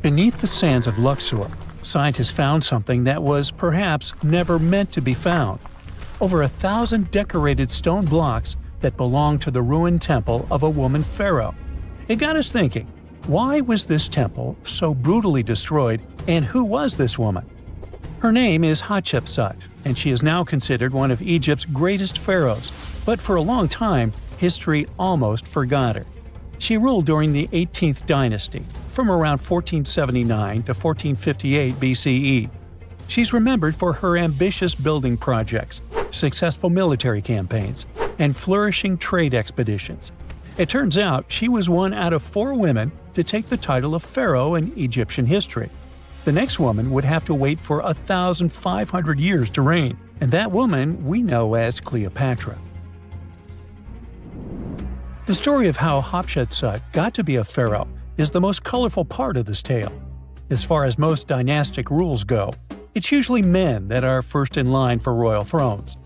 Beneath the sands of Luxor, scientists found something that was perhaps never meant to be found. Over 1,000 decorated stone blocks that belonged to the ruined temple of a woman pharaoh. It got us thinking, why was this temple so brutally destroyed, and who was this woman? Her name is Hatshepsut, and she is now considered one of Egypt's greatest pharaohs, but for a long time, history almost forgot her. She ruled during the 18th dynasty, from around 1479 to 1458 BCE. She's remembered for her ambitious building projects, successful military campaigns, and flourishing trade expeditions. It turns out she was one out of 4 women to take the title of pharaoh in Egyptian history. The next woman would have to wait for 1,500 years to reign, and that woman we know as Cleopatra. The story of how Hatshepsut got to be a pharaoh is the most colorful part of this tale. As far as most dynastic rules go, it's usually men that are first in line for royal thrones.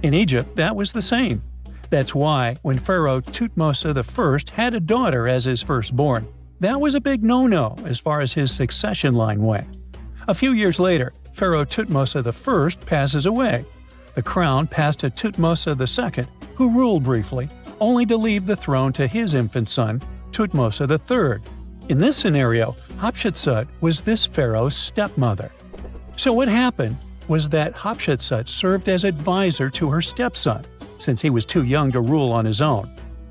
In Egypt, that was the same. That's why, when Pharaoh Thutmose I had a daughter as his firstborn, that was a big no-no as far as his succession line went. A few years later, Pharaoh Thutmose I passes away. The crown passed to Thutmose II, who ruled briefly, only to leave the throne to his infant son, Thutmose III. In this scenario, Hatshepsut was this pharaoh's stepmother. So what happened was that Hatshepsut served as advisor to her stepson, since he was too young to rule on his own.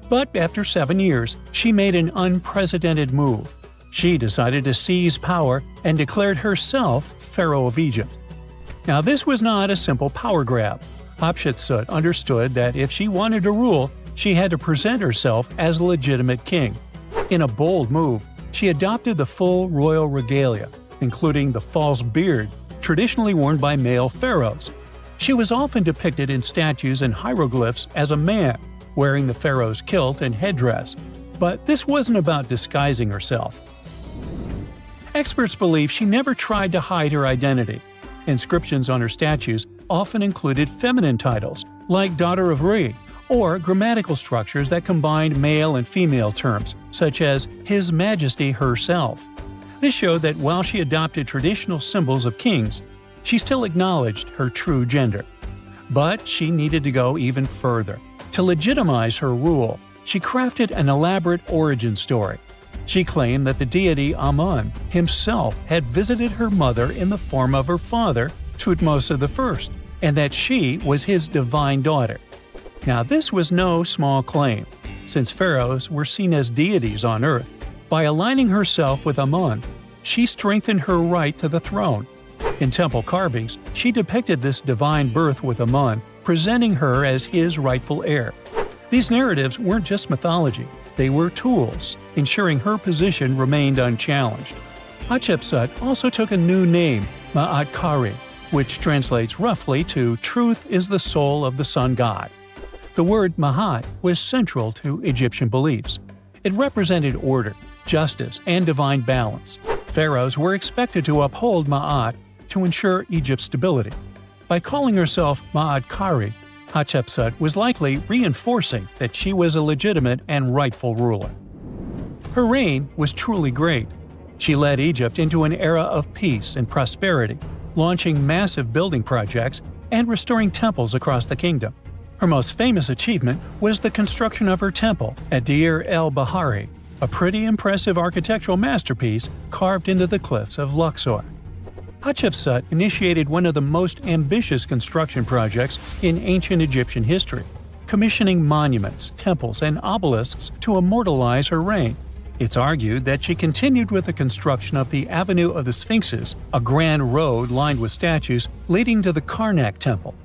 But after 7 years, she made an unprecedented move. She decided to seize power and declared herself Pharaoh of Egypt. Now this was not a simple power grab. Hatshepsut understood that if she wanted to rule, she had to present herself as a legitimate king. In a bold move, she adopted the full royal regalia, including the false beard traditionally worn by male pharaohs. She was often depicted in statues and hieroglyphs as a man, wearing the pharaoh's kilt and headdress. But this wasn't about disguising herself. Experts believe she never tried to hide her identity. Inscriptions on her statues often included feminine titles, like Daughter of Re, or grammatical structures that combined male and female terms, such as His Majesty herself. This showed that while she adopted traditional symbols of kings, she still acknowledged her true gender. But she needed to go even further. To legitimize her rule, she crafted an elaborate origin story. She claimed that the deity Amun himself had visited her mother in the form of her father, Thutmose I, and that she was his divine daughter. Now this was no small claim, since pharaohs were seen as deities on earth. By aligning herself with Amun, she strengthened her right to the throne. In temple carvings, she depicted this divine birth with Amun, presenting her as his rightful heir. These narratives weren't just mythology, they were tools, ensuring her position remained unchallenged. Hatshepsut also took a new name, Ma'at-Kari, which translates roughly to "Truth is the soul of the sun god." The word Ma'at was central to Egyptian beliefs. It represented order, justice, and divine balance. Pharaohs were expected to uphold Ma'at to ensure Egypt's stability. By calling herself Ma'at-Kari, Hatshepsut was likely reinforcing that she was a legitimate and rightful ruler. Her reign was truly great. She led Egypt into an era of peace and prosperity, launching massive building projects and restoring temples across the kingdom. Her most famous achievement was the construction of her temple at Deir el-Bahari, a pretty impressive architectural masterpiece carved into the cliffs of Luxor. Hatshepsut initiated one of the most ambitious construction projects in ancient Egyptian history, commissioning monuments, temples, and obelisks to immortalize her reign. It's argued that she continued with the construction of the Avenue of the Sphinxes, a grand road lined with statues leading to the Karnak Temple.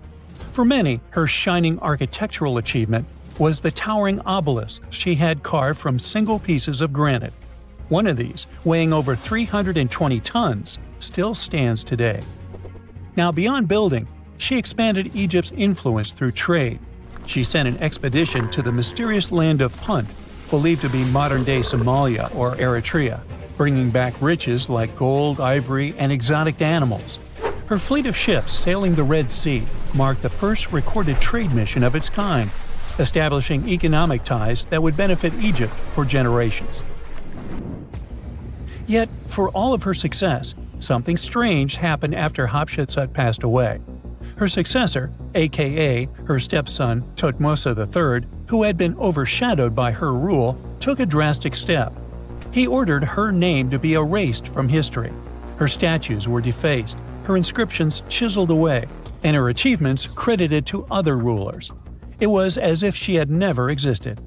For many, her shining architectural achievement was the towering obelisk she had carved from single pieces of granite. One of these, weighing over 320 tons, still stands today. Now, beyond building, she expanded Egypt's influence through trade. She sent an expedition to the mysterious land of Punt, believed to be modern-day Somalia or Eritrea, bringing back riches like gold, ivory, and exotic animals. Her fleet of ships sailing the Red Sea marked the first recorded trade mission of its kind, establishing economic ties that would benefit Egypt for generations. Yet, for all of her success, something strange happened after Hatshepsut passed away. Her successor, aka her stepson Thutmose III, who had been overshadowed by her rule, took a drastic step. He ordered her name to be erased from history. Her statues were defaced, her inscriptions chiseled away, and her achievements credited to other rulers. It was as if she had never existed.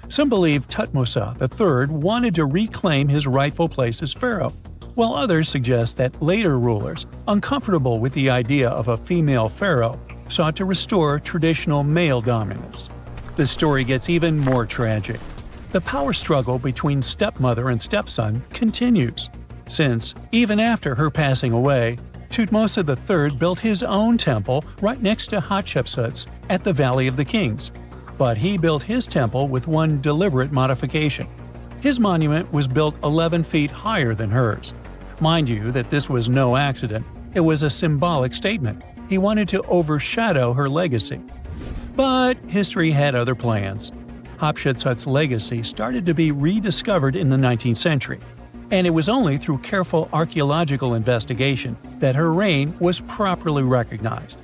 Some believe Thutmose III wanted to reclaim his rightful place as pharaoh, while others suggest that later rulers, uncomfortable with the idea of a female pharaoh, sought to restore traditional male dominance. The story gets even more tragic. The power struggle between stepmother and stepson continues, since, even after her passing away, Thutmose III built his own temple right next to Hatshepsut's at the Valley of the Kings. But he built his temple with one deliberate modification. His monument was built 11 feet higher than hers. Mind you that this was no accident, it was a symbolic statement. He wanted to overshadow her legacy. But history had other plans. Hatshepsut's legacy started to be rediscovered in the 19th century, and it was only through careful archaeological investigation that her reign was properly recognized.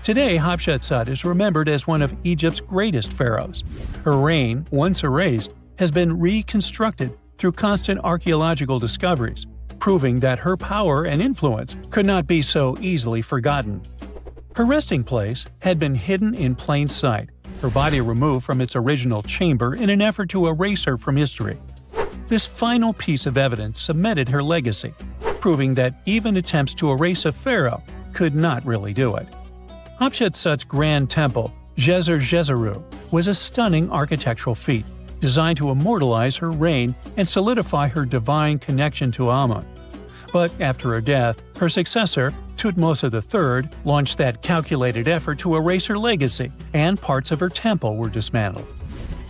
Today, Hatshepsut is remembered as one of Egypt's greatest pharaohs. Her reign, once erased, has been reconstructed through constant archaeological discoveries, proving that her power and influence could not be so easily forgotten. Her resting place had been hidden in plain sight, her body removed from its original chamber in an effort to erase her from history. This final piece of evidence cemented her legacy, proving that even attempts to erase a pharaoh could not really do it. Hatshepsut's grand temple, Djeser-Djeseru, was a stunning architectural feat, designed to immortalize her reign and solidify her divine connection to Amun. But after her death, her successor, Thutmose III, launched that calculated effort to erase her legacy, and parts of her temple were dismantled.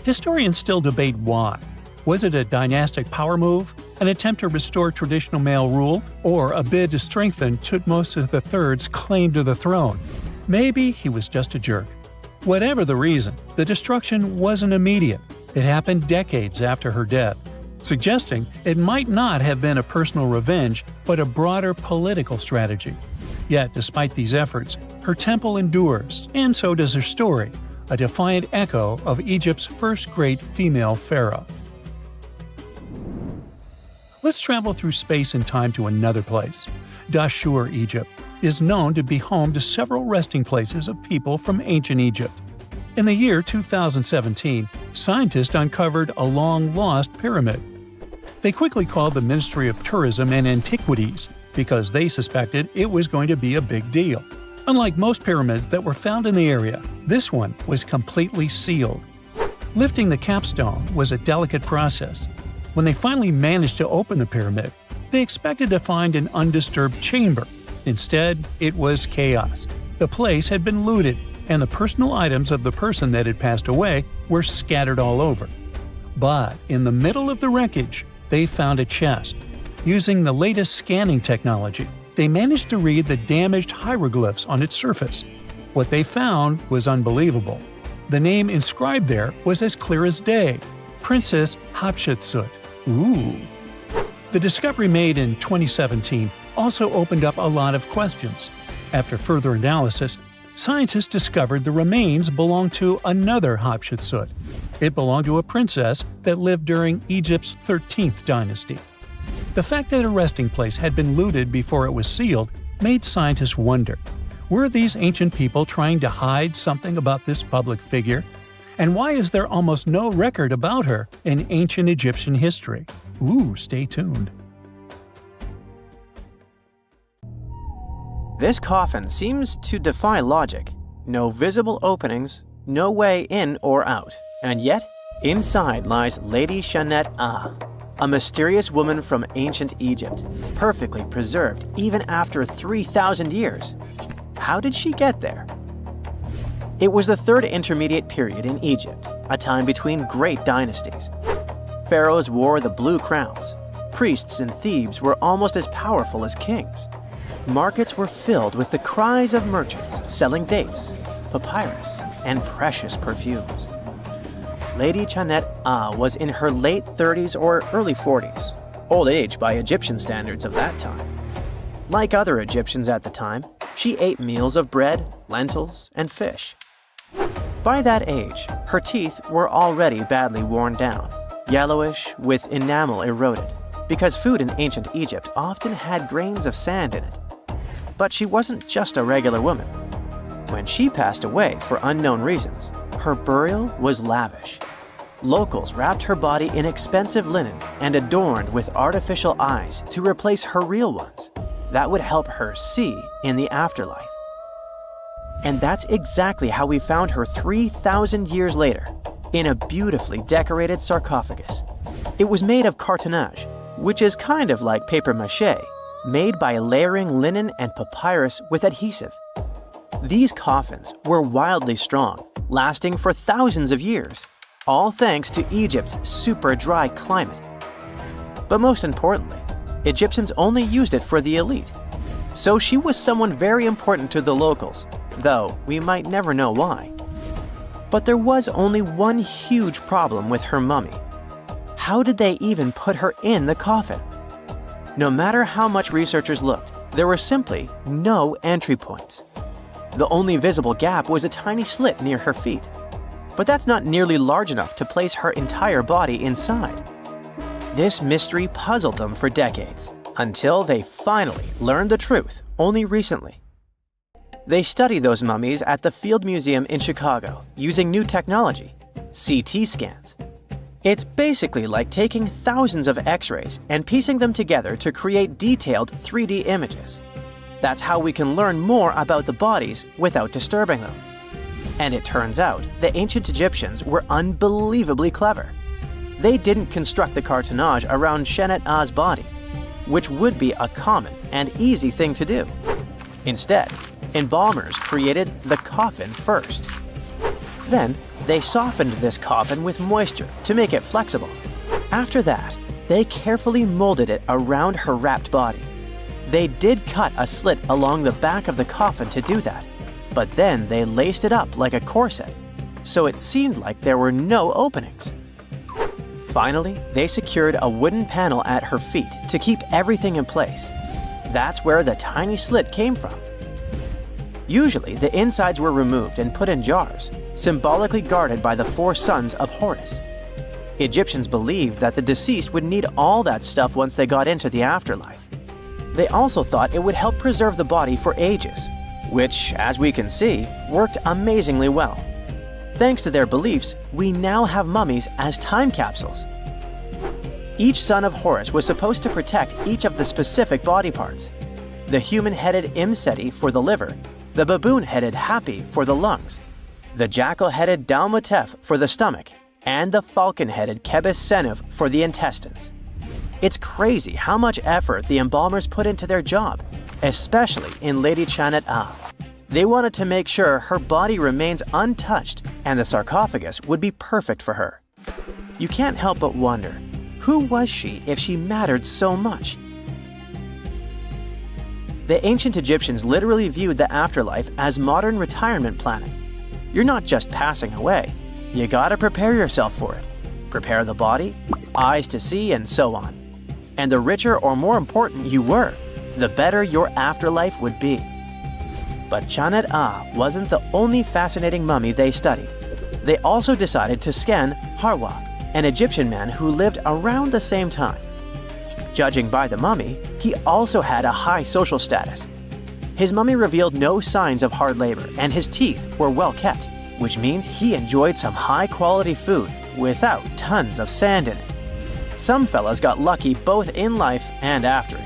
Historians still debate why. Was it a dynastic power move, an attempt to restore traditional male rule, or a bid to strengthen Thutmose III's claim to the throne? Maybe he was just a jerk. Whatever the reason, the destruction wasn't immediate. It happened decades after her death, suggesting it might not have been a personal revenge but a broader political strategy. Yet, despite these efforts, her temple endures, and so does her story, a defiant echo of Egypt's first great female pharaoh. Let's travel through space and time to another place. Dashur, Egypt, is known to be home to several resting places of people from ancient Egypt. In the year 2017, scientists uncovered a long-lost pyramid. They quickly called the Ministry of Tourism and Antiquities because they suspected it was going to be a big deal. Unlike most pyramids that were found in the area, this one was completely sealed. Lifting the capstone was a delicate process. When they finally managed to open the pyramid, they expected to find an undisturbed chamber. Instead, it was chaos. The place had been looted, and the personal items of the person that had passed away were scattered all over. But in the middle of the wreckage, they found a chest. Using the latest scanning technology, they managed to read the damaged hieroglyphs on its surface. What they found was unbelievable. The name inscribed there was as clear as day: Princess Hatshepsut. Ooh. The discovery made in 2017 also opened up a lot of questions. After further analysis, scientists discovered the remains belonged to another Hatshepsut. It belonged to a princess that lived during Egypt's 13th dynasty. The fact that her resting place had been looted before it was sealed made scientists wonder, were these ancient people trying to hide something about this public figure? And why is there almost no record about her in ancient Egyptian history? Ooh, stay tuned. This coffin seems to defy logic. No visible openings, no way in or out. And yet, inside lies Lady Dai, a mysterious woman from ancient Egypt, perfectly preserved even after 3,000 years. How did she get there? It was the third intermediate period in Egypt, a time between great dynasties. Pharaohs wore the blue crowns. Priests in Thebes were almost as powerful as kings. Markets were filled with the cries of merchants selling dates, papyrus, and precious perfumes. Lady Chanet was in her late 30s or early 40s, old age by Egyptian standards of that time. Like other Egyptians at the time, she ate meals of bread, lentils, and fish. By that age, her teeth were already badly worn down, yellowish with enamel eroded, because food in ancient Egypt often had grains of sand in it. But she wasn't just a regular woman. When she passed away for unknown reasons, her burial was lavish. Locals wrapped her body in expensive linen and adorned with artificial eyes to replace her real ones that would help her see in the afterlife. And that's exactly how we found her 3,000 years later, in a beautifully decorated sarcophagus. It was made of cartonnage, which is kind of like papier-mâché, made by layering linen and papyrus with adhesive. These coffins were wildly strong, lasting for thousands of years, all thanks to Egypt's super dry climate. But most importantly, Egyptians only used it for the elite. So she was someone very important to the locals, though we might never know why. But there was only one huge problem with her mummy. How did they even put her in the coffin? No matter how much researchers looked, there were simply no entry points. The only visible gap was a tiny slit near her feet. But that's not nearly large enough to place her entire body inside. This mystery puzzled them for decades, until they finally learned the truth only recently. They study those mummies at the Field Museum in Chicago using new technology, CT scans. It's basically like taking thousands of X-rays and piecing them together to create detailed 3D images. That's how we can learn more about the bodies without disturbing them. And it turns out the ancient Egyptians were unbelievably clever. They didn't construct the cartonnage around Shenet-Ah's body, which would be a common and easy thing to do. Instead, embalmers created the coffin first. Then, they softened this coffin with moisture to make it flexible. After that, they carefully molded it around her wrapped body. They did cut a slit along the back of the coffin to do that, but then they laced it up like a corset, so it seemed like there were no openings. Finally, they secured a wooden panel at her feet to keep everything in place. That's where the tiny slit came from. Usually, the insides were removed and put in jars, symbolically guarded by the 4 sons of Horus. Egyptians believed that the deceased would need all that stuff once they got into the afterlife. They also thought it would help preserve the body for ages, which, as we can see, worked amazingly well. Thanks to their beliefs, we now have mummies as time capsules. Each son of Horus was supposed to protect each of the specific body parts. The human-headed Imseti for the liver, the baboon-headed Hapi for the lungs, the jackal-headed Dalmatef for the stomach, and the falcon-headed Kebis Senuv for the intestines. It's crazy how much effort the embalmers put into their job, especially in Lady Chanet-Ah. They wanted to make sure her body remains untouched and the sarcophagus would be perfect for her. You can't help but wonder, who was she if she mattered so much? The ancient Egyptians literally viewed the afterlife as modern retirement planning. You're not just passing away, you gotta prepare yourself for it. Prepare the body, eyes to see, and so on. And the richer or more important you were, the better your afterlife would be. But Chanet-Ah wasn't the only fascinating mummy they studied. They also decided to scan Harwa, an Egyptian man who lived around the same time. Judging by the mummy, he also had a high social status. His mummy revealed no signs of hard labor, and his teeth were well kept, which means he enjoyed some high-quality food without tons of sand in it. Some fellas got lucky both in life and after it.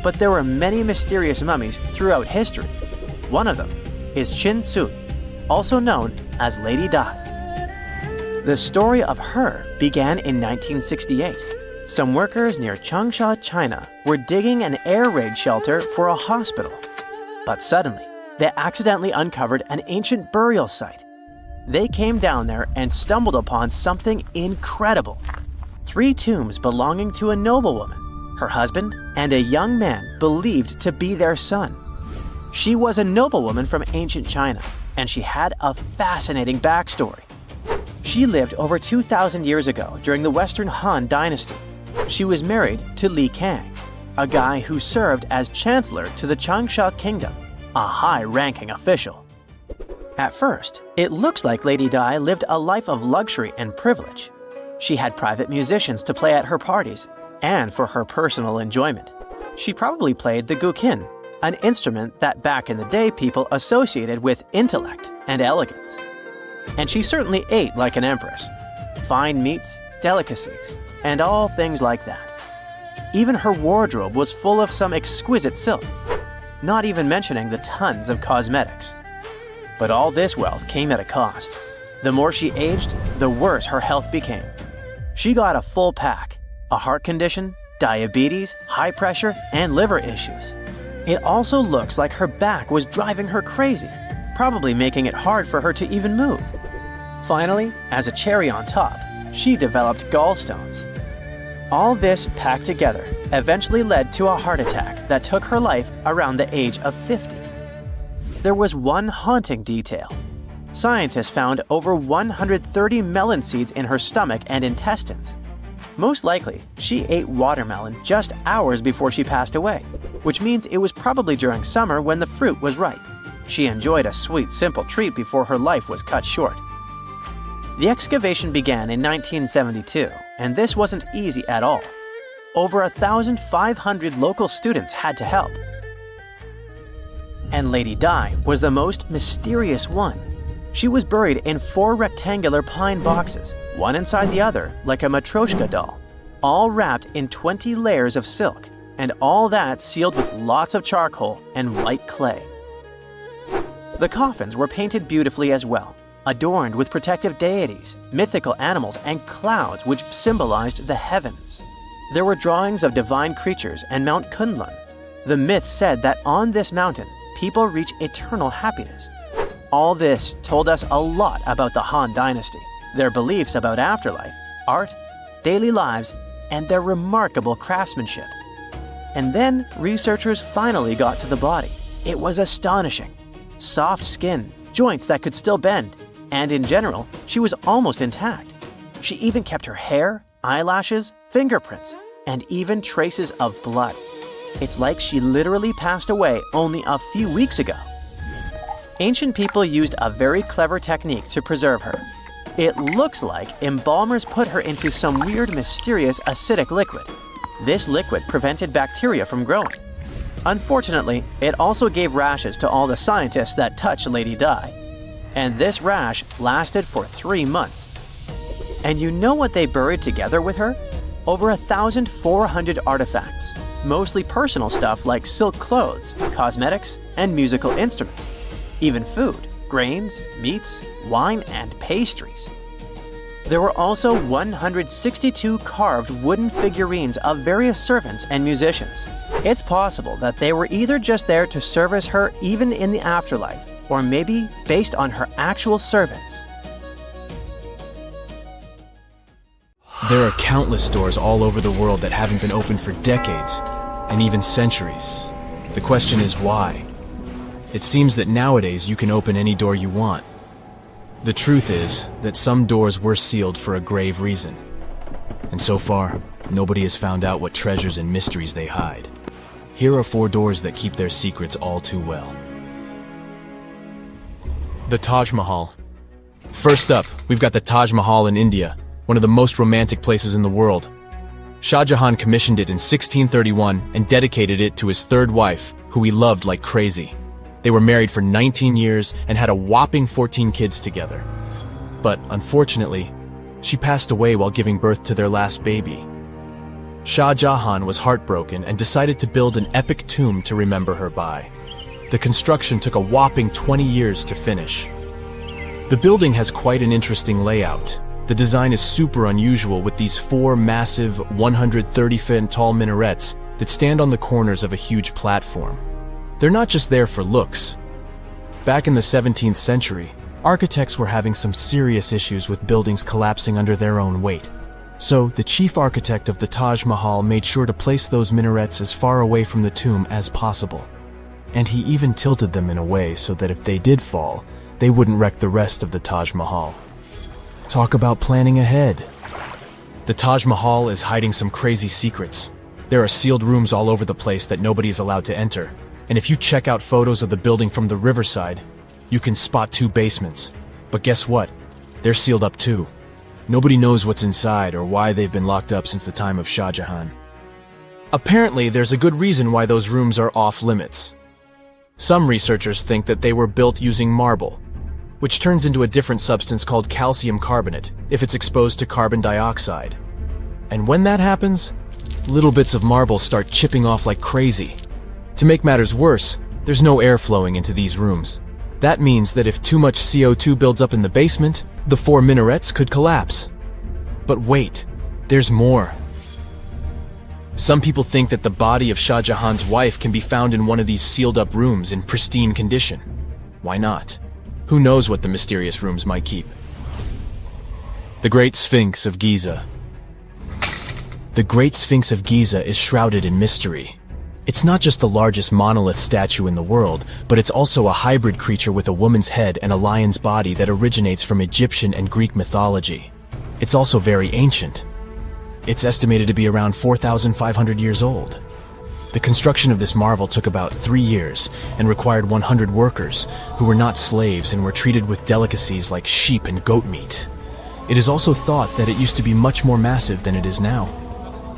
But there were many mysterious mummies throughout history. One of them is King Tut, also known as Lady Dai. The story of her began in 1968. Some workers near Changsha, China, were digging an air raid shelter for a hospital. But suddenly, they accidentally uncovered an ancient burial site. They came down there and stumbled upon something incredible. 3 tombs belonging to a noblewoman, her husband, and a young man believed to be their son. She was a noblewoman from ancient China, and she had a fascinating backstory. She lived over 2,000 years ago during the Western Han Dynasty. She was married to Li Kang, a guy who served as chancellor to the Changsha Kingdom, a high-ranking official. At first, it looks like Lady Dai lived a life of luxury and privilege. She had private musicians to play at her parties, and for her personal enjoyment. She probably played the guqin, an instrument that back in the day people associated with intellect and elegance. And she certainly ate like an empress. Fine meats, delicacies, and all things like that. Even her wardrobe was full of some exquisite silk, not even mentioning the tons of cosmetics. But all this wealth came at a cost. The more she aged, the worse her health became. She got a full pack: a heart condition, diabetes, high pressure, and liver issues. It also looks like her back was driving her crazy, probably making it hard for her to even move. Finally, as a cherry on top, she developed gallstones. All this packed together eventually led to a heart attack that took her life around the age of 50. There was one haunting detail. Scientists found over 130 melon seeds in her stomach and intestines. Most likely, she ate watermelon just hours before she passed away, which means it was probably during summer when the fruit was ripe. She enjoyed a sweet, simple treat before her life was cut short. The excavation began in 1972, and this wasn't easy at all. Over 1,500 local students had to help. And Lady Dai was the most mysterious one. She was buried in 4 rectangular pine boxes, one inside the other like a Matryoshka doll, all wrapped in 20 layers of silk, and all that sealed with lots of charcoal and white clay. The coffins were painted beautifully as well, adorned with protective deities, mythical animals, and clouds which symbolized the heavens. There were drawings of divine creatures and Mount Kunlun. The myth said that on this mountain, people reach eternal happiness. All this told us a lot about the Han Dynasty, their beliefs about afterlife, art, daily lives, and their remarkable craftsmanship. And then researchers finally got to the body. It was astonishing. Soft skin, joints that could still bend, and in general, she was almost intact. She even kept her hair, eyelashes, fingerprints, and even traces of blood. It's like she literally passed away only a few weeks ago. Ancient people used a very clever technique to preserve her. It looks like embalmers put her into some weird, mysterious acidic liquid. This liquid prevented bacteria from growing. Unfortunately, it also gave rashes to all the scientists that touched Lady Dai. And this rash lasted for 3 months. And you know what they buried together with her? Over 1,400 artifacts, mostly personal stuff like silk clothes, cosmetics, and musical instruments. Even food, grains, meats, wine, and pastries. There were also 162 carved wooden figurines of various servants and musicians. It's possible that they were either just there to service her even in the afterlife, or maybe based on her actual servants. There are countless doors all over the world that haven't been opened for decades, and even centuries. The question is why? It seems that nowadays you can open any door you want. The truth is that some doors were sealed for a grave reason. And so far, nobody has found out what treasures and mysteries they hide. Here are 4 doors that keep their secrets all too well. The Taj Mahal. First up, we've got the Taj Mahal in India, one of the most romantic places in the world. Shah Jahan commissioned it in 1631 and dedicated it to his 3rd wife, who he loved like crazy. They were married for 19 years and had a whopping 14 kids together. But unfortunately, she passed away while giving birth to their last baby. Shah Jahan was heartbroken and decided to build an epic tomb to remember her by. The construction took a whopping 20 years to finish. The building has quite an interesting layout. The design is super unusual with these 4 massive 130-foot tall minarets that stand on the corners of a huge platform. They're not just there for looks. Back in the 17th century, architects were having some serious issues with buildings collapsing under their own weight. So, the chief architect of the Taj Mahal made sure to place those minarets as far away from the tomb as possible. And he even tilted them in a way so that if they did fall, they wouldn't wreck the rest of the Taj Mahal. Talk about planning ahead. The Taj Mahal is hiding some crazy secrets. There are sealed rooms all over the place that nobody is allowed to enter. And if you check out photos of the building from the riverside, you can spot 2 basements. But guess what? They're sealed up too. Nobody knows what's inside or why they've been locked up since the time of Shah Jahan. Apparently, there's a good reason why those rooms are off limits. Some researchers think that they were built using marble, which turns into a different substance called calcium carbonate if it's exposed to carbon dioxide. And when that happens, little bits of marble start chipping off like crazy. To make matters worse, there's no air flowing into these rooms. That means that if too much CO2 builds up in the basement, the 4 minarets could collapse. But wait, there's more. Some people think that the body of Shah Jahan's wife can be found in one of these sealed-up rooms in pristine condition. Why not? Who knows what the mysterious rooms might keep? The Great Sphinx of Giza. The Great Sphinx of Giza is shrouded in mystery. It's not just the largest monolith statue in the world, but it's also a hybrid creature with a woman's head and a lion's body that originates from Egyptian and Greek mythology. It's also very ancient. It's estimated to be around 4,500 years old. The construction of this marvel took about 3 years and required 100 workers who were not slaves and were treated with delicacies like sheep and goat meat. It is also thought that it used to be much more massive than it is now.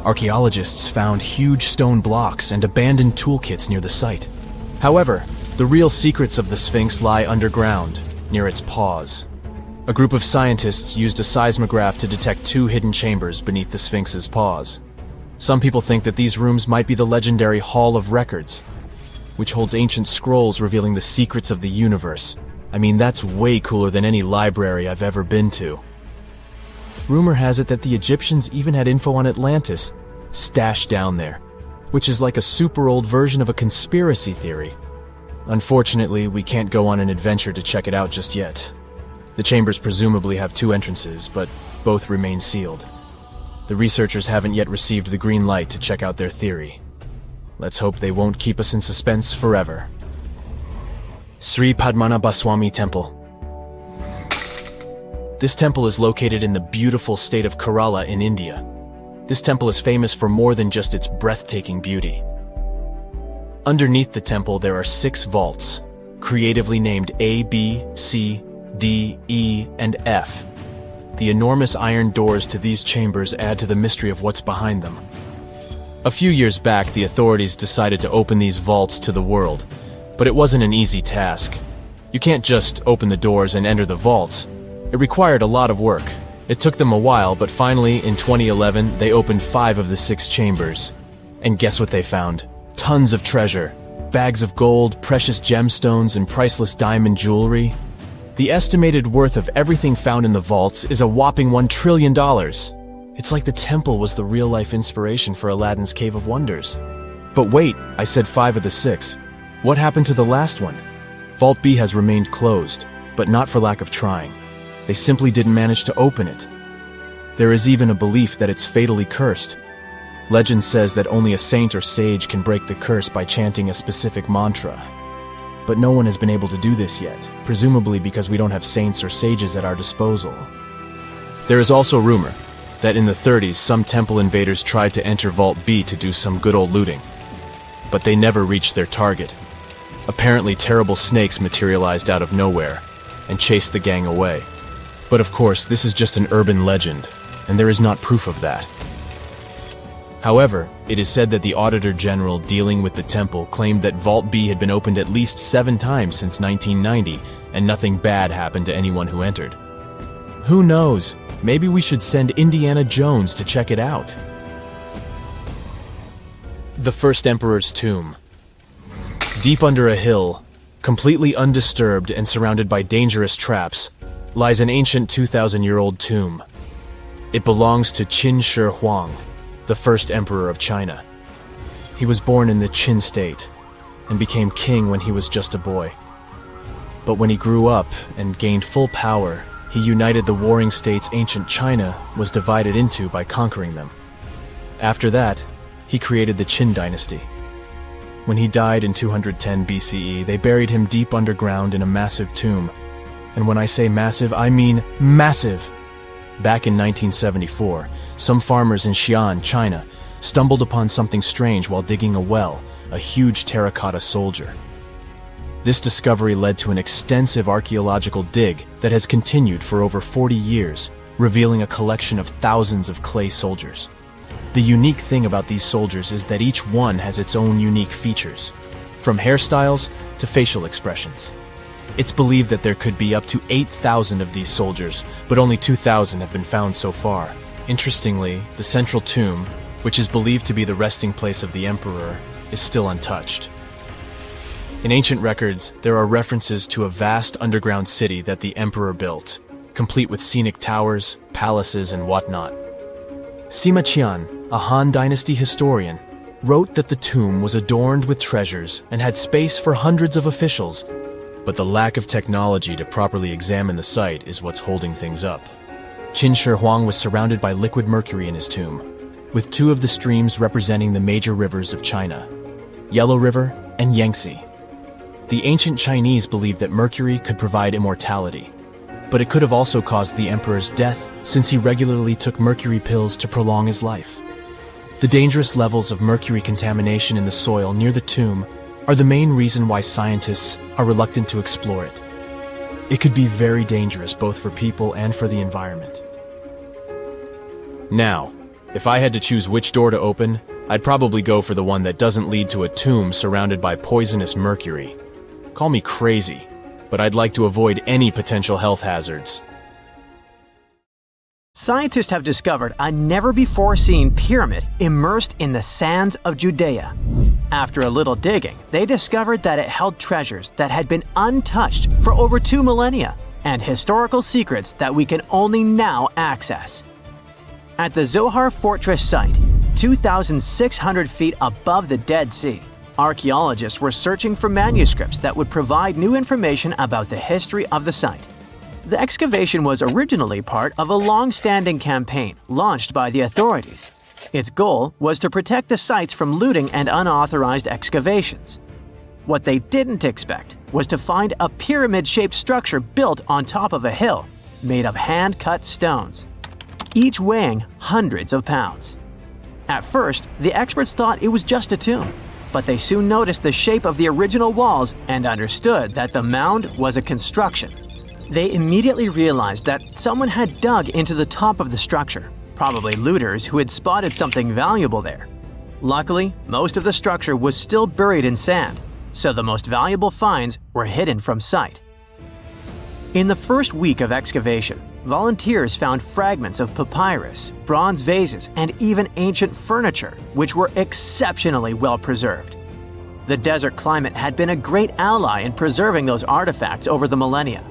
Archaeologists found huge stone blocks and abandoned toolkits near the site. However, the real secrets of the Sphinx lie underground, near its paws. A group of scientists used a seismograph to detect 2 hidden chambers beneath the Sphinx's paws. Some people think that these rooms might be the legendary Hall of Records, which holds ancient scrolls revealing the secrets of the universe. I mean, that's way cooler than any library I've ever been to. Rumor has it that the Egyptians even had info on Atlantis stashed down there, which is like a super old version of a conspiracy theory. Unfortunately, we can't go on an adventure to check it out just yet. The chambers presumably have 2 entrances, but both remain sealed. The researchers haven't yet received the green light to check out their theory. Let's hope they won't keep us in suspense forever. Sri Padmanabhaswamy Temple. This temple is located in the beautiful state of Kerala in India. This temple is famous for more than just its breathtaking beauty. Underneath the temple there are 6 vaults, creatively named A, B, C, D, E, and F. The enormous iron doors to these chambers add to the mystery of what's behind them. A few years back, the authorities decided to open these vaults to the world, but it wasn't an easy task. You can't just open the doors and enter the vaults. It required a lot of work. It took them a while, but finally, in 2011, they opened 5 of the 6 chambers. And guess what they found? Tons of treasure. Bags of gold, precious gemstones, and priceless diamond jewelry. The estimated worth of everything found in the vaults is a whopping $1 trillion. It's like the temple was the real-life inspiration for Aladdin's Cave of Wonders. But wait, I said 5 of the 6. What happened to the last one? Vault B has remained closed, but not for lack of trying. They simply didn't manage to open it. There is even a belief that it's fatally cursed. Legend says that only a saint or sage can break the curse by chanting a specific mantra. But no one has been able to do this yet, presumably because we don't have saints or sages at our disposal. There is also rumor that in the 30s some temple invaders tried to enter Vault B to do some good old looting. But they never reached their target. Apparently terrible snakes materialized out of nowhere and chased the gang away. But of course, this is just an urban legend, and there is not proof of that. However, it is said that the Auditor General dealing with the temple claimed that Vault B had been opened at least 7 times since 1990, and nothing bad happened to anyone who entered. Who knows? Maybe we should send Indiana Jones to check it out. The First Emperor's Tomb. Deep under a hill, completely undisturbed and surrounded by dangerous traps, lies an ancient 2,000-year-old tomb. It belongs to Qin Shi Huang, the first emperor of China. He was born in the Qin state and became king when he was just a boy. But when he grew up and gained full power, he united the warring states ancient China was divided into by conquering them. After that, he created the Qin dynasty. When he died in 210 BCE, they buried him deep underground in a massive tomb. And when I say massive, I mean massive! Back in 1974, some farmers in Xi'an, China, stumbled upon something strange while digging a well, a huge terracotta soldier. This discovery led to an extensive archaeological dig that has continued for over 40 years, revealing a collection of thousands of clay soldiers. The unique thing about these soldiers is that each one has its own unique features, from hairstyles to facial expressions. It's believed that there could be up to 8,000 of these soldiers, but only 2,000 have been found so far. Interestingly, the central tomb, which is believed to be the resting place of the emperor, is still untouched. In ancient records, there are references to a vast underground city that the emperor built, complete with scenic towers, palaces, and whatnot. Sima Qian, a Han Dynasty historian, wrote that the tomb was adorned with treasures and had space for hundreds of officials, but the lack of technology to properly examine the site is what's holding things up. Qin Shi Huang was surrounded by liquid mercury in his tomb, with two of the streams representing the major rivers of China, Yellow River and Yangtze. The ancient Chinese believed that mercury could provide immortality, but it could have also caused the emperor's death since he regularly took mercury pills to prolong his life. The dangerous levels of mercury contamination in the soil near the tomb are the main reason why scientists are reluctant to explore it. It could be very dangerous both for people and for the environment. Now, if I had to choose which door to open, I'd probably go for the one that doesn't lead to a tomb surrounded by poisonous mercury. Call me crazy, but I'd like to avoid any potential health hazards. Scientists have discovered a never-before-seen pyramid immersed in the sands of Judea. After a little digging, they discovered that it held treasures that had been untouched for over 2 millennia and historical secrets that we can only now access. At the Zohar Fortress site, 2,600 feet above the Dead Sea, archaeologists were searching for manuscripts that would provide new information about the history of the site. The excavation was originally part of a long-standing campaign launched by the authorities. Its goal was to protect the sites from looting and unauthorized excavations. What they didn't expect was to find a pyramid-shaped structure built on top of a hill, made of hand-cut stones, each weighing hundreds of pounds. At first, the experts thought it was just a tomb, but they soon noticed the shape of the original walls and understood that the mound was a construction. They immediately realized that someone had dug into the top of the structure, probably looters who had spotted something valuable there. Luckily, most of the structure was still buried in sand, so the most valuable finds were hidden from sight. In the first week of excavation, volunteers found fragments of papyrus, bronze vases, and even ancient furniture, which were exceptionally well preserved. The desert climate had been a great ally in preserving those artifacts over the millennia.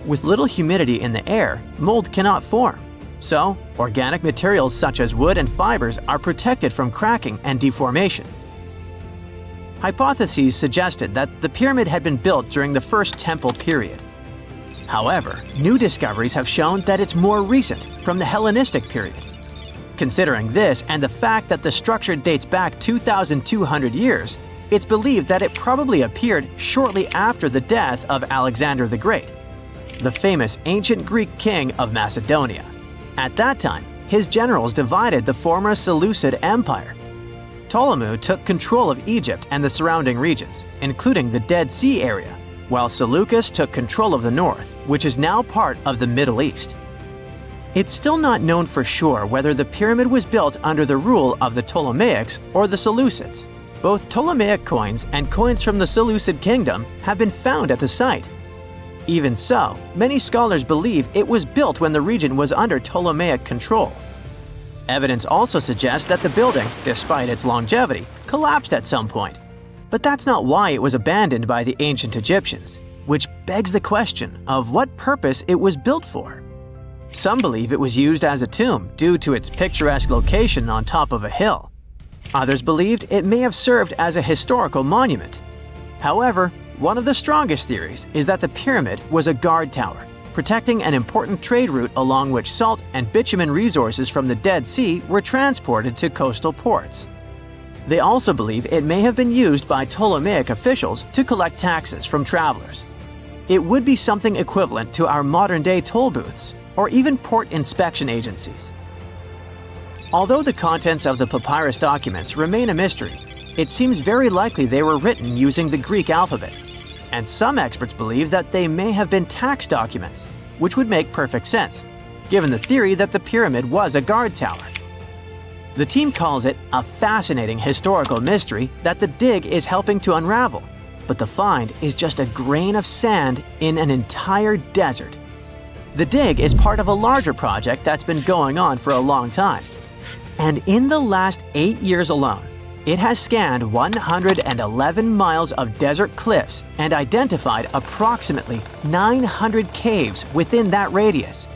With little humidity in the air, mold cannot form, so organic materials such as wood and fibers are protected from cracking and deformation. Hypotheses suggested that the pyramid had been built during the First Temple period. However, new discoveries have shown that it's more recent, from the Hellenistic period. Considering this and the fact that the structure dates back 2,200 years, it's believed that it probably appeared shortly after the death of Alexander the Great, the famous ancient Greek king of Macedonia. At that time, his generals divided the former Seleucid Empire. Ptolemy took control of Egypt and the surrounding regions, including the Dead Sea area, while Seleucus took control of the north, which is now part of the Middle East. It's still not known for sure whether the pyramid was built under the rule of the Ptolemaics or the Seleucids. Both Ptolemaic coins and coins from the Seleucid kingdom have been found at the site. Even so, many scholars believe it was built when the region was under Ptolemaic control. Evidence also suggests that the building, despite its longevity, collapsed at some point. But that's not why it was abandoned by the ancient Egyptians, which begs the question of what purpose it was built for. Some believe it was used as a tomb due to its picturesque location on top of a hill. Others believed it may have served as a historical monument. However, one of the strongest theories is that the pyramid was a guard tower, protecting an important trade route along which salt and bitumen resources from the Dead Sea were transported to coastal ports. They also believe it may have been used by Ptolemaic officials to collect taxes from travelers. It would be something equivalent to our modern-day toll booths, or even port inspection agencies. Although the contents of the papyrus documents remain a mystery, it seems very likely they were written using the Greek alphabet, and some experts believe that they may have been tax documents, which would make perfect sense, given the theory that the pyramid was a guard tower. The team calls it a fascinating historical mystery that the dig is helping to unravel, but the find is just a grain of sand in an entire desert. The dig is part of a larger project that's been going on for a long time, and in the last 8 years alone, it has scanned 111 miles of desert cliffs and identified approximately 900 caves within that radius.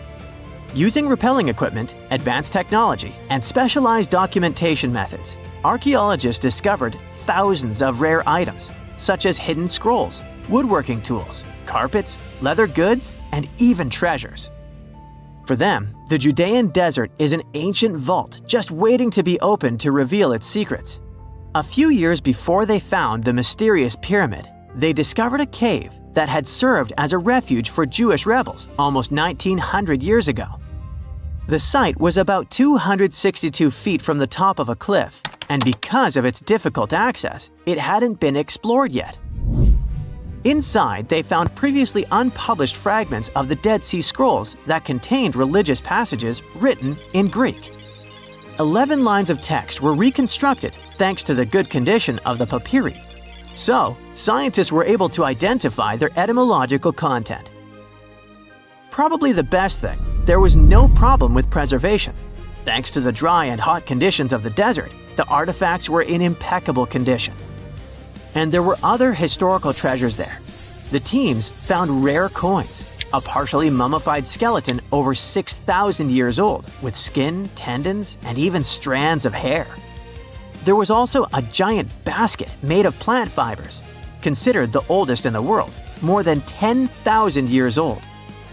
Using rappelling equipment, advanced technology, and specialized documentation methods, archaeologists discovered thousands of rare items, such as hidden scrolls, woodworking tools, carpets, leather goods, and even treasures. For them, the Judean desert is an ancient vault just waiting to be opened to reveal its secrets. A few years before they found the mysterious pyramid, they discovered a cave that had served as a refuge for Jewish rebels almost 1900 years ago. The site was about 262 feet from the top of a cliff, and because of its difficult access, it hadn't been explored yet. Inside, they found previously unpublished fragments of the Dead Sea Scrolls that contained religious passages written in Greek. 11 lines of text were reconstructed thanks to the good condition of the papyri. So, scientists were able to identify their etymological content. Probably the best thing, there was no problem with preservation. Thanks to the dry and hot conditions of the desert, the artifacts were in impeccable condition. And there were other historical treasures there. The teams found rare coins, a partially mummified skeleton over 6,000 years old, with skin, tendons, and even strands of hair. There was also a giant basket made of plant fibers, considered the oldest in the world, more than 10,000 years old.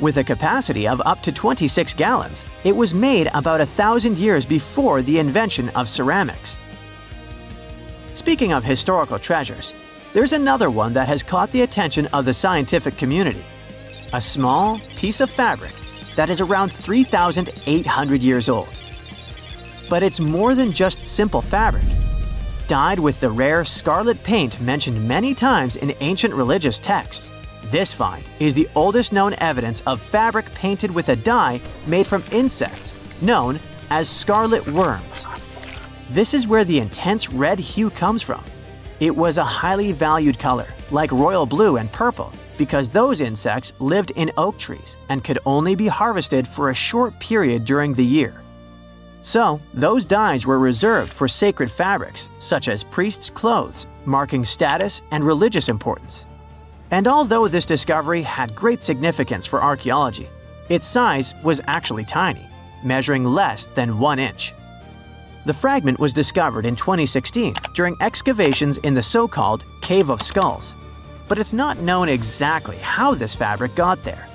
With a capacity of up to 26 gallons, it was made about 1,000 years before the invention of ceramics. Speaking of historical treasures, there's another one that has caught the attention of the scientific community. A small piece of fabric that is around 3,800 years old. But it's more than just simple fabric. Dyed with the rare scarlet paint mentioned many times in ancient religious texts, this find is the oldest known evidence of fabric painted with a dye made from insects known as scarlet worms. This is where the intense red hue comes from. It was a highly valued color, like royal blue and purple, because those insects lived in oak trees and could only be harvested for a short period during the year. So, those dyes were reserved for sacred fabrics, such as priests' clothes, marking status and religious importance. And although this discovery had great significance for archaeology, its size was actually tiny, measuring less than 1 inch. The fragment was discovered in 2016 during excavations in the so-called Cave of Skulls, but it's not known exactly how this fabric got there.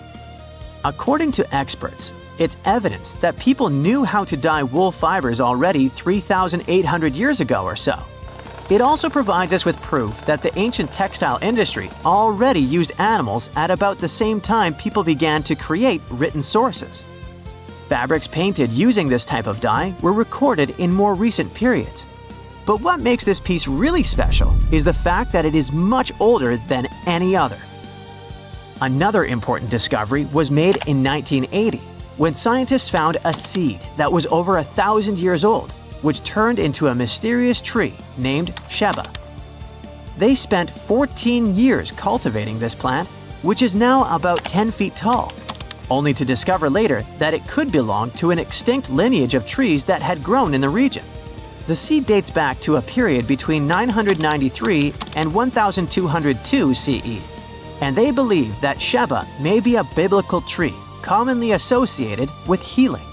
According to experts, it's evidence that people knew how to dye wool fibers already 3,800 years ago or so. It also provides us with proof that the ancient textile industry already used animals at about the same time people began to create written sources. Fabrics painted using this type of dye were recorded in more recent periods. But what makes this piece really special is the fact that it is much older than any other. Another important discovery was made in 1980, when scientists found a seed that was over 1,000 years old, which turned into a mysterious tree named Sheba. They spent 14 years cultivating this plant, which is now about 10 feet tall, only to discover later that it could belong to an extinct lineage of trees that had grown in the region. The seed dates back to a period between 993 and 1202 CE, and they believe that Sheba may be a biblical tree commonly associated with healing.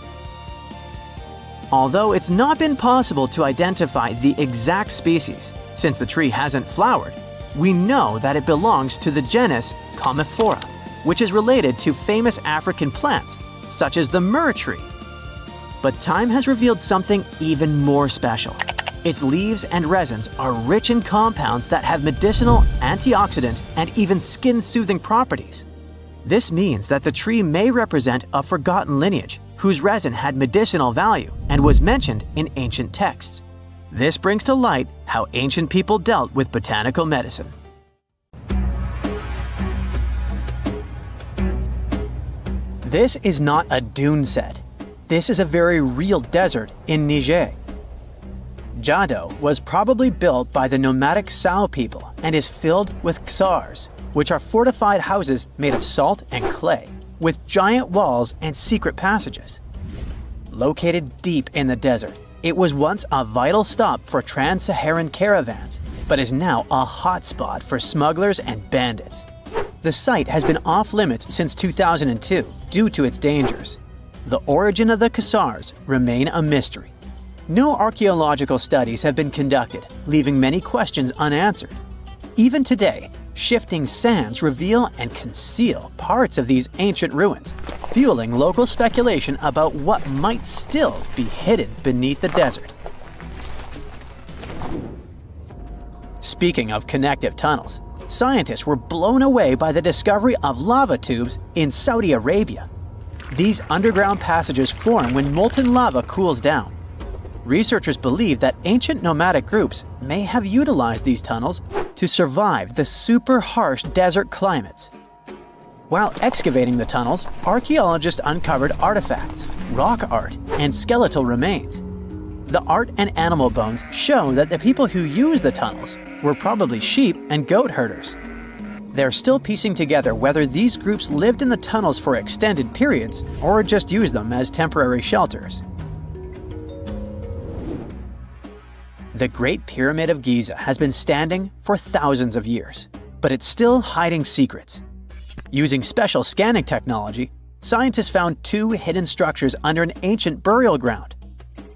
Although it's not been possible to identify the exact species, since the tree hasn't flowered, we know that it belongs to the genus Commiphora, which is related to famous African plants, such as the myrrh tree. But time has revealed something even more special. Its leaves and resins are rich in compounds that have medicinal, antioxidant, and even skin-soothing properties. This means that the tree may represent a forgotten lineage whose resin had medicinal value and was mentioned in ancient texts. This brings to light how ancient people dealt with botanical medicine. This is not a dune set. This is a very real desert in Niger. Jado was probably built by the nomadic Sao people and is filled with ksars, which are fortified houses made of salt and clay, with giant walls and secret passages. Located deep in the desert, it was once a vital stop for trans-Saharan caravans, but is now a hotspot for smugglers and bandits. The site has been off-limits since 2002 due to its dangers. The origin of the ksars remain a mystery. No archaeological studies have been conducted, leaving many questions unanswered. Even today, shifting sands reveal and conceal parts of these ancient ruins, fueling local speculation about what might still be hidden beneath the desert. Speaking of connective tunnels, scientists were blown away by the discovery of lava tubes in Saudi Arabia. These underground passages form when molten lava cools down. Researchers believe that ancient nomadic groups may have utilized these tunnels to survive the super harsh desert climates. While excavating the tunnels, archaeologists uncovered artifacts, rock art, and skeletal remains. The art and animal bones show that the people who used the tunnels were probably sheep and goat herders. They're still piecing together whether these groups lived in the tunnels for extended periods or just used them as temporary shelters. The Great Pyramid of Giza has been standing for thousands of years, but it's still hiding secrets. Using special scanning technology, scientists found two hidden structures under an ancient burial ground.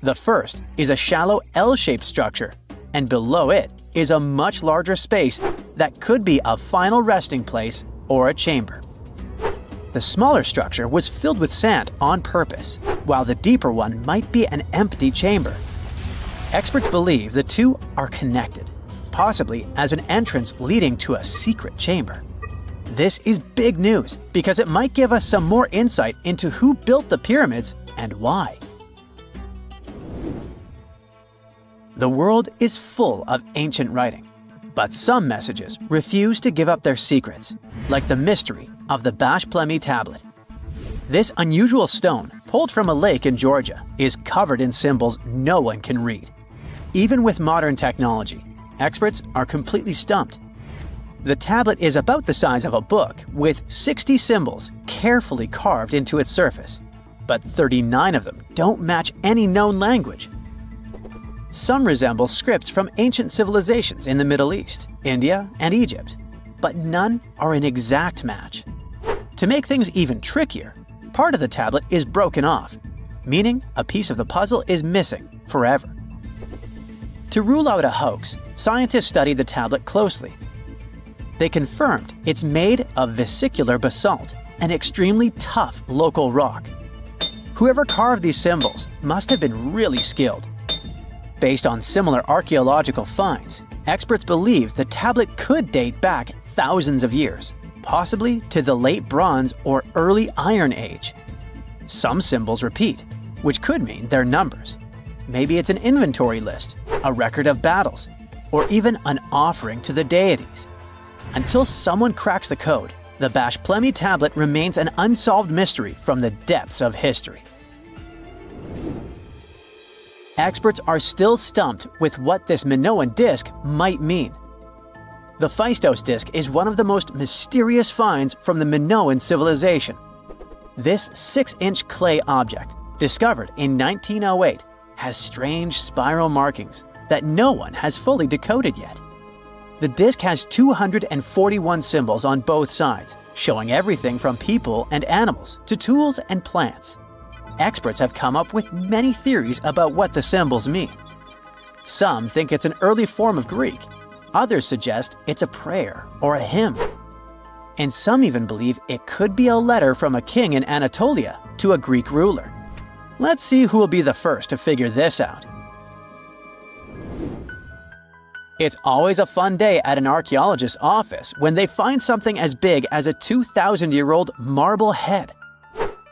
The first is a shallow L-shaped structure, and below it is a much larger space that could be a final resting place or a chamber. The smaller structure was filled with sand on purpose, while the deeper one might be an empty chamber. Experts believe the two are connected, possibly as an entrance leading to a secret chamber. This is big news because it might give us some more insight into who built the pyramids and why. The world is full of ancient writing, but some messages refuse to give up their secrets, like the mystery of the Bash Plemi tablet. This unusual stone, pulled from a lake in Georgia, is covered in symbols no one can read. Even with modern technology, experts are completely stumped. The tablet is about the size of a book, with 60 symbols carefully carved into its surface, but 39 of them don't match any known language. Some resemble scripts from ancient civilizations in the Middle East, India, and Egypt, but none are an exact match. To make things even trickier, part of the tablet is broken off, meaning a piece of the puzzle is missing forever. To rule out a hoax, scientists studied the tablet closely. They confirmed it's made of vesicular basalt, an extremely tough local rock. Whoever carved these symbols must have been really skilled. Based on similar archaeological finds, experts believe the tablet could date back thousands of years, possibly to the late Bronze or early Iron Age. Some symbols repeat, which could mean they're numbers. Maybe it's an inventory list, a record of battles, or even an offering to the deities. Until someone cracks the code, the Bash Plemi tablet remains an unsolved mystery from the depths of history. Experts are still stumped with what this Minoan disc might mean. The Phaistos disc is one of the most mysterious finds from the Minoan civilization. This 6-inch clay object, discovered in 1908, has strange spiral markings that no one has fully decoded yet. The disc has 241 symbols on both sides, showing everything from people and animals to tools and plants. Experts have come up with many theories about what the symbols mean. Some think it's an early form of Greek. Others suggest it's a prayer or a hymn. And some even believe it could be a letter from a king in Anatolia to a Greek ruler. Let's see who will be the first to figure this out. It's always a fun day at an archaeologist's office when they find something as big as a 2,000-year-old marble head.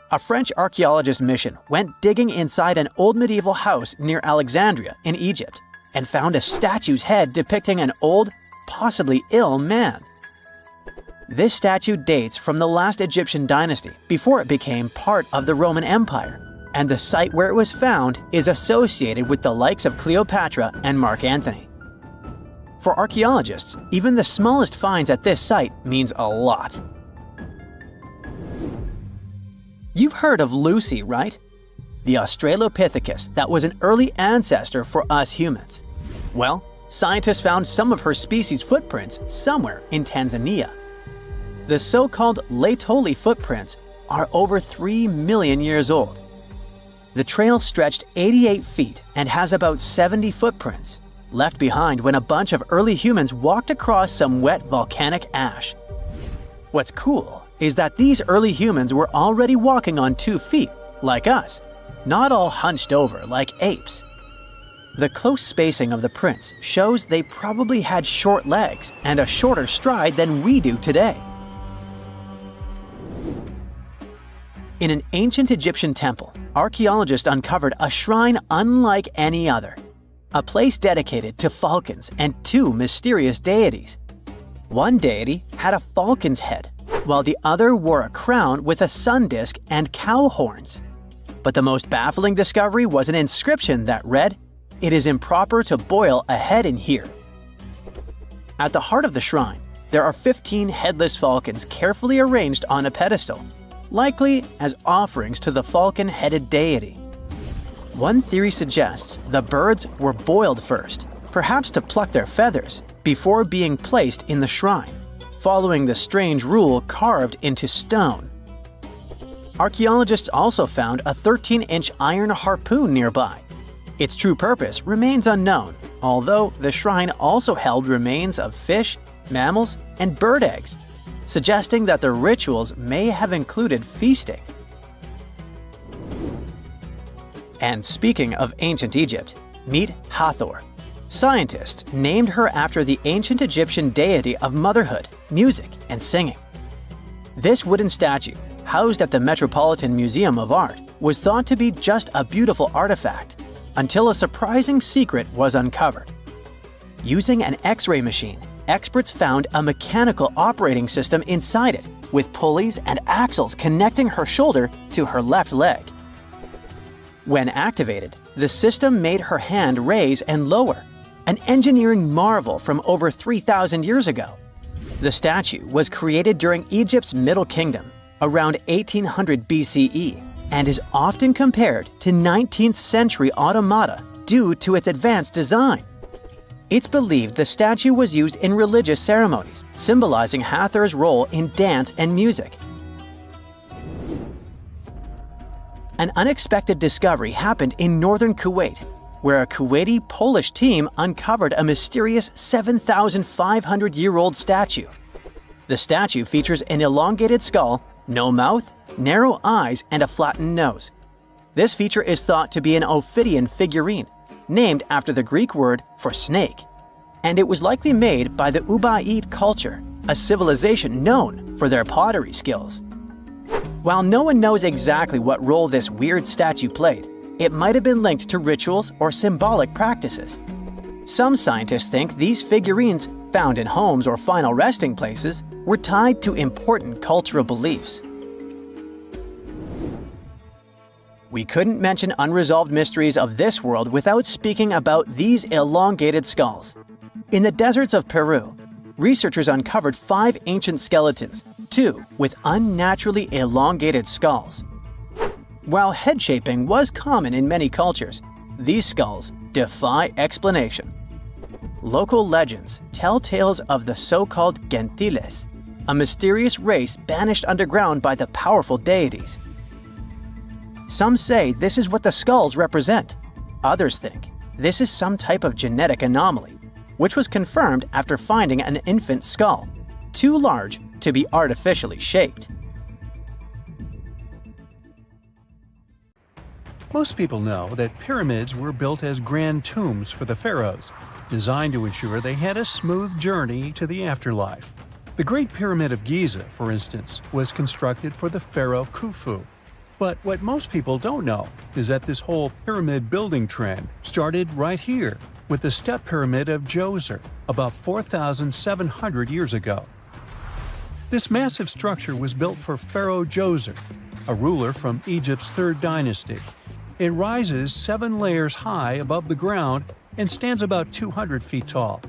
A French archaeologist mission went digging inside an old medieval house near Alexandria in Egypt and found a statue's head depicting an old, possibly ill man. This statue dates from the last Egyptian dynasty before it became part of the Roman Empire, and the site where it was found is associated with the likes of Cleopatra and Mark Antony. For archaeologists, even the smallest finds at this site means a lot. You've heard of Lucy, right? The Australopithecus that was an early ancestor for us humans. Well, scientists found some of her species' footprints somewhere in Tanzania. The so-called Laetoli footprints are over 3 million years old. The trail stretched 88 feet and has about 70 footprints, left behind when a bunch of early humans walked across some wet volcanic ash. What's cool is that these early humans were already walking on 2 feet, like us, not all hunched over like apes. The close spacing of the prints shows they probably had short legs and a shorter stride than we do today. In an ancient Egyptian temple, archaeologists uncovered a shrine unlike any other, a place dedicated to falcons and 2 mysterious deities. One deity had a falcon's head, while the other wore a crown with a sun disk and cow horns. But the most baffling discovery was an inscription that read, "It is improper to boil a head in here." At the heart of the shrine, there are 15 headless falcons carefully arranged on a pedestal, likely as offerings to the falcon-headed deity. One theory suggests the birds were boiled first, perhaps to pluck their feathers, before being placed in the shrine, following the strange rule carved into stone. Archaeologists also found a 13-inch iron harpoon nearby. Its true purpose remains unknown, although the shrine also held remains of fish, mammals, and bird eggs, suggesting that the rituals may have included feasting. And speaking of ancient Egypt, meet Hathor. Scientists named her after the ancient Egyptian deity of motherhood, music, and singing. This wooden statue, housed at the Metropolitan Museum of Art, was thought to be just a beautiful artifact, until a surprising secret was uncovered. Using an X-ray machine, experts found a mechanical operating system inside it, with pulleys and axles connecting her shoulder to her left leg. When activated, the system made her hand raise and lower, an engineering marvel from over 3,000 years ago. The statue was created during Egypt's Middle Kingdom, around 1800 BCE, and is often compared to 19th century automata due to its advanced design. It's believed the statue was used in religious ceremonies, symbolizing Hathor's role in dance and music. An unexpected discovery happened in northern Kuwait, where a Kuwaiti-Polish team uncovered a mysterious 7,500-year-old statue. The statue features an elongated skull, no mouth, narrow eyes, and a flattened nose. This feature is thought to be an Ophidian figurine, named after the Greek word for snake, and it was likely made by the Ubaid culture, a civilization known for their pottery skills. While no one knows exactly what role this weird statue played, it might have been linked to rituals or symbolic practices. Some scientists think these figurines, found in homes or final resting places, were tied to important cultural beliefs. We couldn't mention unresolved mysteries of this world without speaking about these elongated skulls. In the deserts of Peru, researchers uncovered 5 ancient skeletons, 2 with unnaturally elongated skulls. While head shaping was common in many cultures, these skulls defy explanation. Local legends tell tales of the so-called gentiles, a mysterious race banished underground by the powerful deities. Some say this is what the skulls represent. Others think this is some type of genetic anomaly, which was confirmed after finding an infant skull, too large to be artificially shaped. Most people know that pyramids were built as grand tombs for the pharaohs. designed to ensure they had a smooth journey to the afterlife. The Great Pyramid of Giza, for instance, was constructed for the pharaoh Khufu. But what most people don't know is that this whole pyramid building trend started right here with the step pyramid of Djoser about 4,700 years ago. This massive structure was built for Pharaoh Djoser, a ruler from Egypt's 3rd dynasty. It rises 7 layers high above the ground and stands about 200 feet tall.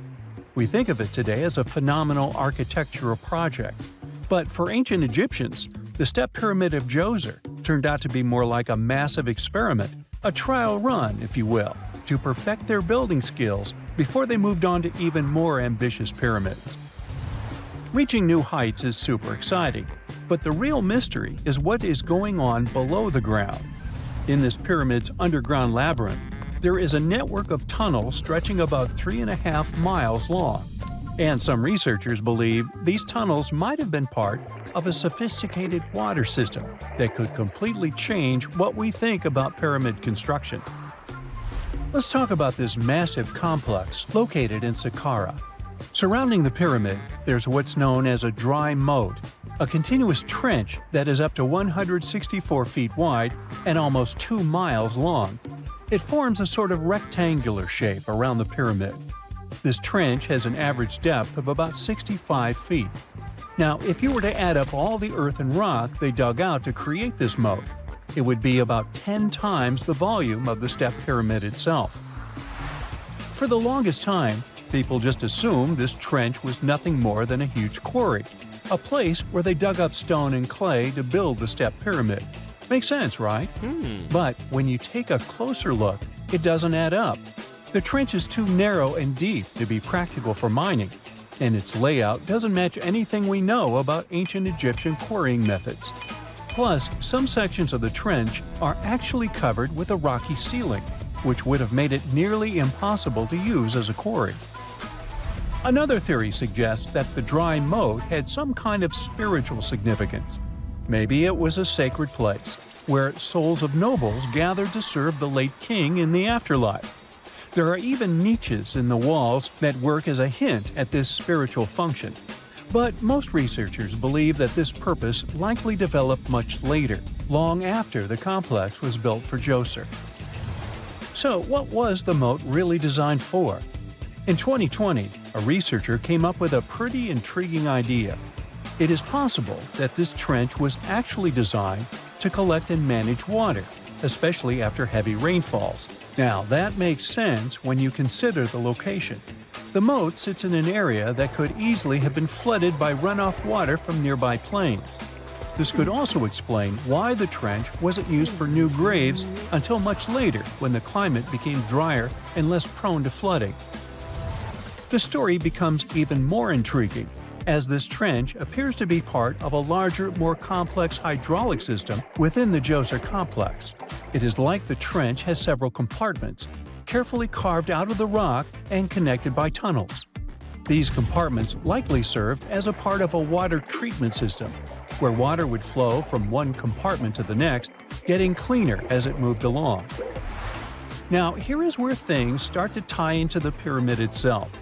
We think of it today as a phenomenal architectural project. But for ancient Egyptians, the step pyramid of Djoser turned out to be more like a massive experiment, a trial run, if you will, to perfect their building skills before they moved on to even more ambitious pyramids. Reaching new heights is super exciting, but the real mystery is what is going on below the ground. In this pyramid's underground labyrinth, there is a network of tunnels stretching about 3.5 miles long, and some researchers believe these tunnels might have been part of a sophisticated water system that could completely change what we think about pyramid construction. Let's talk about this massive complex located in Saqqara. Surrounding the pyramid, there's what's known as a dry moat, a continuous trench that is up to 164 feet wide and almost 2 miles long. It forms a sort of rectangular shape around the pyramid. This trench has an average depth of about 65 feet. Now, if you were to add up all the earth and rock they dug out to create this moat, it would be about 10 times the volume of the step pyramid itself. For the longest time, people just assumed this trench was nothing more than a huge quarry, a place where they dug up stone and clay to build the step pyramid. Makes sense, right? But when you take a closer look, it doesn't add up. The trench is too narrow and deep to be practical for mining, and its layout doesn't match anything we know about ancient Egyptian quarrying methods. Plus, some sections of the trench are actually covered with a rocky ceiling, which would have made it nearly impossible to use as a quarry. Another theory suggests that the dry moat had some kind of spiritual significance. Maybe it was a sacred place, where souls of nobles gathered to serve the late king in the afterlife. There are even niches in the walls that work as a hint at this spiritual function. But most researchers believe that this purpose likely developed much later, long after the complex was built for Djoser. So what was the moat really designed for? In 2020, a researcher came up with a pretty intriguing idea. It is possible that this trench was actually designed to collect and manage water, especially after heavy rainfalls. Now, that makes sense when you consider the location. The moat sits in an area that could easily have been flooded by runoff water from nearby plains. This could also explain why the trench wasn't used for new graves until much later when the climate became drier and less prone to flooding. The story becomes even more intriguing, as this trench appears to be part of a larger, more complex hydraulic system within the Djoser complex. It is like the trench has several compartments, carefully carved out of the rock and connected by tunnels. These compartments likely served as a part of a water treatment system, where water would flow from one compartment to the next, getting cleaner as it moved along. Now, here is where things start to tie into the pyramid itself.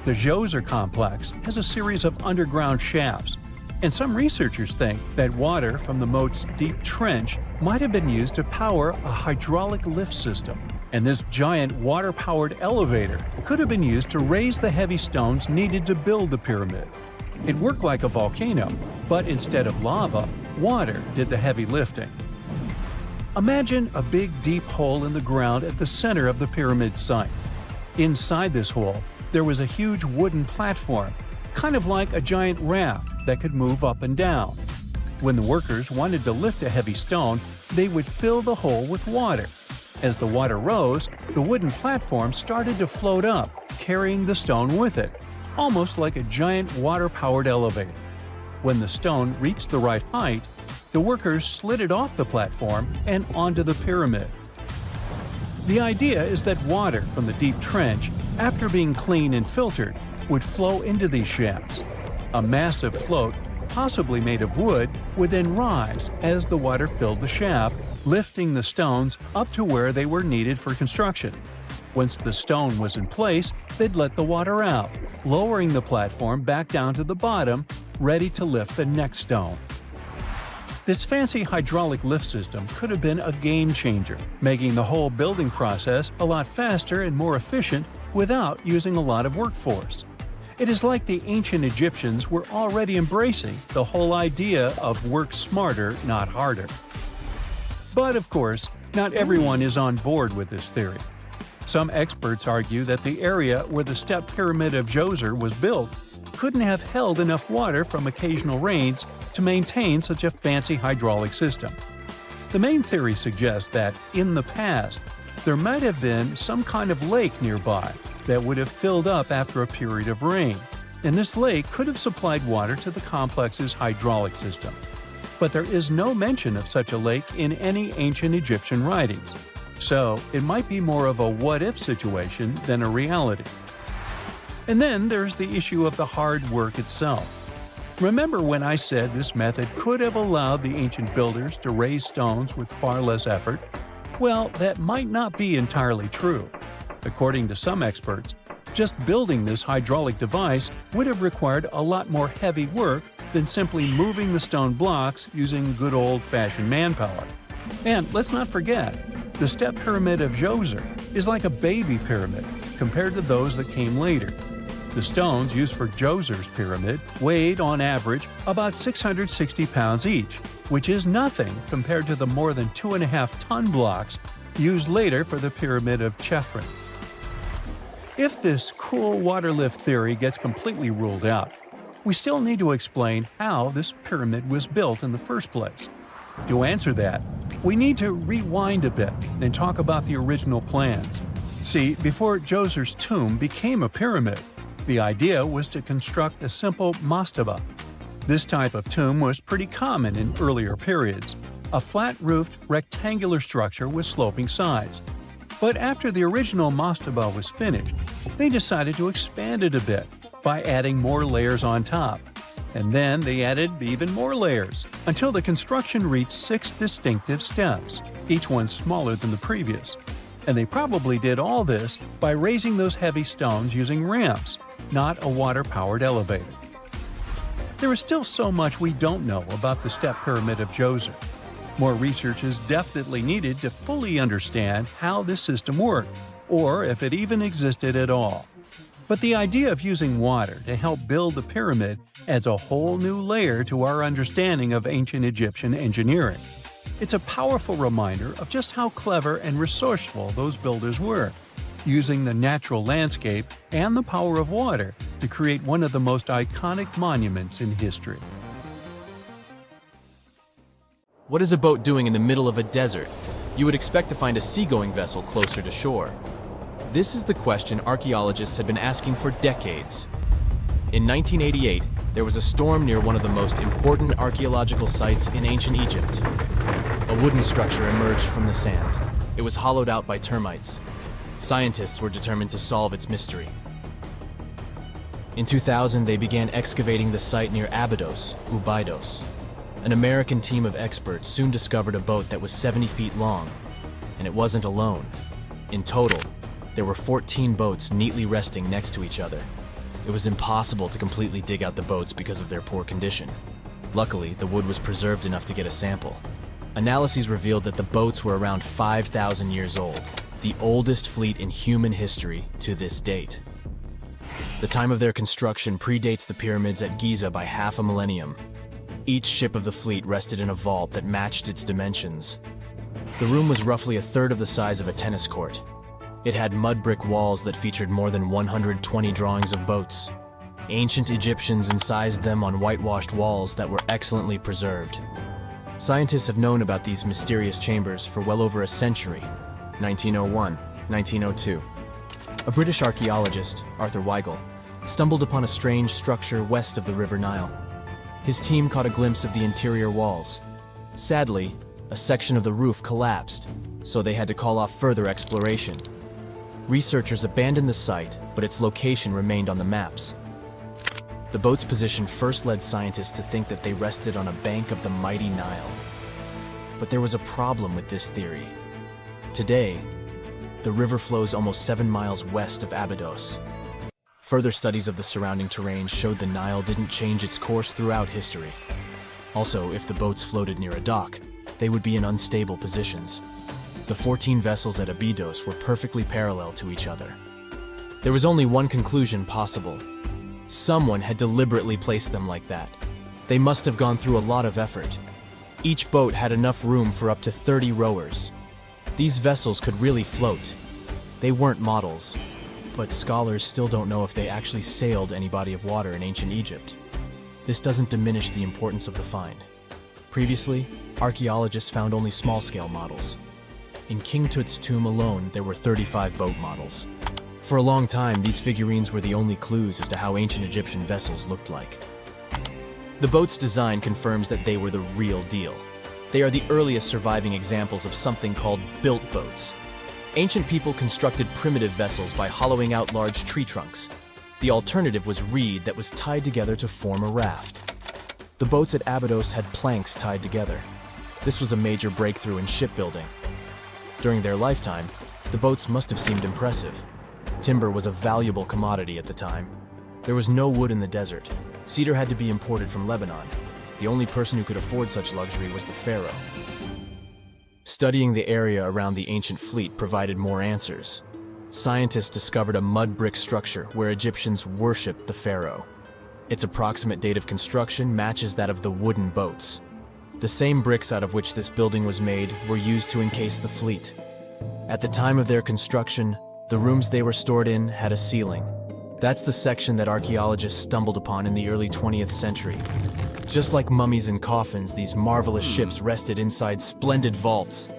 The Djoser complex has a series of underground shafts, and some researchers think that water from the moat's deep trench might have been used to power a hydraulic lift system, and this giant water-powered elevator could have been used to raise the heavy stones needed to build the pyramid. It worked like a volcano, but instead of lava, water did the heavy lifting. Imagine a big deep hole in the ground at the center of the pyramid site. Inside this hole, there was a huge wooden platform, kind of like a giant raft that could move up and down. When the workers wanted to lift a heavy stone, they would fill the hole with water. As the water rose, the wooden platform started to float up, carrying the stone with it, almost like a giant water-powered elevator. When the stone reached the right height, the workers slid it off the platform and onto the pyramid. The idea is that water from the deep trench, after being cleaned and filtered, would flow into these shafts. A massive float, possibly made of wood, would then rise as the water filled the shaft, lifting the stones up to where they were needed for construction. Once the stone was in place, they'd let the water out, lowering the platform back down to the bottom, ready to lift the next stone. This fancy hydraulic lift system could have been a game changer, making the whole building process a lot faster and more efficient without using a lot of workforce. It is like the ancient Egyptians were already embracing the whole idea of work smarter, not harder. But of course, not everyone is on board with this theory. Some experts argue that the area where the step pyramid of Djoser was built couldn't have held enough water from occasional rains to maintain such a fancy hydraulic system. The main theory suggests that, in the past, there might have been some kind of lake nearby that would have filled up after a period of rain, and this lake could have supplied water to the complex's hydraulic system. But there is no mention of such a lake in any ancient Egyptian writings, so it might be more of a what-if situation than a reality. And then there's the issue of the hard work itself. Remember when I said this method could have allowed the ancient builders to raise stones with far less effort? Well, that might not be entirely true. According to some experts, just building this hydraulic device would have required a lot more heavy work than simply moving the stone blocks using good old-fashioned manpower. And let's not forget, the step pyramid of Djoser is like a baby pyramid compared to those that came later. The stones used for Djoser's pyramid weighed, on average, about 660 pounds each, which is nothing compared to the more than 2.5-ton blocks used later for the pyramid of Chephren. If this cool water lift theory gets completely ruled out, we still need to explain how this pyramid was built in the first place. To answer that, we need to rewind a bit and talk about the original plans. See, before Djoser's tomb became a pyramid, the idea was to construct a simple mastaba. This type of tomb was pretty common in earlier periods, a flat-roofed, rectangular structure with sloping sides. But after the original mastaba was finished, they decided to expand it a bit by adding more layers on top. And then they added even more layers, until the construction reached 6 distinctive steps, each one smaller than the previous. And they probably did all this by raising those heavy stones using ramps, not a water-powered elevator. There is still so much we don't know about the step pyramid of Djoser. More research is definitely needed to fully understand how this system worked, or if it even existed at all. But the idea of using water to help build the pyramid adds a whole new layer to our understanding of ancient Egyptian engineering. It's a powerful reminder of just how clever and resourceful those builders were, using the natural landscape and the power of water to create one of the most iconic monuments in history. What is a boat doing in the middle of a desert? You would expect to find a seagoing vessel closer to shore. This is the question archaeologists had been asking for decades. In 1988, there was a storm near one of the most important archaeological sites in ancient Egypt. A wooden structure emerged from the sand. It was hollowed out by termites. Scientists were determined to solve its mystery. In 2000, they began excavating the site near Abydos, Ubidos. An American team of experts soon discovered a boat that was 70 feet long, and it wasn't alone. In total, there were 14 boats neatly resting next to each other. It was impossible to completely dig out the boats because of their poor condition. Luckily, the wood was preserved enough to get a sample. Analyses revealed that the boats were around 5,000 years old, the oldest fleet in human history to this date. The time of their construction predates the pyramids at Giza by half a millennium. Each ship of the fleet rested in a vault that matched its dimensions. The room was roughly a third of the size of a tennis court. It had mud brick walls that featured more than 120 drawings of boats. Ancient Egyptians incised them on whitewashed walls that were excellently preserved. Scientists have known about these mysterious chambers for well over a century. 1901, 1902. A British archaeologist, Arthur Weigel, stumbled upon a strange structure west of the River Nile. His team caught a glimpse of the interior walls. Sadly, a section of the roof collapsed, so they had to call off further exploration. Researchers abandoned the site, but its location remained on the maps. The boat's position first led scientists to think that they rested on a bank of the mighty Nile. But there was a problem with this theory. Today, The river flows almost 7 miles west of Abydos. Further studies of the surrounding terrain showed the Nile didn't change its course throughout history. Also, if the boats floated near a dock, they would be in unstable positions. The 14 vessels at Abydos were perfectly parallel to each other. There was only one conclusion possible. Someone had deliberately placed them like that. They must have gone through a lot of effort. Each boat had enough room for up to 30 rowers. These vessels could really float. They weren't models, but scholars still don't know if they actually sailed any body of water in ancient Egypt. This doesn't diminish the importance of the find. Previously, archaeologists found only small-scale models. In King Tut's tomb alone, there were 35 boat models. For a long time, these figurines were the only clues as to how ancient Egyptian vessels looked like. The boat's design confirms that they were the real deal. They are the earliest surviving examples of something called built boats. Ancient people constructed primitive vessels by hollowing out large tree trunks. The alternative was reed that was tied together to form a raft. The boats at Abydos had planks tied together. This was a major breakthrough in shipbuilding. During their lifetime, the boats must have seemed impressive. Timber was a valuable commodity at the time. There was no wood in the desert. Cedar had to be imported from Lebanon. The only person who could afford such luxury was the pharaoh. Studying the area around the ancient fleet provided more answers. Scientists discovered a mud brick structure where Egyptians worshipped the pharaoh. Its approximate date of construction matches that of the wooden boats. The same bricks out of which this building was made were used to encase the fleet. At the time of their construction, the rooms they were stored in had a ceiling. That's the section that archaeologists stumbled upon in the early 20th century. Just like mummies and coffins, these marvelous ships rested inside splendid vaults.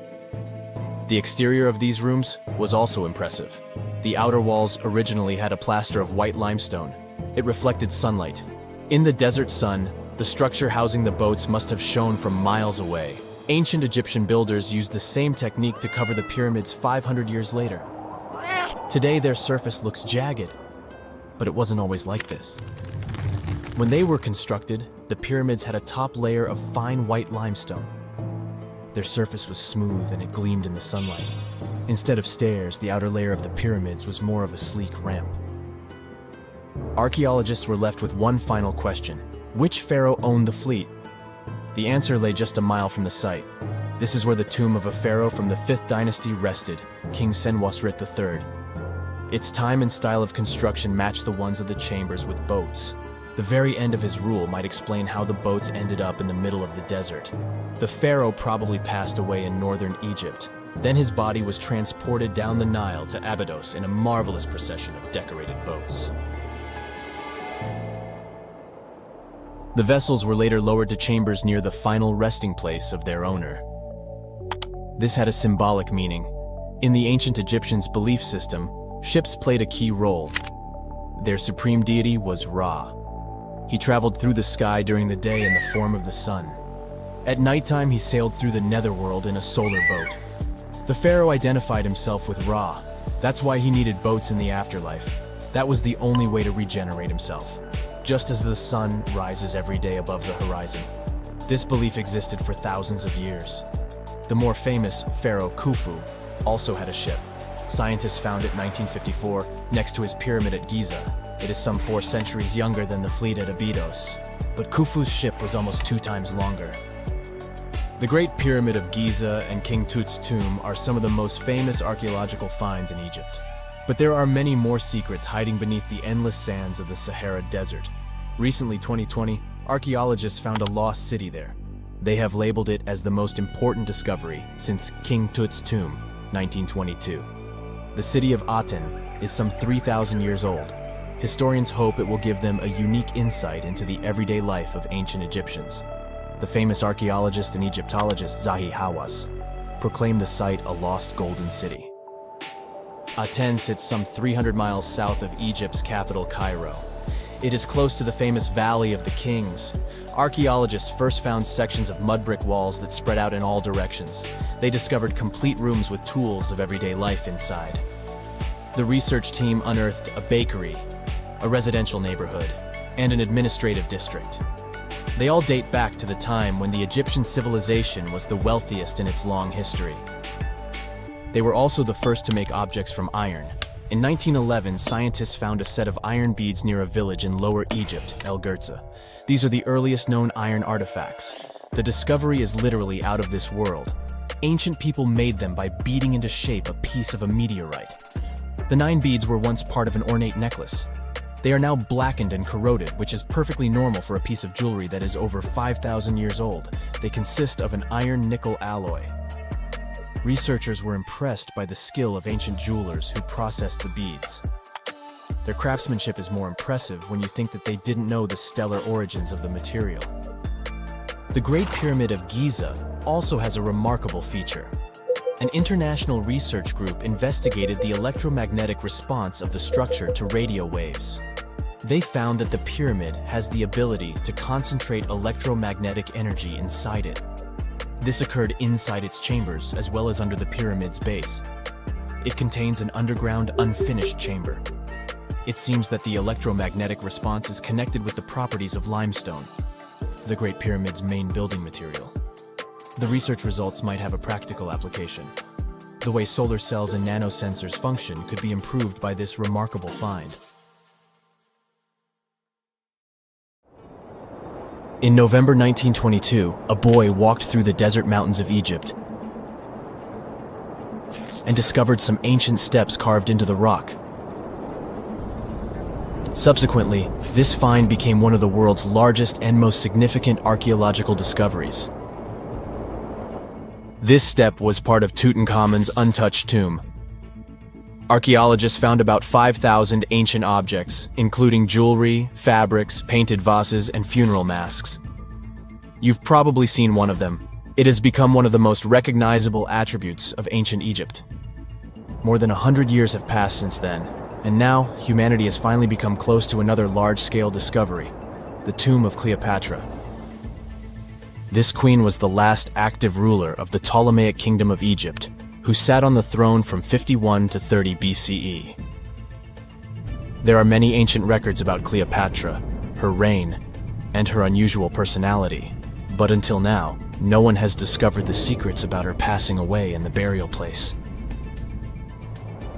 The exterior of these rooms was also impressive. The outer walls originally had a plaster of white limestone. It reflected sunlight. In the desert sun, the structure housing the boats must have shone from miles away. Ancient Egyptian builders used the same technique to cover the pyramids 500 years later. Today, their surface looks jagged, but it wasn't always like this. When they were constructed, the pyramids had a top layer of fine white limestone. Their surface was smooth and it gleamed in the sunlight. Instead of stairs, the outer layer of the pyramids was more of a sleek ramp. Archaeologists were left with one final question. Which pharaoh owned the fleet? The answer lay just a mile from the site. This is where the tomb of a pharaoh from the 5th dynasty rested, King Senwosret III. Its time and style of construction matched the ones of the chambers with boats. The very end of his rule might explain how the boats ended up in the middle of the desert. The pharaoh probably passed away in northern Egypt. Then his body was transported down the Nile to Abydos in a marvelous procession of decorated boats. The vessels were later lowered to chambers near the final resting place of their owner. This had a symbolic meaning. In the ancient Egyptians' belief system, ships played a key role. Their supreme deity was Ra. He traveled through the sky during the day in the form of the sun. At nighttime, he sailed through the netherworld in a solar boat. The pharaoh identified himself with Ra. That's why he needed boats in the afterlife. That was the only way to regenerate himself. Just as the sun rises every day above the horizon. This belief existed for thousands of years. The more famous Pharaoh Khufu also had a ship. Scientists found it in 1954 next to his pyramid at Giza. It is some 4 centuries younger than the fleet at Abydos, but Khufu's ship was almost 2 times longer. The Great Pyramid of Giza and King Tut's tomb are some of the most famous archaeological finds in Egypt. But there are many more secrets hiding beneath the endless sands of the Sahara Desert. Recently, 2020, archaeologists found a lost city there. They have labeled it as the most important discovery since King Tut's tomb, 1922. The city of Aten is some 3,000 years old. Historians hope it will give them a unique insight into the everyday life of ancient Egyptians. The famous archaeologist and Egyptologist Zahi Hawass proclaimed the site a lost golden city. Aten sits some 300 miles south of Egypt's capital, Cairo. It is close to the famous Valley of the Kings. Archaeologists first found sections of mud brick walls that spread out in all directions. They discovered complete rooms with tools of everyday life inside. The research team unearthed a bakery, a residential neighborhood, and an administrative district. They all date back to the time when the Egyptian civilization was the wealthiest in its long history. They were also the first to make objects from iron. In 1911, scientists found a set of iron beads near a village in Lower Egypt, El Girza. These are the earliest known iron artifacts. The discovery is literally out of this world. Ancient people made them by beating into shape a piece of a meteorite. The 9 beads were once part of an ornate necklace. They are now blackened and corroded, which is perfectly normal for a piece of jewelry that is over 5,000 years old. They consist of an iron-nickel alloy. Researchers were impressed by the skill of ancient jewelers who processed the beads. Their craftsmanship is more impressive when you think that they didn't know the stellar origins of the material. The Great Pyramid of Giza also has a remarkable feature. An international research group investigated the electromagnetic response of the structure to radio waves. They found that the pyramid has the ability to concentrate electromagnetic energy inside it. This occurred inside its chambers as well as under the pyramid's base. It contains an underground, unfinished chamber. It seems that the electromagnetic response is connected with the properties of limestone, the Great Pyramid's main building material. The research results might have a practical application. The way solar cells and nanosensors function could be improved by this remarkable find. In November 1922, a boy walked through the desert mountains of Egypt and discovered some ancient steps carved into the rock. Subsequently, this find became one of the world's largest and most significant archaeological discoveries. This step was part of Tutankhamun's untouched tomb. Archaeologists found about 5,000 ancient objects, including jewelry, fabrics, painted vases, and funeral masks. You've probably seen one of them. It has become one of the most recognizable attributes of ancient Egypt. More than 100 years have passed since then, and now humanity has finally become close to another large-scale discovery, the tomb of Cleopatra. This queen was the last active ruler of the Ptolemaic Kingdom of Egypt, who sat on the throne from 51 to 30 BCE. There are many ancient records about Cleopatra, her reign, and her unusual personality, but until now, no one has discovered the secrets about her passing away in the burial place.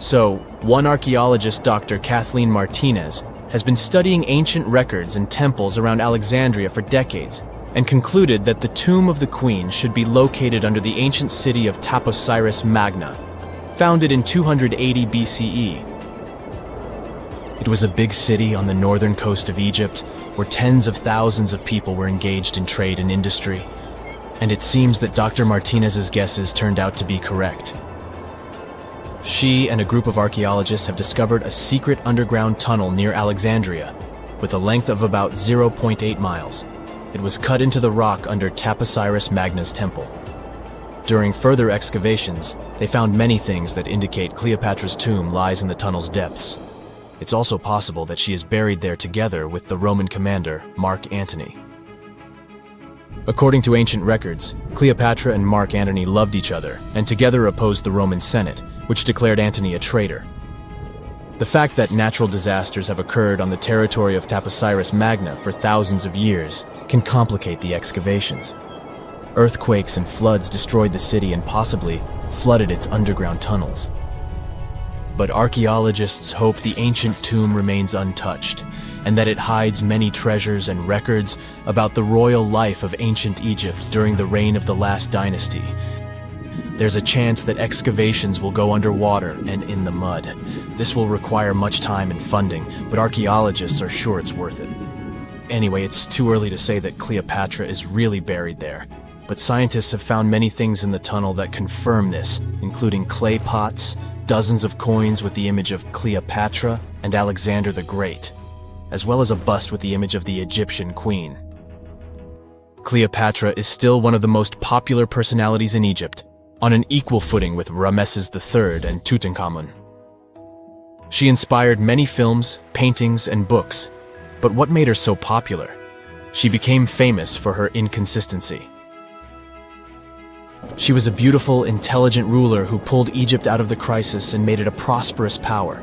So, one archaeologist, Dr. Kathleen Martinez, has been studying ancient records and temples around Alexandria for decades, and concluded that the tomb of the queen should be located under the ancient city of Taposiris Magna, founded in 280 BCE. It was a big city on the northern coast of Egypt, where tens of thousands of people were engaged in trade and industry, and it seems that Dr. Martinez's guesses turned out to be correct. She and a group of archaeologists have discovered a secret underground tunnel near Alexandria, with a length of about 0.8 miles. It was cut into the rock under Taposiris Magna's temple. During further excavations, they found many things that indicate Cleopatra's tomb lies in the tunnel's depths. It's also possible that she is buried there together with the Roman commander, Mark Antony. According to ancient records, Cleopatra and Mark Antony loved each other and together opposed the Roman Senate, which declared Antony a traitor. The fact that natural disasters have occurred on the territory of Taposiris Magna for thousands of years can complicate the excavations. Earthquakes and floods destroyed the city and possibly flooded its underground tunnels. But archaeologists hope the ancient tomb remains untouched, and that it hides many treasures and records about the royal life of ancient Egypt during the reign of the last dynasty. There's a chance that excavations will go underwater and in the mud. This will require much time and funding, but archaeologists are sure it's worth it. Anyway, it's too early to say that Cleopatra is really buried there, but scientists have found many things in the tunnel that confirm this, including clay pots, dozens of coins with the image of Cleopatra and Alexander the Great, as well as a bust with the image of the Egyptian queen. Cleopatra is still one of the most popular personalities in Egypt, on an equal footing with Ramesses III and Tutankhamun. She inspired many films, paintings, and books, but what made her so popular? She became famous for her inconsistency. She was a beautiful, intelligent ruler who pulled Egypt out of the crisis and made it a prosperous power.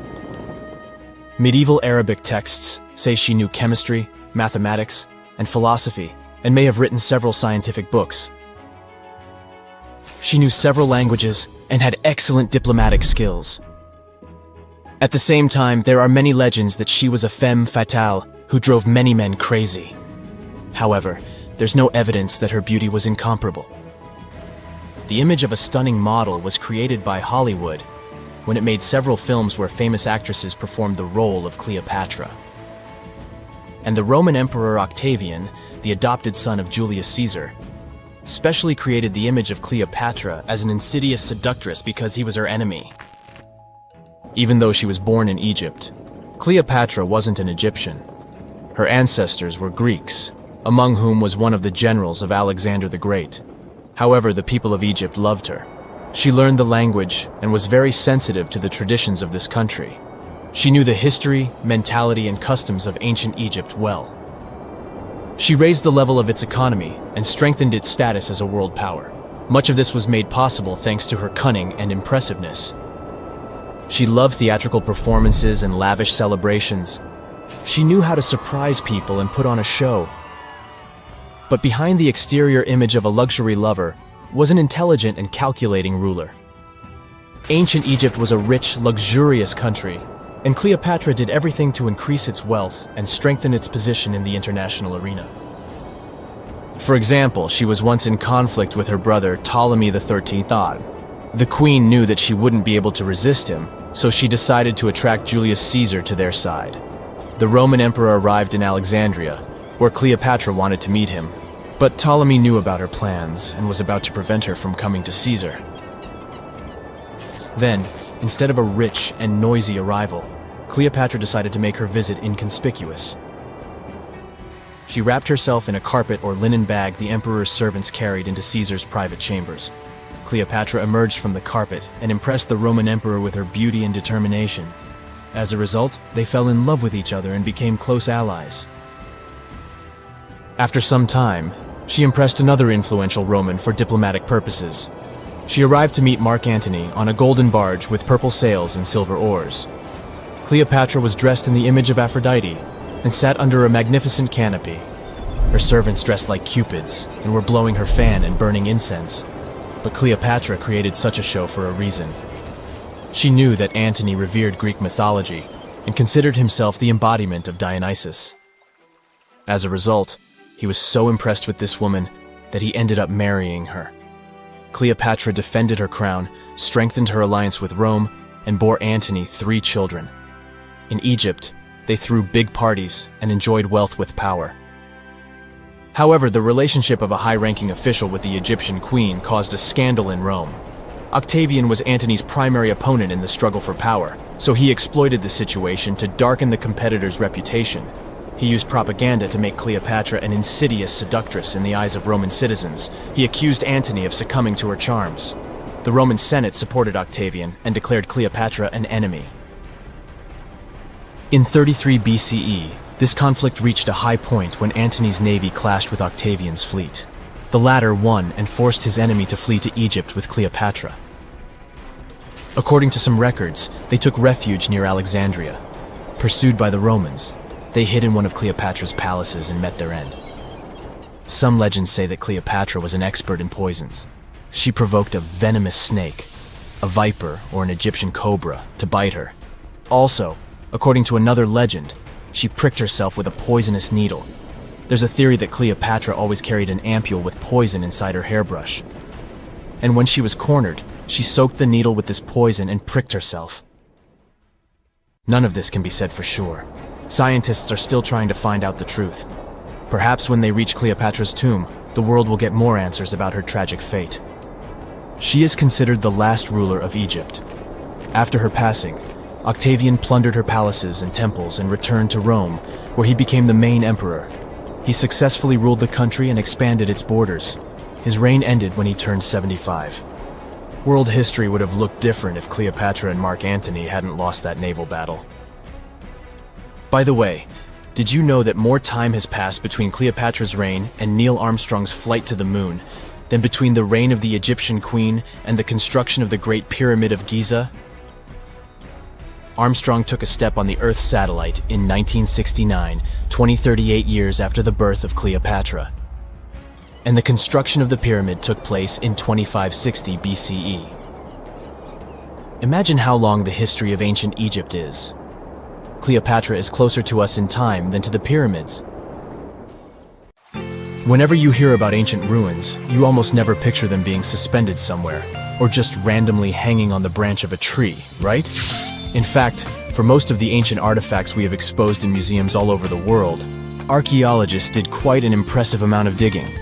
Medieval Arabic texts say she knew chemistry, mathematics, and philosophy, and may have written several scientific books. She knew several languages and had excellent diplomatic skills. At the same time, there are many legends that she was a femme fatale who drove many men crazy. However, there's no evidence that her beauty was incomparable. The image of a stunning model was created by Hollywood when it made several films where famous actresses performed the role of Cleopatra. And the Roman Emperor Octavian, the adopted son of Julius Caesar, specially created the image of Cleopatra as an insidious seductress because he was her enemy. Even though she was born in Egypt, Cleopatra wasn't an Egyptian. Her ancestors were Greeks, among whom was one of the generals of Alexander the Great. However, the people of Egypt loved her. She learned the language and was very sensitive to the traditions of this country. She knew the history, mentality, and customs of ancient Egypt well. She raised the level of its economy and strengthened its status as a world power. Much of this was made possible thanks to her cunning and impressiveness. She loved theatrical performances and lavish celebrations. She knew how to surprise people and put on a show. But behind the exterior image of a luxury lover was an intelligent and calculating ruler. Ancient Egypt was a rich, luxurious country, and Cleopatra did everything to increase its wealth and strengthen its position in the international arena. For example, she was once in conflict with her brother Ptolemy XIII. The queen knew that she wouldn't be able to resist him, so she decided to attract Julius Caesar to their side. The Roman emperor arrived in Alexandria, where Cleopatra wanted to meet him, but Ptolemy knew about her plans and was about to prevent her from coming to Caesar. Then, instead of a rich and noisy arrival, Cleopatra decided to make her visit inconspicuous. She wrapped herself in a carpet or linen bag the emperor's servants carried into Caesar's private chambers. Cleopatra emerged from the carpet and impressed the Roman emperor with her beauty and determination. As a result, they fell in love with each other and became close allies. After some time, she impressed another influential Roman for diplomatic purposes. She arrived to meet Mark Antony on a golden barge with purple sails and silver oars. Cleopatra was dressed in the image of Aphrodite and sat under a magnificent canopy. Her servants dressed like cupids and were blowing her fan and burning incense. But Cleopatra created such a show for a reason. She knew that Antony revered Greek mythology and considered himself the embodiment of Dionysus. As a result, he was so impressed with this woman that he ended up marrying her. Cleopatra defended her crown, strengthened her alliance with Rome, and bore Antony 3 children. In Egypt, they threw big parties and enjoyed wealth with power. However, the relationship of a high-ranking official with the Egyptian queen caused a scandal in Rome. Octavian was Antony's primary opponent in the struggle for power, so he exploited the situation to darken the competitor's reputation. He used propaganda to make Cleopatra an insidious seductress in the eyes of Roman citizens. He accused Antony of succumbing to her charms. The Roman Senate supported Octavian and declared Cleopatra an enemy. In 33 BCE, this conflict reached a high point when Antony's navy clashed with Octavian's fleet. The latter won and forced his enemy to flee to Egypt with Cleopatra. According to some records, they took refuge near Alexandria. Pursued by the Romans, they hid in one of Cleopatra's palaces and met their end. Some legends say that Cleopatra was an expert in poisons. She provoked a venomous snake, a viper or an Egyptian cobra, to bite her. Also, according to another legend, she pricked herself with a poisonous needle. There's a theory that Cleopatra always carried an ampule with poison inside her hairbrush. And when she was cornered, she soaked the needle with this poison and pricked herself. None of this can be said for sure. Scientists are still trying to find out the truth. Perhaps when they reach Cleopatra's tomb, the world will get more answers about her tragic fate. She is considered the last ruler of Egypt. After her passing, Octavian plundered her palaces and temples and returned to Rome, where he became the main emperor. He successfully ruled the country and expanded its borders. His reign ended when he turned 75. World history would have looked different if Cleopatra and Mark Antony hadn't lost that naval battle. By the way, did you know that more time has passed between Cleopatra's reign and Neil Armstrong's flight to the moon than between the reign of the Egyptian queen and the construction of the Great Pyramid of Giza? Armstrong took a step on the Earth satellite in 1969, 38 years after the birth of Cleopatra. And the construction of the pyramid took place in 2560 BCE. Imagine how long the history of ancient Egypt is. Cleopatra is closer to us in time than to the pyramids. Whenever you hear about ancient ruins, you almost never picture them being suspended somewhere, or just randomly hanging on the branch of a tree, right? In fact, for most of the ancient artifacts we have exposed in museums all over the world, archaeologists did quite an impressive amount of digging.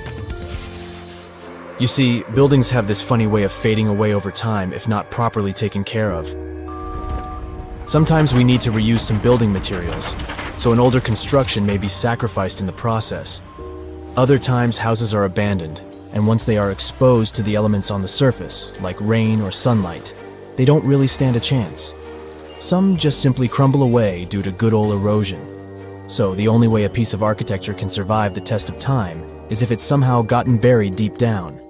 You see, buildings have this funny way of fading away over time if not properly taken care of. Sometimes we need to reuse some building materials, so an older construction may be sacrificed in the process. Other times, houses are abandoned, and once they are exposed to the elements on the surface, like rain or sunlight, they don't really stand a chance. Some just simply crumble away due to good old erosion. So the only way a piece of architecture can survive the test of time is if it's somehow gotten buried deep down.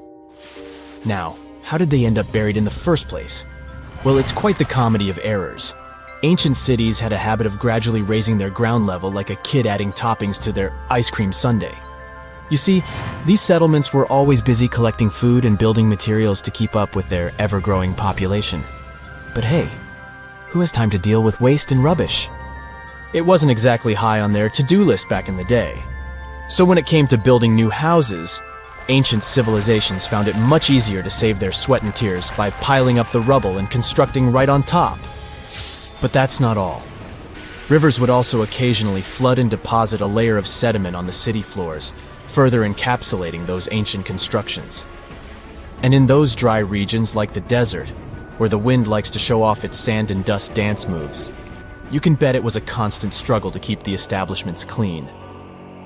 Now, how did they end up buried in the first place? Well, it's quite the comedy of errors. Ancient cities had a habit of gradually raising their ground level like a kid adding toppings to their ice cream sundae. You see, these settlements were always busy collecting food and building materials to keep up with their ever-growing population. But hey, who has time to deal with waste and rubbish? It wasn't exactly high on their to-do list back in the day. So when it came to building new houses, ancient civilizations found it much easier to save their sweat and tears by piling up the rubble and constructing right on top. But that's not all. Rivers would also occasionally flood and deposit a layer of sediment on the city floors, further encapsulating those ancient constructions. And in those dry regions like the desert, where the wind likes to show off its sand and dust dance moves, you can bet it was a constant struggle to keep the establishments clean.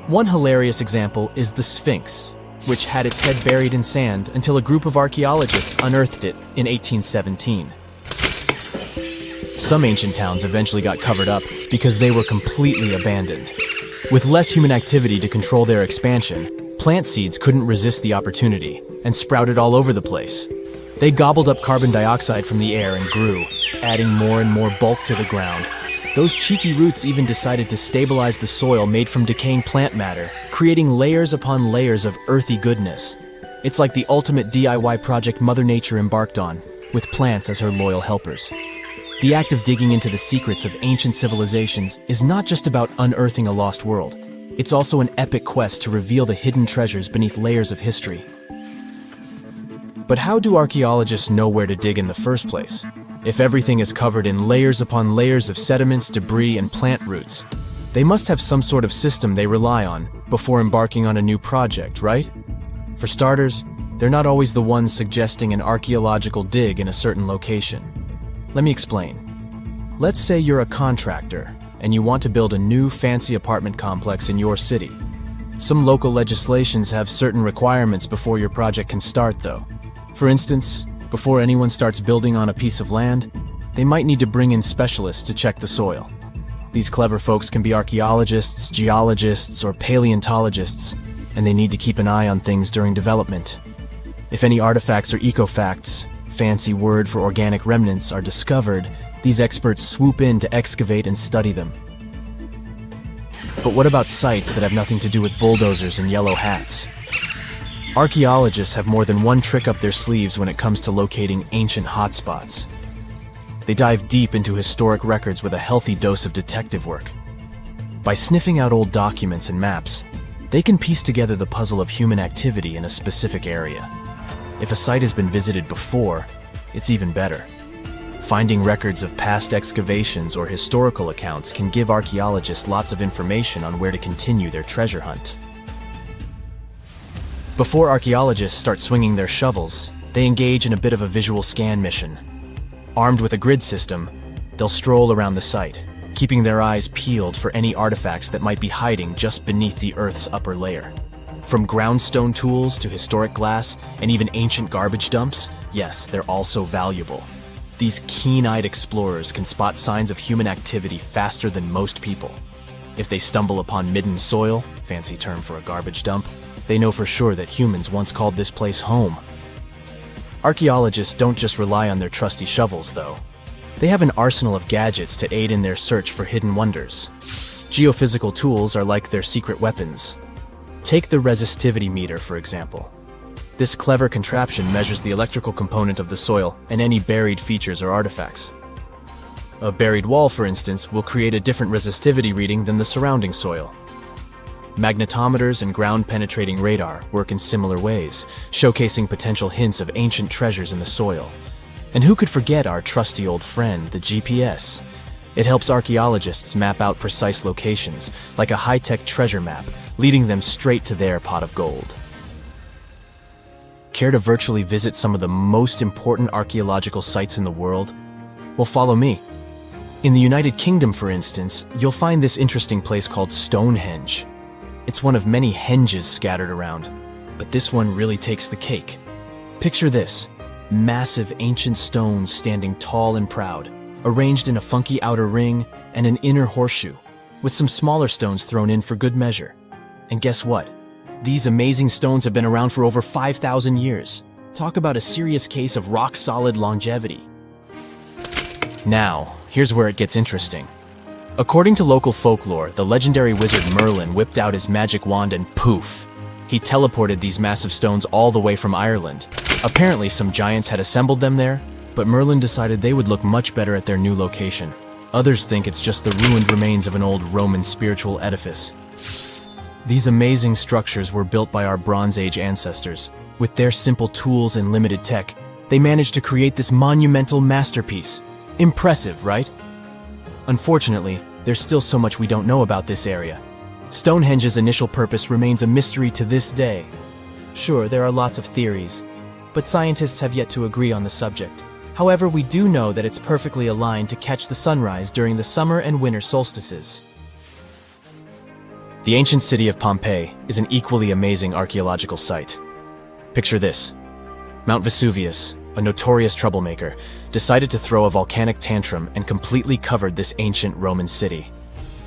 One hilarious example is the Sphinx, which had its head buried in sand until a group of archaeologists unearthed it in 1817. Some ancient towns eventually got covered up because they were completely abandoned. With less human activity to control their expansion, plant seeds couldn't resist the opportunity and sprouted all over the place. They gobbled up carbon dioxide from the air and grew, adding more and more bulk to the ground. Those cheeky roots even decided to stabilize the soil made from decaying plant matter, creating layers upon layers of earthy goodness. It's like the ultimate DIY project Mother Nature embarked on, with plants as her loyal helpers. The act of digging into the secrets of ancient civilizations is not just about unearthing a lost world. It's also an epic quest to reveal the hidden treasures beneath layers of history. But how do archaeologists know where to dig in the first place? If everything is covered in layers upon layers of sediments, debris, and plant roots, they must have some sort of system they rely on before embarking on a new project, right? For starters, they're not always the ones suggesting an archaeological dig in a certain location. Let me explain. Let's say you're a contractor and you want to build a new fancy apartment complex in your city. Some local legislations have certain requirements before your project can start, though. For instance, before anyone starts building on a piece of land, they might need to bring in specialists to check the soil. These clever folks can be archaeologists, geologists, or paleontologists, and they need to keep an eye on things during development. If any artifacts or ecofacts, fancy word for organic remnants, are discovered, these experts swoop in to excavate and study them. But what about sites that have nothing to do with bulldozers and yellow hats? Archaeologists have more than one trick up their sleeves when it comes to locating ancient hotspots. They dive deep into historic records with a healthy dose of detective work. By sniffing out old documents and maps, they can piece together the puzzle of human activity in a specific area. If a site has been visited before, it's even better. Finding records of past excavations or historical accounts can give archaeologists lots of information on where to continue their treasure hunt. Before archaeologists start swinging their shovels, they engage in a bit of a visual scan mission. Armed with a grid system, they'll stroll around the site, keeping their eyes peeled for any artifacts that might be hiding just beneath the Earth's upper layer. From groundstone tools to historic glass and even ancient garbage dumps, yes, they're also valuable. These keen-eyed explorers can spot signs of human activity faster than most people. If they stumble upon midden soil, fancy term for a garbage dump, they know for sure that humans once called this place home. Archaeologists don't just rely on their trusty shovels, though. They have an arsenal of gadgets to aid in their search for hidden wonders. Geophysical tools are like their secret weapons. Take the resistivity meter, for example. This clever contraption measures the electrical component of the soil and any buried features or artifacts. A buried wall, for instance, will create a different resistivity reading than the surrounding soil. Magnetometers and ground-penetrating radar work in similar ways, showcasing potential hints of ancient treasures in the soil. And who could forget our trusty old friend, the GPS? It helps archaeologists map out precise locations, like a high-tech treasure map, leading them straight to their pot of gold. Care to virtually visit some of the most important archaeological sites in the world? Well, follow me. In the United Kingdom, for instance, you'll find this interesting place called Stonehenge. It's one of many henges scattered around, but this one really takes the cake. Picture this: massive ancient stones standing tall and proud, arranged in a funky outer ring and an inner horseshoe, with some smaller stones thrown in for good measure. And guess what? These amazing stones have been around for over 5,000 years. Talk about a serious case of rock-solid longevity. Now, here's where it gets interesting. According to local folklore, the legendary wizard Merlin whipped out his magic wand and poof! He teleported these massive stones all the way from Ireland. Apparently, some giants had assembled them there, but Merlin decided they would look much better at their new location. Others think it's just the ruined remains of an old Roman spiritual edifice. These amazing structures were built by our Bronze Age ancestors. With their simple tools and limited tech, they managed to create this monumental masterpiece. Impressive, right? Unfortunately, there's still so much we don't know about this area. Stonehenge's initial purpose remains a mystery to this day. Sure, there are lots of theories, but scientists have yet to agree on the subject. However, we do know that it's perfectly aligned to catch the sunrise during the summer and winter solstices. The ancient city of Pompeii is an equally amazing archaeological site. Picture this: Mount Vesuvius, a notorious troublemaker, decided to throw a volcanic tantrum and completely covered this ancient Roman city.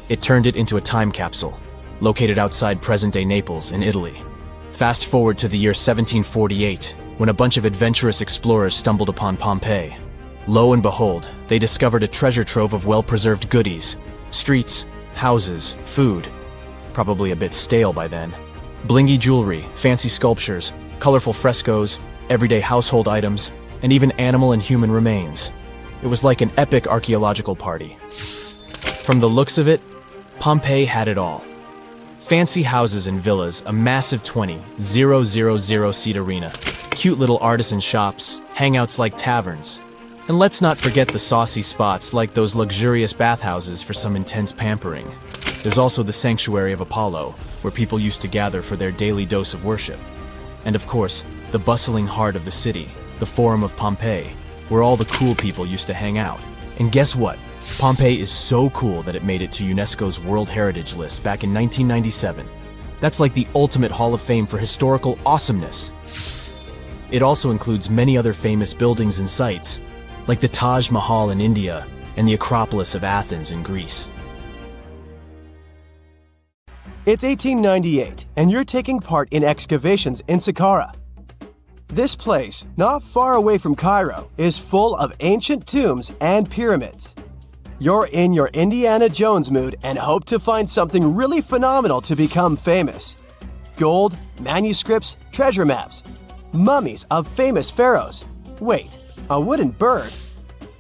It turned it into a time capsule, located outside present-day Naples in Italy. Fast forward to the year 1748, when a bunch of adventurous explorers stumbled upon Pompeii. Lo and behold, they discovered a treasure trove of well-preserved goodies: streets, houses, food. Probably a bit stale by then. Blingy jewelry, fancy sculptures, colorful frescoes, everyday household items, and even animal and human remains. It was like an epic archaeological party. From the looks of it, Pompeii had it all. Fancy houses and villas, a massive 20,000-seat arena, cute little artisan shops, hangouts like taverns. And let's not forget the saucy spots like those luxurious bathhouses for some intense pampering. There's also the Sanctuary of Apollo, where people used to gather for their daily dose of worship. And of course, the bustling heart of the city, the Forum of Pompeii, where all the cool people used to hang out. And guess what? Pompeii is so cool that it made it to UNESCO's World Heritage List back in 1997. That's like the ultimate Hall of Fame for historical awesomeness. It also includes many other famous buildings and sites, like the Taj Mahal in India and the Acropolis of Athens in Greece. It's 1898, and you're taking part in excavations in Saqqara. This place, not far away from Cairo, is full of ancient tombs and pyramids. You're in your Indiana Jones mood and hope to find something really phenomenal to become famous. Gold, manuscripts, treasure maps, mummies of famous pharaohs. Wait, a wooden bird?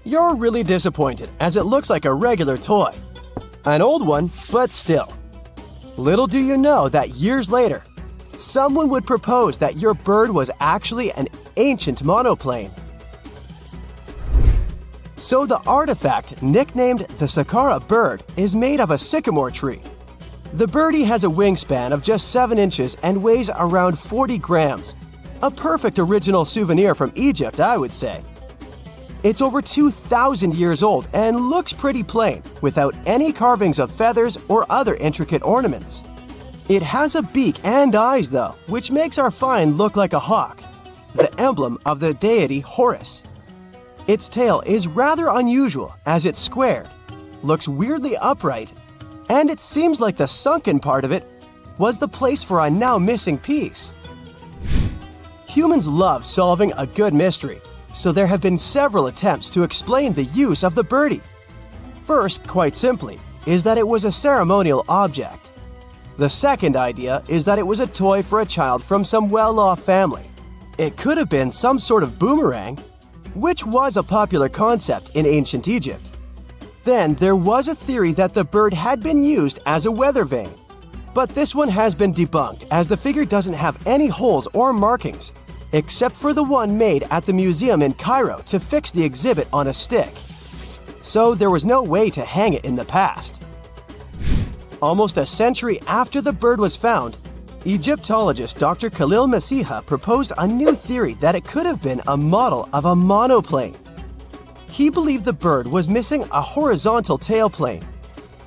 You're really disappointed as it looks like a regular toy. An old one, but still. Little do you know that years later, someone would propose that your bird was actually an ancient monoplane. So the artifact, nicknamed the Saqqara bird, is made of a sycamore tree. The birdie has a wingspan of just 7 inches and weighs around 40 grams. A perfect original souvenir from Egypt, I would say. It's over 2,000 years old and looks pretty plain, without any carvings of feathers or other intricate ornaments. It has a beak and eyes though, which makes our find look like a hawk, the emblem of the deity Horus. Its tail is rather unusual as it's squared, looks weirdly upright, and it seems like the sunken part of it was the place for a now missing piece. Humans love solving a good mystery, so there have been several attempts to explain the use of the birdie. First, quite simply, is that it was a ceremonial object. The second idea is that it was a toy for a child from some well-off family. It could have been some sort of boomerang, which was a popular concept in ancient Egypt. Then there was a theory that the bird had been used as a weather vane. But this one has been debunked as the figure doesn't have any holes or markings, except for the one made at the museum in Cairo to fix the exhibit on a stick. So there was no way to hang it in the past. Almost a century after the bird was found, Egyptologist Dr. Khalil Masiha proposed a new theory that it could have been a model of a monoplane. He believed the bird was missing a horizontal tailplane.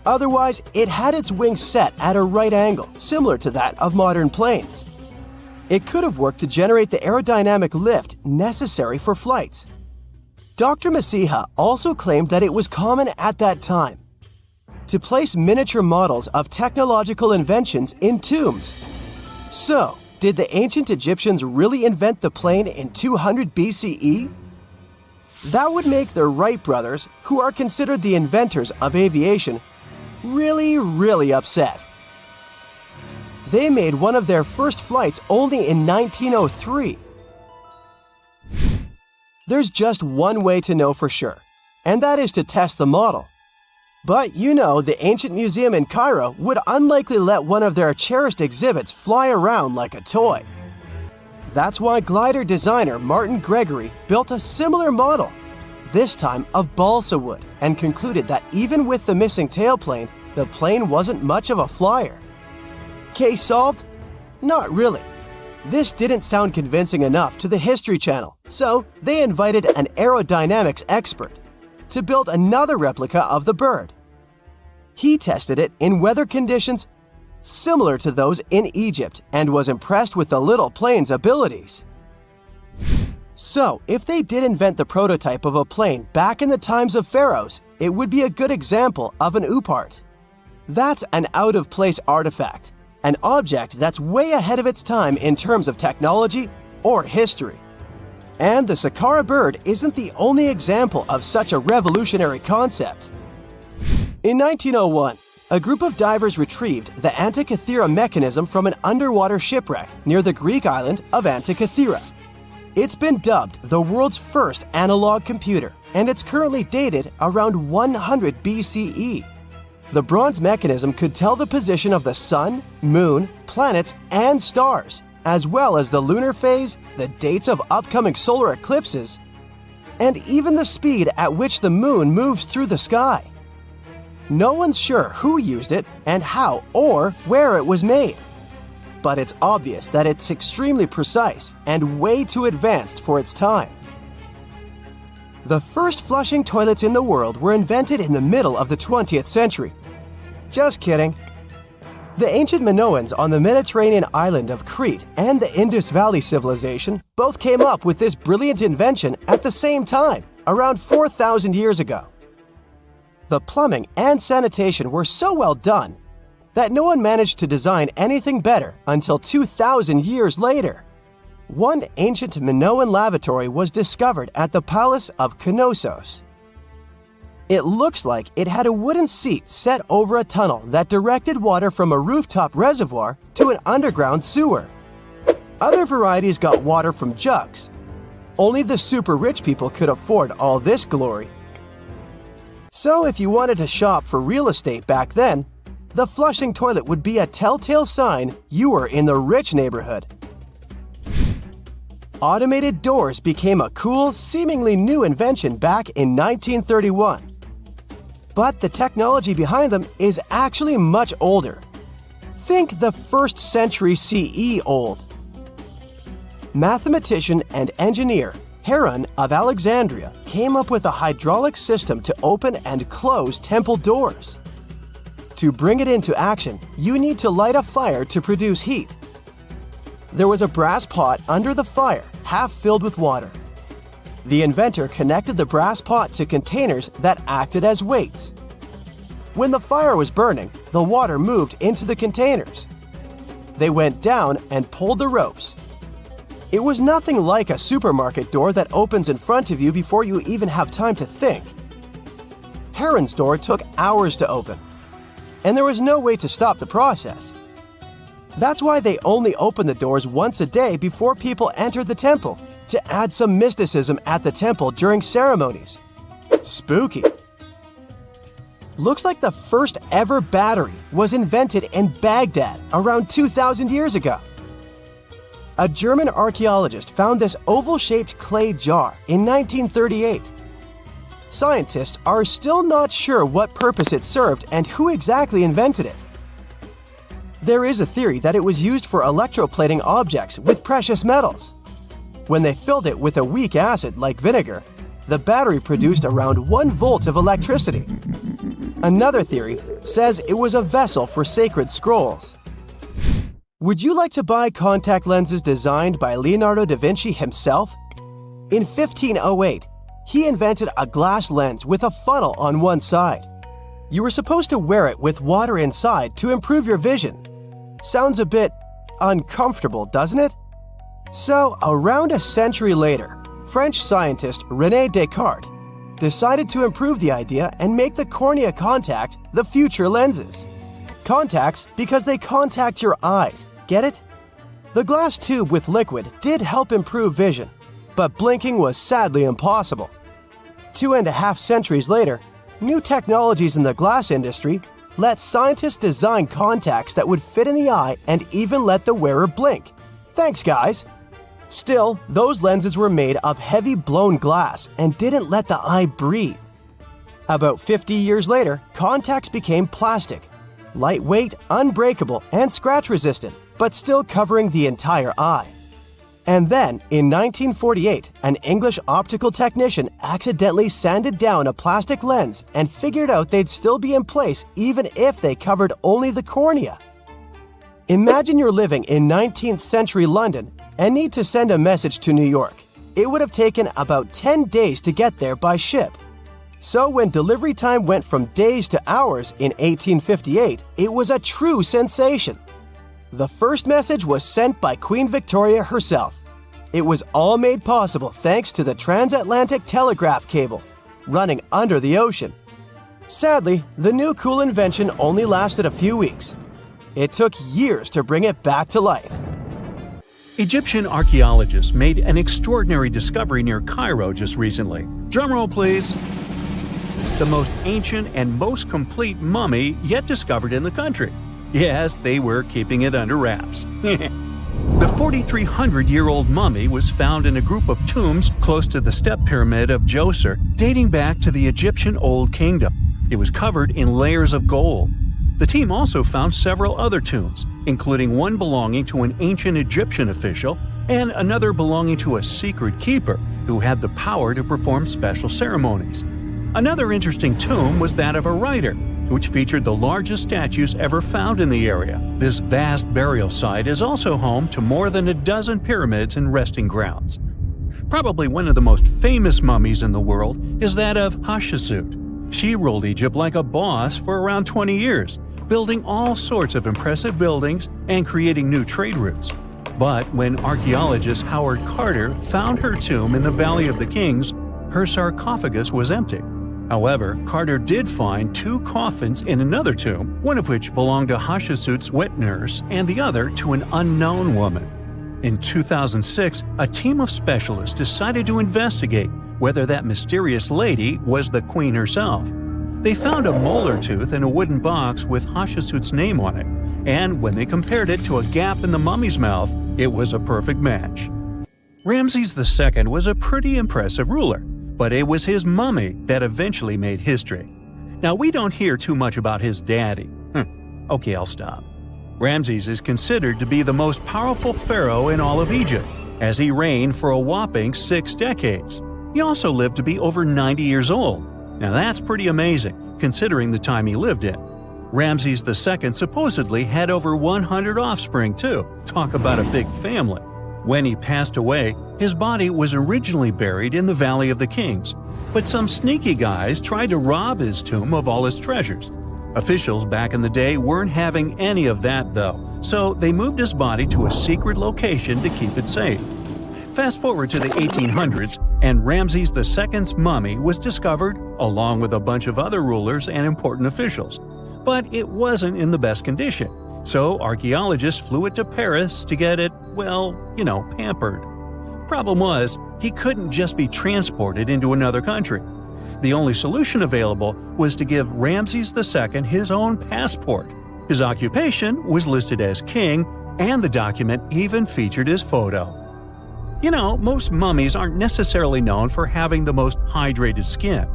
Otherwise, it had its wings set at a right angle, similar to that of modern planes. It could have worked to generate the aerodynamic lift necessary for flights. Dr. Masiha also claimed that it was common at that time to place miniature models of technological inventions in tombs. So, did the ancient Egyptians really invent the plane in 200 BCE? That would make the Wright brothers, who are considered the inventors of aviation, really upset. They made one of their first flights only in 1903. There's just one way to know for sure, and that is to test the model. But you know, the ancient museum in Cairo would unlikely let one of their cherished exhibits fly around like a toy. That's why glider designer Martin Gregory built a similar model, this time of balsa wood, and concluded that even with the missing tailplane, the plane wasn't much of a flyer. Case solved? Not really. This didn't sound convincing enough to the History Channel, so they invited an aerodynamics expert to build another replica of the bird. He tested it in weather conditions similar to those in Egypt and was impressed with the little plane's abilities. So, if they did invent the prototype of a plane back in the times of pharaohs, it would be a good example of an oupart. That's an out-of-place artifact, an object that's way ahead of its time in terms of technology or history. And the Saqqara bird isn't the only example of such a revolutionary concept. In 1901, a group of divers retrieved the Antikythera mechanism from an underwater shipwreck near the Greek island of Antikythera. It's been dubbed the world's first analog computer, and it's currently dated around 100 BCE. The bronze mechanism could tell the position of the sun, moon, planets, and stars, as well as the lunar phase, the dates of upcoming solar eclipses, and even the speed at which the moon moves through the sky. No one's sure who used it and how or where it was made, but it's obvious that it's extremely precise and way too advanced for its time. The first flushing toilets in the world were invented in the middle of the 20th century. Just kidding. The ancient Minoans on the Mediterranean island of Crete and the Indus Valley civilization both came up with this brilliant invention at the same time, around 4,000 years ago. The plumbing and sanitation were so well done that no one managed to design anything better until 2,000 years later. One ancient Minoan lavatory was discovered at the Palace of Knossos. It looks like it had a wooden seat set over a tunnel that directed water from a rooftop reservoir to an underground sewer. Other varieties got water from jugs. Only the super rich people could afford all this glory. So if you wanted to shop for real estate back then, the flushing toilet would be a telltale sign you were in the rich neighborhood. Automated doors became a cool, seemingly new invention back in 1931. But the technology behind them is actually much older. Think the 1st century CE old. Mathematician and engineer Heron of Alexandria came up with a hydraulic system to open and close temple doors. To bring it into action, you need to light a fire to produce heat. There was a brass pot under the fire, half filled with water. The inventor connected the brass pot to containers that acted as weights. When the fire was burning, the water moved into the containers. They went down and pulled the ropes. It was nothing like a supermarket door that opens in front of you before you even have time to think. Heron's door took hours to open, and there was no way to stop the process. That's why they only opened the doors once a day before people entered the temple, to add some mysticism at the temple during ceremonies. Spooky. Looks like the first ever battery was invented in Baghdad around 2,000 years ago. A German archaeologist found this oval-shaped clay jar in 1938. Scientists are still not sure what purpose it served and who exactly invented it. There is a theory that it was used for electroplating objects with precious metals. When they filled it with a weak acid like vinegar, the battery produced around 1 volt of electricity. Another theory says it was a vessel for sacred scrolls. Would you like to buy contact lenses designed by Leonardo da Vinci himself? In 1508, he invented a glass lens with a funnel on one side. You were supposed to wear it with water inside to improve your vision. Sounds a bit uncomfortable, doesn't it? So, around a century later, French scientist René Descartes decided to improve the idea and make the cornea contact the future lenses. Contacts because they contact your eyes, get it? The glass tube with liquid did help improve vision, but blinking was sadly impossible. 2.5 centuries later, new technologies in the glass industry let scientists design contacts that would fit in the eye and even let the wearer blink. Thanks, guys! Still, those lenses were made of heavy blown glass and didn't let the eye breathe. About 50 years later, contacts became plastic, lightweight, unbreakable, and scratch-resistant, but still covering the entire eye. And then, in 1948, an English optical technician accidentally sanded down a plastic lens and figured out they'd still be in place even if they covered only the cornea. Imagine you're living in 19th century London and need to send a message to New York. It would have taken about 10 days to get there by ship. So when delivery time went from days to hours in 1858, it was a true sensation. The first message was sent by Queen Victoria herself. It was all made possible thanks to the transatlantic telegraph cable, running under the ocean. Sadly, the new cool invention only lasted a few weeks. It took years to bring it back to life. Egyptian archaeologists made an extraordinary discovery near Cairo just recently. Drumroll, please. The most ancient and most complete mummy yet discovered in the country. Yes, they were keeping it under wraps. The 4,300-year-old mummy was found in a group of tombs close to the step pyramid of Djoser, dating back to the Egyptian Old Kingdom. It was covered in layers of gold. The team also found several other tombs, including one belonging to an ancient Egyptian official and another belonging to a secret keeper who had the power to perform special ceremonies. Another interesting tomb was that of a writer, which featured the largest statues ever found in the area. This vast burial site is also home to more than a dozen pyramids and resting grounds. Probably one of the most famous mummies in the world is that of Hatshepsut. She ruled Egypt like a boss for around 20 years, building all sorts of impressive buildings and creating new trade routes. But when archaeologist Howard Carter found her tomb in the Valley of the Kings, her sarcophagus was empty. However, Carter did find 2 coffins in another tomb, one of which belonged to Hatshepsut's wet nurse and the other to an unknown woman. In 2006, a team of specialists decided to investigate whether that mysterious lady was the queen herself. They found a molar tooth in a wooden box with Hatshepsut's name on it, and when they compared it to a gap in the mummy's mouth, it was a perfect match. Ramses II was a pretty impressive ruler, but it was his mummy that eventually made history. Now, we don't hear too much about his daddy. Okay, I'll stop. Ramses is considered to be the most powerful pharaoh in all of Egypt, as he reigned for a whopping 6 decades. He also lived to be over 90 years old. Now that's pretty amazing, considering the time he lived in. Ramses II supposedly had over 100 offspring too. Talk about a big family. When he passed away, his body was originally buried in the Valley of the Kings, but some sneaky guys tried to rob his tomb of all his treasures. Officials back in the day weren't having any of that though, so they moved his body to a secret location to keep it safe. Fast forward to the 1800s, and Ramses II's mummy was discovered along with a bunch of other rulers and important officials. But it wasn't in the best condition. So archaeologists flew it to Paris to get it, well, pampered. Problem was, he couldn't just be transported into another country. The only solution available was to give Ramses II his own passport. His occupation was listed as king, and the document even featured his photo. Most mummies aren't necessarily known for having the most hydrated skin.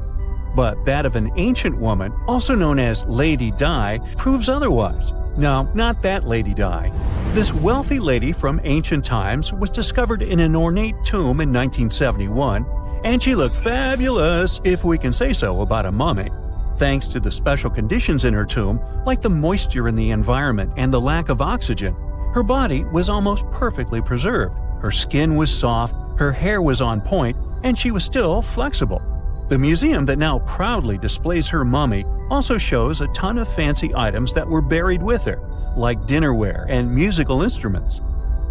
But that of an ancient woman, also known as Lady Dai, proves otherwise. No, not that Lady Dai. This wealthy lady from ancient times was discovered in an ornate tomb in 1971, and she looked fabulous, if we can say so about a mummy. Thanks to the special conditions in her tomb, like the moisture in the environment and the lack of oxygen, her body was almost perfectly preserved. Her skin was soft, her hair was on point, and she was still flexible. The museum that now proudly displays her mummy also shows a ton of fancy items that were buried with her, like dinnerware and musical instruments.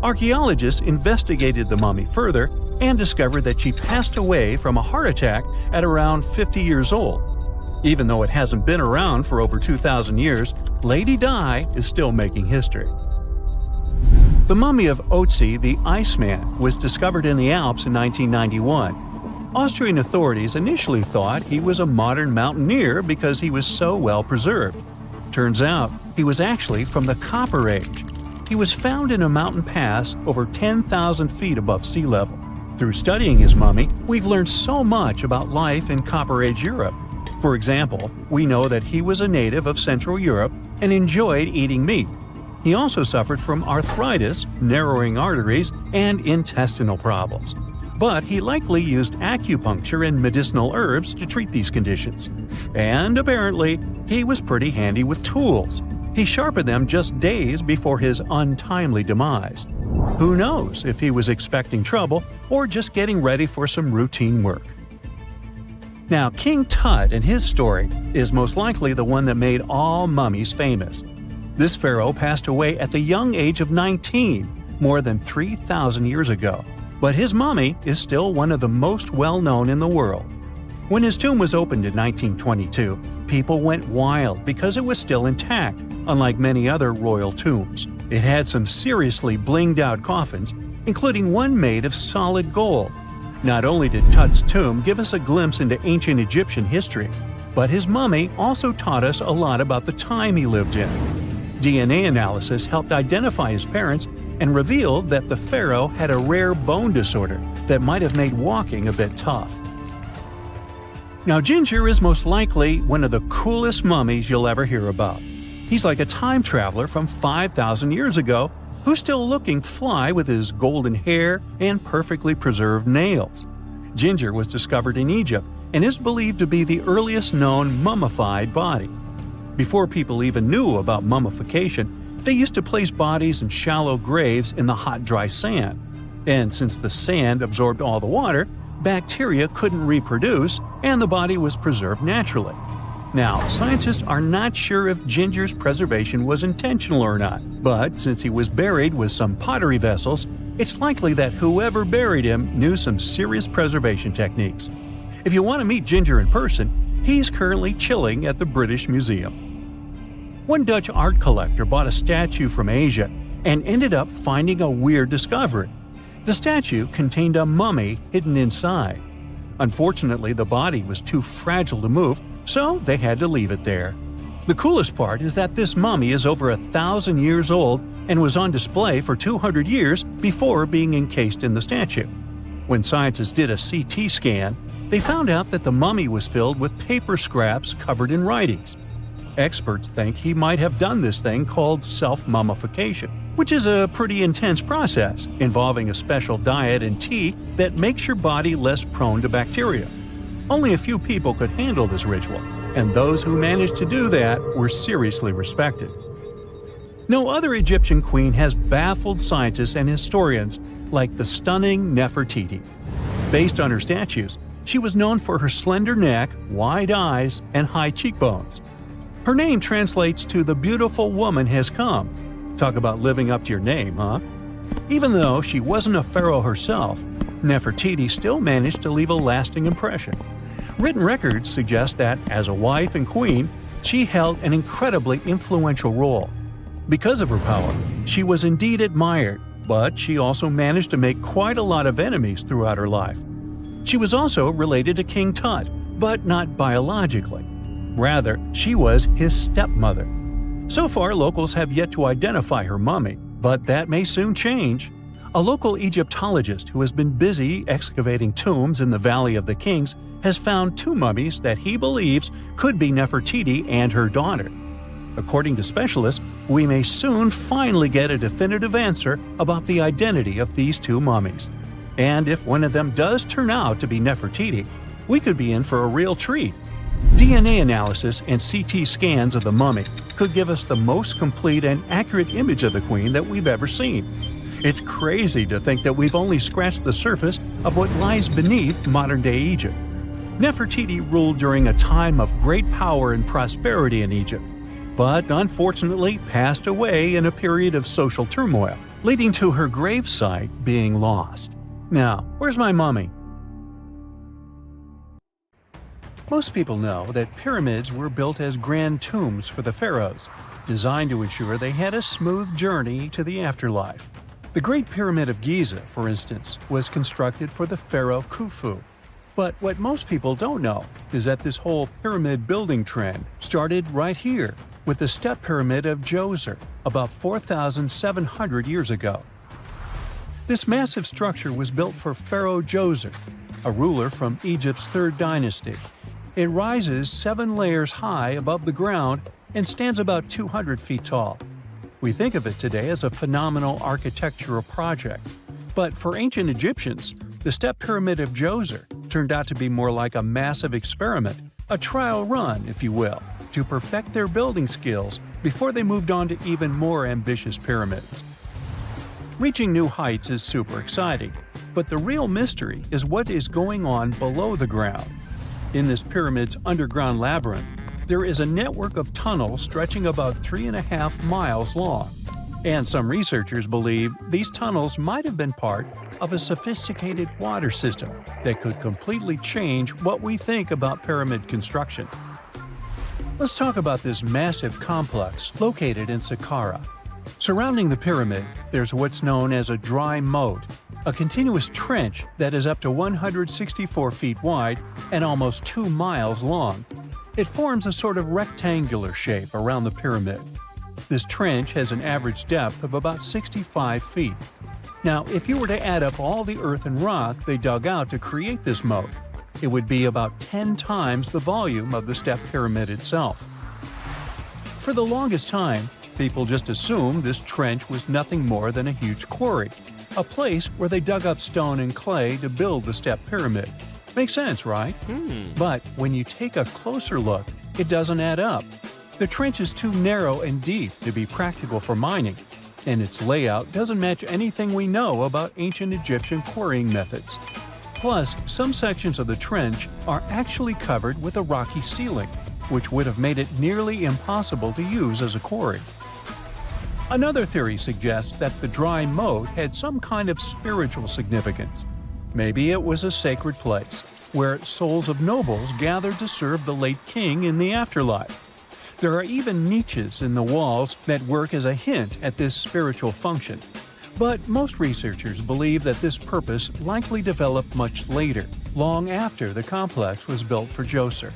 Archaeologists investigated the mummy further and discovered that she passed away from a heart attack at around 50 years old. Even though it hasn't been around for over 2,000 years, Lady Dai is still making history. The mummy of Otzi the Iceman was discovered in the Alps in 1991. Austrian authorities initially thought he was a modern mountaineer because he was so well preserved. Turns out, he was actually from the Copper Age. He was found in a mountain pass over 10,000 feet above sea level. Through studying his mummy, we've learned so much about life in Copper Age Europe. For example, we know that he was a native of Central Europe and enjoyed eating meat. He also suffered from arthritis, narrowing arteries, and intestinal problems. But he likely used acupuncture and medicinal herbs to treat these conditions. And apparently, he was pretty handy with tools. He sharpened them just days before his untimely demise. Who knows if he was expecting trouble or just getting ready for some routine work. Now, King Tut and his story is most likely the one that made all mummies famous. This pharaoh passed away at the young age of 19, more than 3,000 years ago. But his mummy is still one of the most well-known in the world. When his tomb was opened in 1922, people went wild because it was still intact, unlike many other royal tombs. It had some seriously blinged-out coffins, including one made of solid gold. Not only did Tut's tomb give us a glimpse into ancient Egyptian history, but his mummy also taught us a lot about the time he lived in. DNA analysis helped identify his parents and revealed that the pharaoh had a rare bone disorder that might have made walking a bit tough. Now, Ginger is most likely one of the coolest mummies you'll ever hear about. He's like a time traveler from 5,000 years ago who's still looking fly with his golden hair and perfectly preserved nails. Ginger was discovered in Egypt and is believed to be the earliest known mummified body. Before people even knew about mummification, they used to place bodies in shallow graves in the hot, dry sand. And since the sand absorbed all the water, bacteria couldn't reproduce and the body was preserved naturally. Now, scientists are not sure if Ginger's preservation was intentional or not, but since he was buried with some pottery vessels, it's likely that whoever buried him knew some serious preservation techniques. If you want to meet Ginger in person, he's currently chilling at the British Museum. One Dutch art collector bought a statue from Asia and ended up finding a weird discovery. The statue contained a mummy hidden inside. Unfortunately, the body was too fragile to move, so they had to leave it there. The coolest part is that this mummy is over 1,000 years old and was on display for 200 years before being encased in the statue. When scientists did a CT scan, they found out that the mummy was filled with paper scraps covered in writings. Experts think he might have done this thing called self-mummification, which is a pretty intense process involving a special diet and tea that makes your body less prone to bacteria. Only a few people could handle this ritual, and those who managed to do that were seriously respected. No other Egyptian queen has baffled scientists and historians like the stunning Nefertiti. Based on her statues, she was known for her slender neck, wide eyes, and high cheekbones. Her name translates to "the beautiful woman has come." Talk about living up to your name, huh? Even though she wasn't a pharaoh herself, Nefertiti still managed to leave a lasting impression. Written records suggest that, as a wife and queen, she held an incredibly influential role. Because of her power, she was indeed admired, but she also managed to make quite a lot of enemies throughout her life. She was also related to King Tut, but not biologically. Rather, she was his stepmother. So far, locals have yet to identify her mummy, but that may soon change. A local Egyptologist who has been busy excavating tombs in the Valley of the Kings has found 2 mummies that he believes could be Nefertiti and her daughter. According to specialists, we may soon finally get a definitive answer about the identity of these 2 mummies. And if one of them does turn out to be Nefertiti, we could be in for a real treat. DNA analysis and CT scans of the mummy could give us the most complete and accurate image of the queen that we've ever seen. It's crazy to think that we've only scratched the surface of what lies beneath modern-day Egypt. Nefertiti ruled during a time of great power and prosperity in Egypt, but unfortunately passed away in a period of social turmoil, leading to her gravesite being lost. Now, where's my mummy? Most people know that pyramids were built as grand tombs for the pharaohs, designed to ensure they had a smooth journey to the afterlife. The Great Pyramid of Giza, for instance, was constructed for the pharaoh Khufu. But what most people don't know is that this whole pyramid building trend started right here with the step pyramid of Djoser about 4,700 years ago. This massive structure was built for Pharaoh Djoser, a ruler from Egypt's 3rd dynasty. It rises 7 layers high above the ground and stands about 200 feet tall. We think of it today as a phenomenal architectural project, but for ancient Egyptians, the step pyramid of Djoser turned out to be more like a massive experiment, a trial run, if you will, to perfect their building skills before they moved on to even more ambitious pyramids. Reaching new heights is super exciting, but the real mystery is what is going on below the ground. In this pyramid's underground labyrinth, there is a network of tunnels stretching about 3.5 miles long, and some researchers believe these tunnels might have been part of a sophisticated water system that could completely change what we think about pyramid construction. Let's talk about this massive complex located in Saqqara. Surrounding the pyramid, there's what's known as a dry moat, a continuous trench that is up to 164 feet wide and almost 2 miles long. It forms a sort of rectangular shape around the pyramid. This trench has an average depth of about 65 feet. Now, if you were to add up all the earth and rock they dug out to create this moat, it would be about 10 times the volume of the step pyramid itself. For the longest time, people just assumed this trench was nothing more than a huge quarry, a place where they dug up stone and clay to build the step pyramid. Makes sense, right? But when you take a closer look, it doesn't add up. The trench is too narrow and deep to be practical for mining, and its layout doesn't match anything we know about ancient Egyptian quarrying methods. Plus, some sections of the trench are actually covered with a rocky ceiling, which would have made it nearly impossible to use as a quarry. Another theory suggests that the dry moat had some kind of spiritual significance. Maybe it was a sacred place, where souls of nobles gathered to serve the late king in the afterlife. There are even niches in the walls that work as a hint at this spiritual function. But most researchers believe that this purpose likely developed much later, long after the complex was built for Djoser.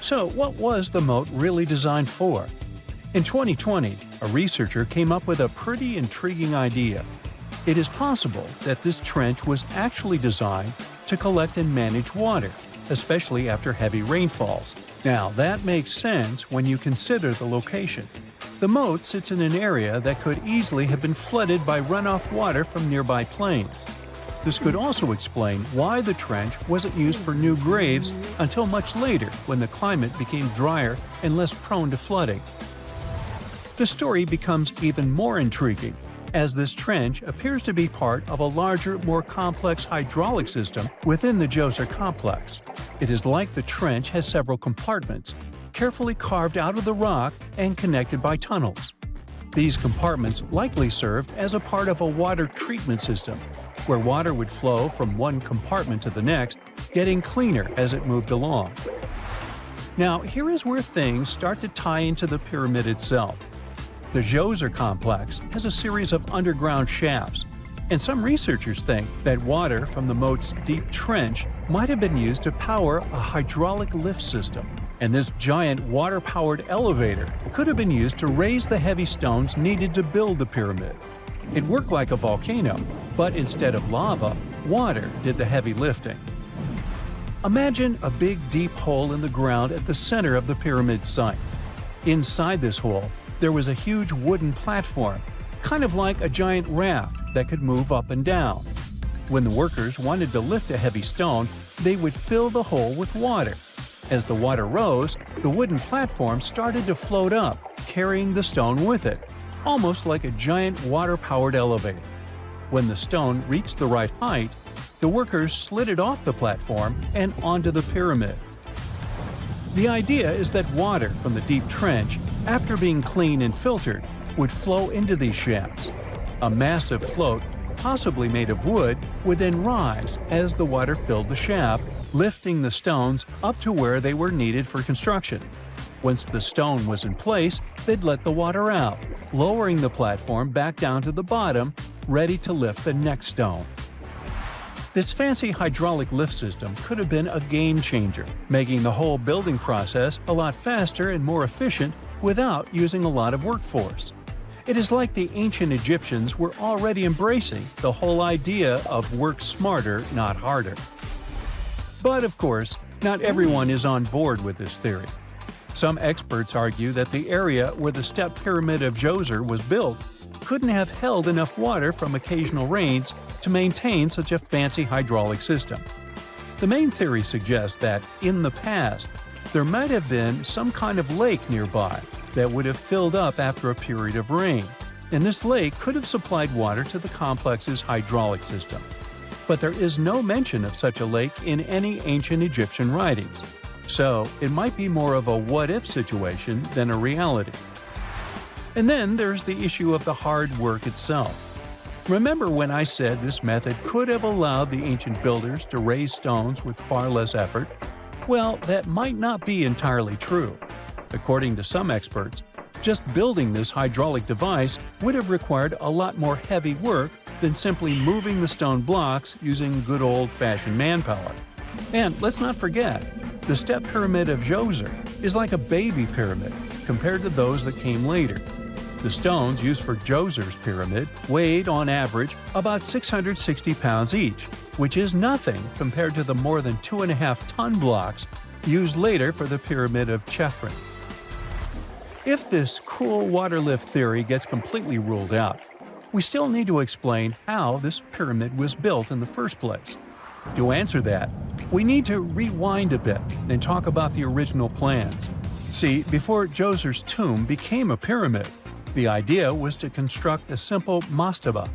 So what was the moat really designed for? In 2020, a researcher came up with a pretty intriguing idea. It is possible that this trench was actually designed to collect and manage water, especially after heavy rainfalls. Now, that makes sense when you consider the location. The moat sits in an area that could easily have been flooded by runoff water from nearby plains. This could also explain why the trench wasn't used for new graves until much later when the climate became drier and less prone to flooding. The story becomes even more intriguing, as this trench appears to be part of a larger, more complex hydraulic system within the Djoser complex. It is like the trench has several compartments, carefully carved out of the rock and connected by tunnels. These compartments likely served as a part of a water treatment system, where water would flow from one compartment to the next, getting cleaner as it moved along. Now, here is where things start to tie into the pyramid itself. The Djoser complex has a series of underground shafts, and some researchers think that water from the moat's deep trench might have been used to power a hydraulic lift system, and this giant water-powered elevator could have been used to raise the heavy stones needed to build the pyramid. It worked like a volcano, but instead of lava, water did the heavy lifting. Imagine a big deep hole in the ground at the center of the pyramid site. Inside this hole, there was a huge wooden platform, kind of like a giant raft that could move up and down. When the workers wanted to lift a heavy stone, they would fill the hole with water. As the water rose, the wooden platform started to float up, carrying the stone with it, almost like a giant water-powered elevator. When the stone reached the right height, the workers slid it off the platform and onto the pyramid. The idea is that water from the deep trench, after being cleaned and filtered, would flow into these shafts. A massive float, possibly made of wood, would then rise as the water filled the shaft, lifting the stones up to where they were needed for construction. Once the stone was in place, they'd let the water out, lowering the platform back down to the bottom, ready to lift the next stone. This fancy hydraulic lift system could have been a game changer, making the whole building process a lot faster and more efficient without using a lot of workforce. It is like the ancient Egyptians were already embracing the whole idea of work smarter, not harder. But of course, not everyone is on board with this theory. Some experts argue that the area where the step pyramid of Djoser was built couldn't have held enough water from occasional rains to maintain such a fancy hydraulic system. The main theory suggests that, in the past, there might have been some kind of lake nearby that would have filled up after a period of rain, and this lake could have supplied water to the complex's hydraulic system. But there is no mention of such a lake in any ancient Egyptian writings, so it might be more of a what-if situation than a reality. And then there's the issue of the hard work itself. Remember when I said this method could have allowed the ancient builders to raise stones with far less effort? Well, that might not be entirely true. According to some experts, just building this hydraulic device would have required a lot more heavy work than simply moving the stone blocks using good old-fashioned manpower. And let's not forget, the step pyramid of Djoser is like a baby pyramid compared to those that came later. The stones used for Djoser's pyramid weighed, on average, about 660 pounds each, which is nothing compared to the more than 2.5-ton blocks used later for the pyramid of Chephren. If this cool water lift theory gets completely ruled out, we still need to explain how this pyramid was built in the first place. To answer that, we need to rewind a bit and talk about the original plans. See, before Djoser's tomb became a pyramid, the idea was to construct a simple mastaba.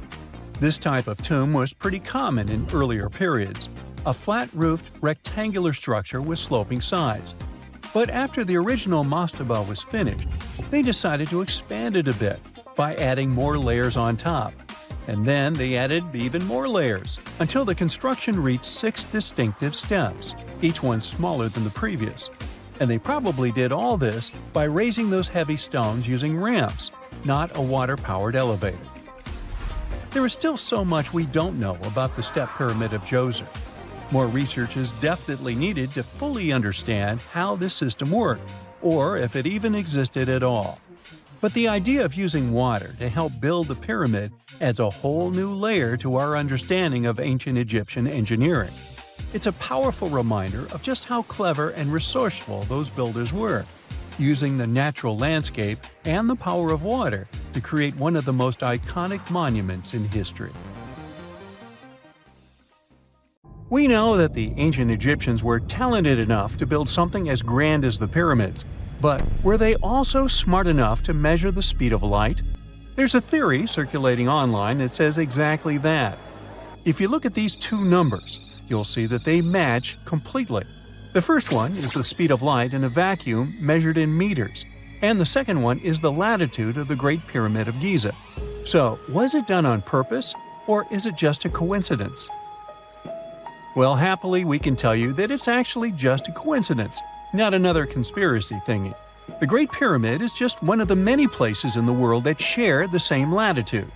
This type of tomb was pretty common in earlier periods, a flat-roofed, rectangular structure with sloping sides. But after the original mastaba was finished, they decided to expand it a bit by adding more layers on top. And then they added even more layers, until the construction reached 6 distinctive steps, each one smaller than the previous. And they probably did all this by raising those heavy stones using ramps, not a water-powered elevator. There is still so much we don't know about the step pyramid of Djoser. More research is definitely needed to fully understand how this system worked, or if it even existed at all. But the idea of using water to help build the pyramid adds a whole new layer to our understanding of ancient Egyptian engineering. It's a powerful reminder of just how clever and resourceful those builders were, using the natural landscape and the power of water to create one of the most iconic monuments in history. We know that the ancient Egyptians were talented enough to build something as grand as the pyramids, but were they also smart enough to measure the speed of light? There's a theory circulating online that says exactly that. If you look at these two numbers, you'll see that they match completely. The first one is the speed of light in a vacuum measured in meters, and the second one is the latitude of the Great Pyramid of Giza. So, was it done on purpose, or is it just a coincidence? Well, happily we can tell you that it's actually just a coincidence, not another conspiracy thingy. The Great Pyramid is just one of the many places in the world that share the same latitude.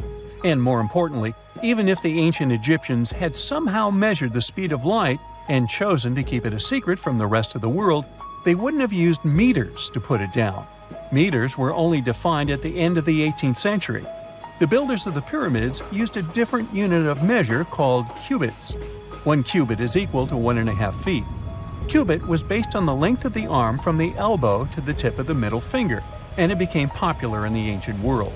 And more importantly, even if the ancient Egyptians had somehow measured the speed of light and chosen to keep it a secret from the rest of the world, they wouldn't have used meters to put it down. Meters were only defined at the end of the 18th century. The builders of the pyramids used a different unit of measure called cubits. 1 cubit is equal to 1.5 feet. Cubit was based on the length of the arm from the elbow to the tip of the middle finger, and it became popular in the ancient world.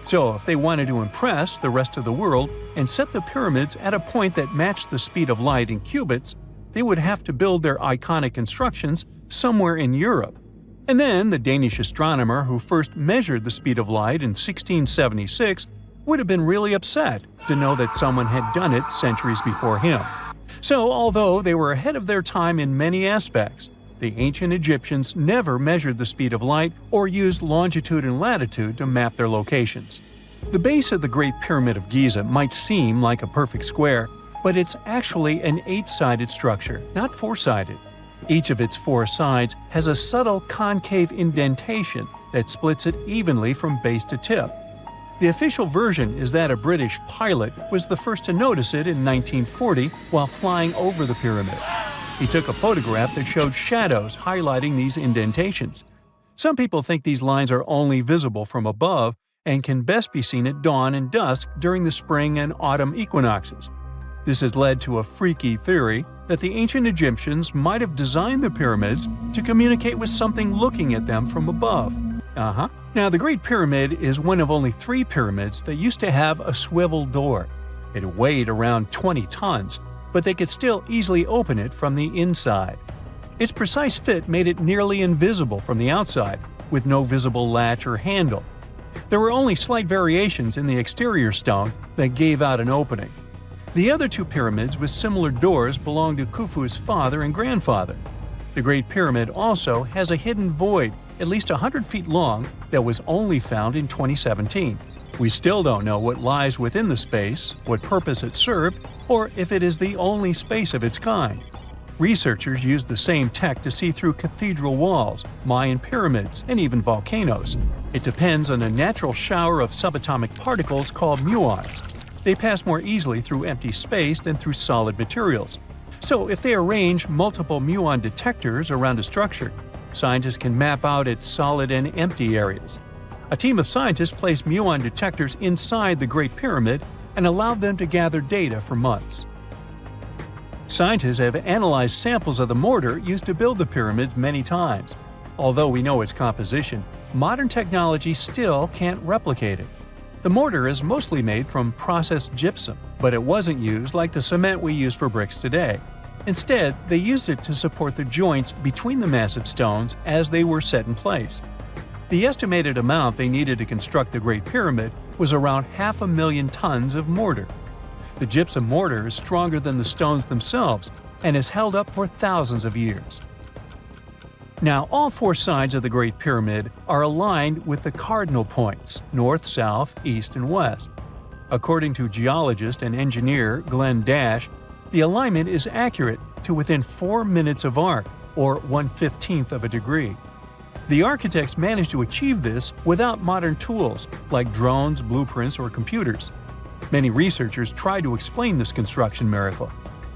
So if they wanted to impress the rest of the world and set the pyramids at a point that matched the speed of light in cubits, they would have to build their iconic constructions somewhere in Europe. And then the Danish astronomer who first measured the speed of light in 1676 would have been really upset to know that someone had done it centuries before him. So although they were ahead of their time in many aspects, the ancient Egyptians never measured the speed of light or used longitude and latitude to map their locations. The base of the Great Pyramid of Giza might seem like a perfect square, but it's actually an 8-sided structure, not 4-sided. Each of its 4 sides has a subtle concave indentation that splits it evenly from base to tip. The official version is that a British pilot was the first to notice it in 1940 while flying over the pyramid. He took a photograph that showed shadows highlighting these indentations. Some people think these lines are only visible from above and can best be seen at dawn and dusk during the spring and autumn equinoxes. This has led to a freaky theory that the ancient Egyptians might have designed the pyramids to communicate with something looking at them from above. Now, the Great Pyramid is one of only 3 pyramids that used to have a swivel door. It weighed around 20 tons, but they could still easily open it from the inside. Its precise fit made it nearly invisible from the outside, with no visible latch or handle. There were only slight variations in the exterior stone that gave out an opening. The other 2 pyramids with similar doors belonged to Khufu's father and grandfather. The Great Pyramid also has a hidden void at least 100 feet long that was only found in 2017. We still don't know what lies within the space, what purpose it served, or if it is the only space of its kind. Researchers used the same tech to see through cathedral walls, Mayan pyramids, and even volcanoes. It depends on a natural shower of subatomic particles called muons. They pass more easily through empty space than through solid materials. So if they arrange multiple muon detectors around a structure, scientists can map out its solid and empty areas. A team of scientists placed muon detectors inside the Great Pyramid and allowed them to gather data for months. Scientists have analyzed samples of the mortar used to build the pyramids many times. Although we know its composition, modern technology still can't replicate it. The mortar is mostly made from processed gypsum, but it wasn't used like the cement we use for bricks today. Instead, they used it to support the joints between the massive stones as they were set in place. The estimated amount they needed to construct the Great Pyramid was around 500,000 tons of mortar. The gypsum mortar is stronger than the stones themselves and has held up for thousands of years. Now, all 4 sides of the Great Pyramid are aligned with the cardinal points – north, south, east, and west. According to geologist and engineer Glenn Dash, the alignment is accurate to within 4 minutes of arc, or 1/15th of a degree. The architects managed to achieve this without modern tools like drones, blueprints, or computers. Many researchers try to explain this construction miracle.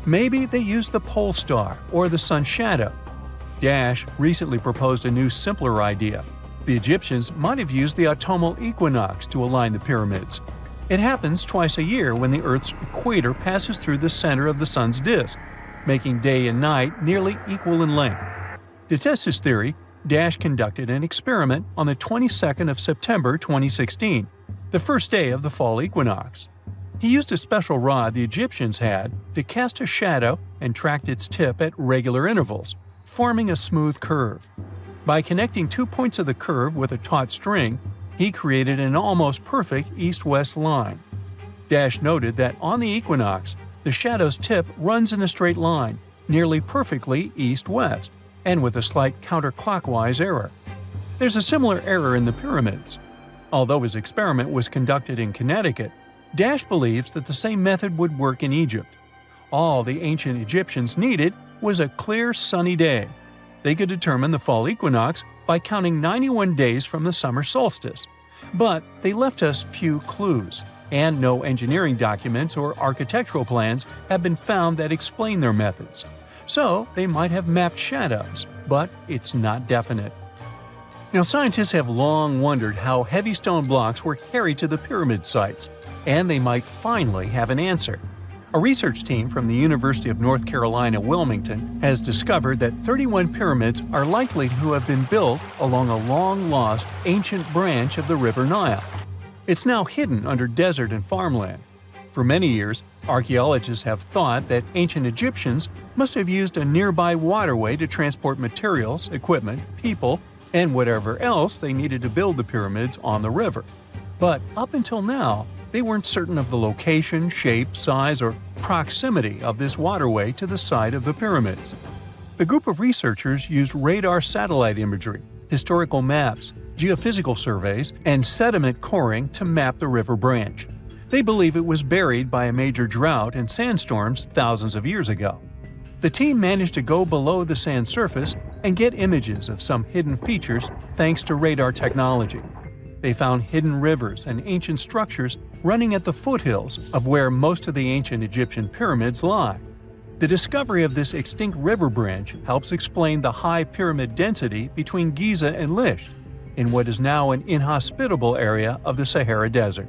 Maybe they used the pole star or the sun's shadow. Dash recently proposed a new, simpler idea. The Egyptians might have used the autumnal equinox to align the pyramids. It happens twice a year when the Earth's equator passes through the center of the sun's disk, making day and night nearly equal in length. To test his theory, Dash conducted an experiment on the 22nd of September 2016, the first day of the fall equinox. He used a special rod the Egyptians had to cast a shadow and tracked its tip at regular intervals, forming a smooth curve. By connecting 2 points of the curve with a taut string, he created an almost perfect east-west line. Dash noted that on the equinox, the shadow's tip runs in a straight line, nearly perfectly east-west, and with a slight counterclockwise error. There's a similar error in the pyramids. Although his experiment was conducted in Connecticut, Dash believes that the same method would work in Egypt. All the ancient Egyptians needed was a clear, sunny day. they could determine the fall equinox by counting 91 days from the summer solstice. But they left us few clues, and no engineering documents or architectural plans have been found that explain their methods. So they might have mapped shadows, but it's not definite. Now, scientists have long wondered how heavy stone blocks were carried to the pyramid sites, and they might finally have an answer. A research team from the University of North Carolina, Wilmington, has discovered that 31 pyramids are likely to have been built along a long-lost ancient branch of the River Nile. It's now hidden under desert and farmland. For many years, archaeologists have thought that ancient Egyptians must have used a nearby waterway to transport materials, equipment, people, and whatever else they needed to build the pyramids on the river. But up until now, they weren't certain of the location, shape, size, or proximity of this waterway to the site of the pyramids. The group of researchers used radar satellite imagery, historical maps, geophysical surveys, and sediment coring to map the river branch. They believe it was buried by a major drought and sandstorms thousands of years ago. The team managed to go below the sand surface and get images of some hidden features thanks to radar technology. They found hidden rivers and ancient structures running at the foothills of where most of the ancient Egyptian pyramids lie. The discovery of this extinct river branch helps explain the high pyramid density between Giza and Licht, in what is now an inhospitable area of the Sahara Desert.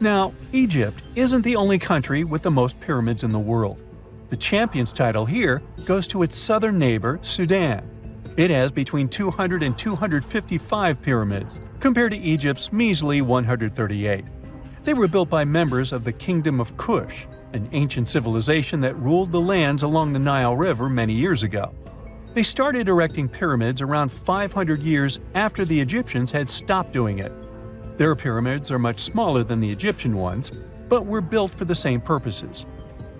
Now, Egypt isn't the only country with the most pyramids in the world. The champion's title here goes to its southern neighbor, Sudan. It has between 200 and 255 pyramids, compared to Egypt's measly 138. They were built by members of the Kingdom of Kush, an ancient civilization that ruled the lands along the Nile River many years ago. They started erecting pyramids around 500 years after the Egyptians had stopped doing it. Their pyramids are much smaller than the Egyptian ones, but were built for the same purposes.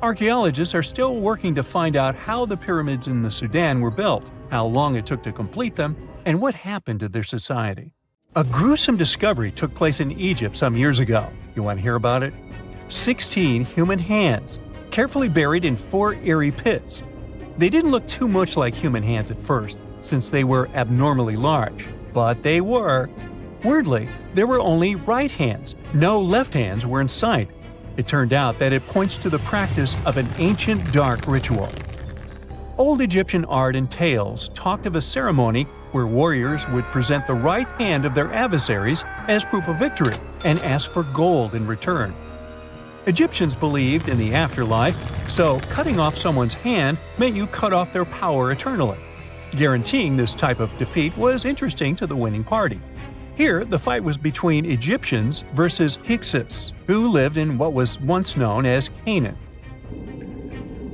Archaeologists are still working to find out how the pyramids in the Sudan were built, how long it took to complete them, and what happened to their society. A gruesome discovery took place in Egypt some years ago. You want to hear about it? 16 human hands, carefully buried in 4 eerie pits. They didn't look too much like human hands at first, since they were abnormally large, but they were. Weirdly, there were only right hands. No left hands were in sight. It turned out that it points to the practice of an ancient dark ritual. Old Egyptian art and tales talked of a ceremony where warriors would present the right hand of their adversaries as proof of victory and ask for gold in return. Egyptians believed in the afterlife, so cutting off someone's hand meant you cut off their power eternally. Guaranteeing this type of defeat was interesting to the winning party. Here, the fight was between Egyptians versus Hyksos, who lived in what was once known as Canaan.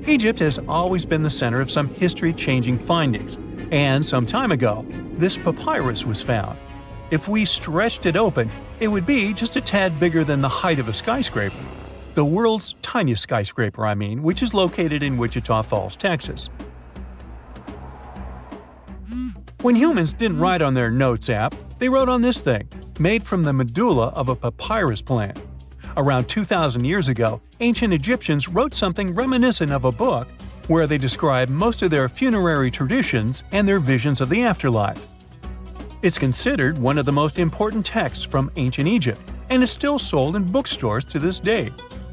Egypt has always been the center of some history-changing findings, and some time ago, this papyrus was found. If we stretched it open, it would be just a tad bigger than the height of a skyscraper. The world's tiniest skyscraper, which is located in Wichita Falls, Texas. When humans didn't write on their notes app, they wrote on this thing, made from the medulla of a papyrus plant. Around 2,000 years ago, ancient Egyptians wrote something reminiscent of a book where they describe most of their funerary traditions and their visions of the afterlife. It's considered one of the most important texts from ancient Egypt and is still sold in bookstores to this day.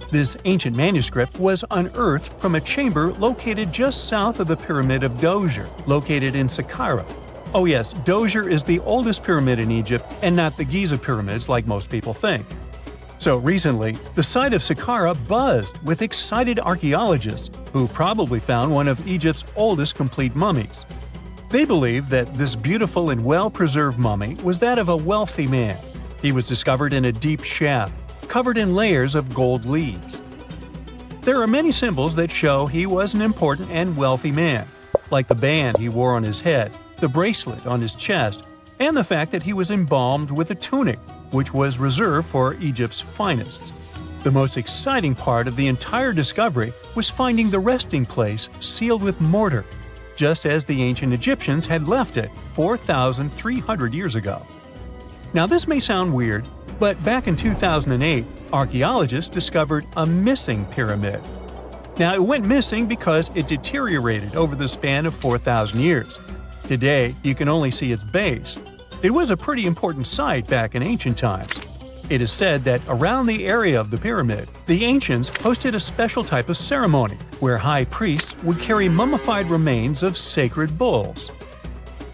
This ancient manuscript was unearthed from a chamber located just south of the Pyramid of Djoser, located in Saqqara. Oh yes, Djoser is the oldest pyramid in Egypt and not the Giza pyramids like most people think. So recently, the site of Saqqara buzzed with excited archaeologists who probably found one of Egypt's oldest complete mummies. They believe that this beautiful and well-preserved mummy was that of a wealthy man. He was discovered in a deep shaft, covered in layers of gold leaves. There are many symbols that show he was an important and wealthy man, like the band he wore on his head, the bracelet on his chest, and the fact that he was embalmed with a tunic, which was reserved for Egypt's finest. The most exciting part of the entire discovery was finding the resting place sealed with mortar, just as the ancient Egyptians had left it 4,300 years ago. Now this may sound weird, but back in 2008, archaeologists discovered a missing pyramid. Now it went missing because it deteriorated over the span of 4,000 years. Today, you can only see its base. It was a pretty important site back in ancient times. It is said that around the area of the pyramid, the ancients hosted a special type of ceremony where high priests would carry mummified remains of sacred bulls.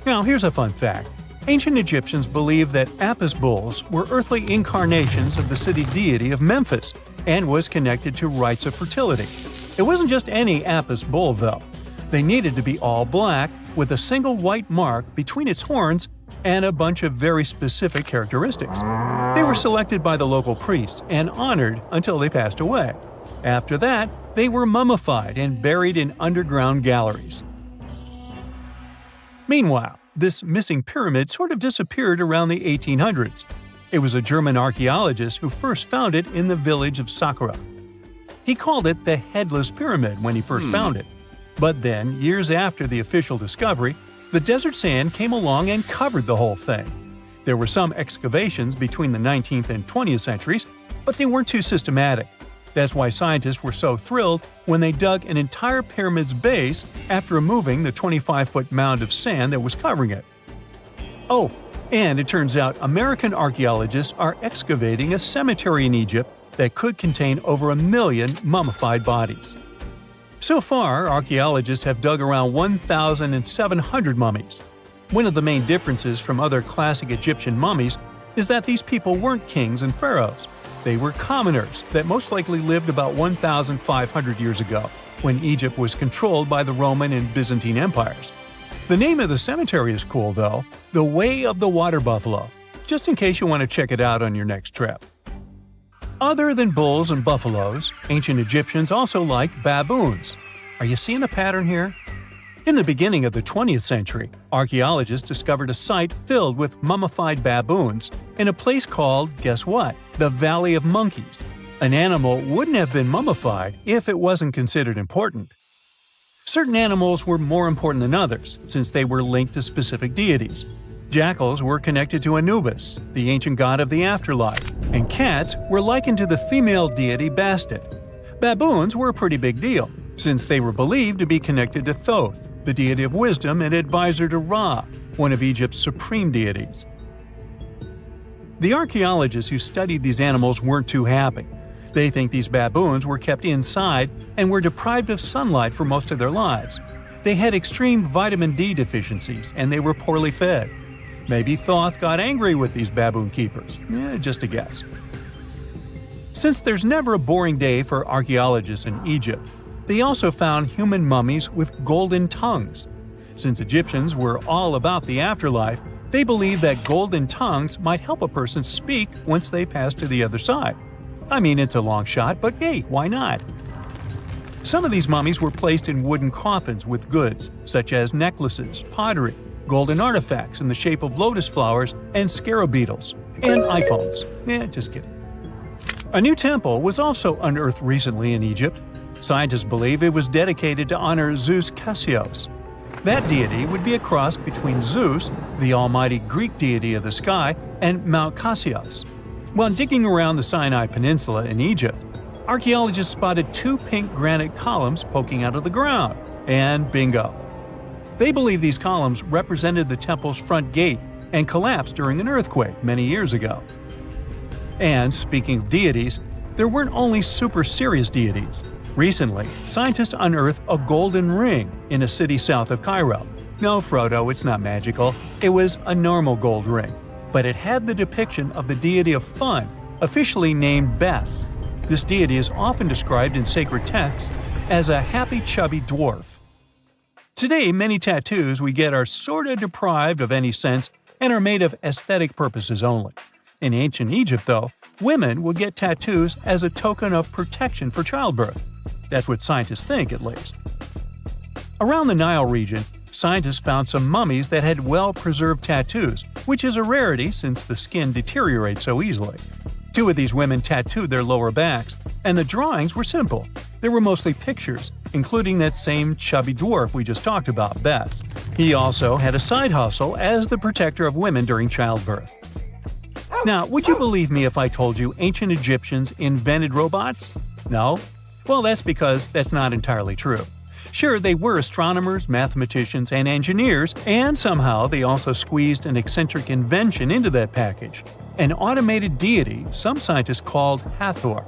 Now, here's a fun fact. Ancient Egyptians believed that Apis bulls were earthly incarnations of the city deity of Memphis and was connected to rites of fertility. It wasn't just any Apis bull, though. They needed to be all black, with a single white mark between its horns and a bunch of very specific characteristics. They were selected by the local priests and honored until they passed away. After that, they were mummified and buried in underground galleries. Meanwhile, this missing pyramid sort of disappeared around the 1800s. It was a German archaeologist who first found it in the village of Saqqara. He called it the Headless Pyramid when he first found it. But then, years after the official discovery, the desert sand came along and covered the whole thing. There were some excavations between the 19th and 20th centuries, but they weren't too systematic. That's why scientists were so thrilled when they dug an entire pyramid's base after removing the 25-foot mound of sand that was covering it. Oh, and it turns out American archaeologists are excavating a cemetery in Egypt that could contain over 1 million mummified bodies. So far, archaeologists have dug around 1,700 mummies. One of the main differences from other classic Egyptian mummies is that these people weren't kings and pharaohs. They were commoners that most likely lived about 1,500 years ago, when Egypt was controlled by the Roman and Byzantine empires. The name of the cemetery is cool, though, the Way of the Water Buffalo, just in case you want to check it out on your next trip. Other than bulls and buffaloes, ancient Egyptians also liked baboons. Are you seeing the pattern here? In the beginning of the 20th century, archaeologists discovered a site filled with mummified baboons in a place called, guess what? The Valley of Monkeys. An animal wouldn't have been mummified if it wasn't considered important. Certain animals were more important than others, since they were linked to specific deities. Jackals were connected to Anubis, the ancient god of the afterlife, and cats were likened to the female deity Bastet. Baboons were a pretty big deal, since they were believed to be connected to Thoth, the deity of wisdom and advisor to Ra, one of Egypt's supreme deities. The archaeologists who studied these animals weren't too happy. They think these baboons were kept inside and were deprived of sunlight for most of their lives. They had extreme vitamin D deficiencies and they were poorly fed. Maybe Thoth got angry with these baboon keepers. Just a guess. Since there's never a boring day for archaeologists in Egypt, they also found human mummies with golden tongues. Since Egyptians were all about the afterlife, they believed that golden tongues might help a person speak once they pass to the other side. I mean, it's a long shot, but hey, why not? Some of these mummies were placed in wooden coffins with goods, such as necklaces, pottery, golden artifacts in the shape of lotus flowers and scarab beetles, and iPhones. Just kidding. A new temple was also unearthed recently in Egypt. Scientists believe it was dedicated to honor Zeus Cassios. That deity would be a cross between Zeus, the almighty Greek deity of the sky, and Mount Cassios. While digging around the Sinai Peninsula in Egypt, archaeologists spotted 2 pink granite columns poking out of the ground, and bingo. They believe these columns represented the temple's front gate and collapsed during an earthquake many years ago. And speaking of deities, there weren't only super serious deities. Recently, scientists unearthed a golden ring in a city south of Cairo. No, Frodo, it's not magical. It was a normal gold ring, but it had the depiction of the deity of fun, officially named Bes. This deity is often described in sacred texts as a happy chubby dwarf. Today, many tattoos we get are sorta deprived of any sense and are made of aesthetic purposes only. In ancient Egypt, though, women would get tattoos as a token of protection for childbirth. That's what scientists think, at least. Around the Nile region, scientists found some mummies that had well-preserved tattoos, which is a rarity since the skin deteriorates so easily. 2 of these women tattooed their lower backs, and the drawings were simple. They were mostly pictures, including that same chubby dwarf we just talked about, Bes. He also had a side hustle as the protector of women during childbirth. Now, would you believe me if I told you ancient Egyptians invented robots? No? Well, that's because that's not entirely true. Sure, they were astronomers, mathematicians, and engineers, and somehow they also squeezed an eccentric invention into that package – an automated deity some scientists called Hathor.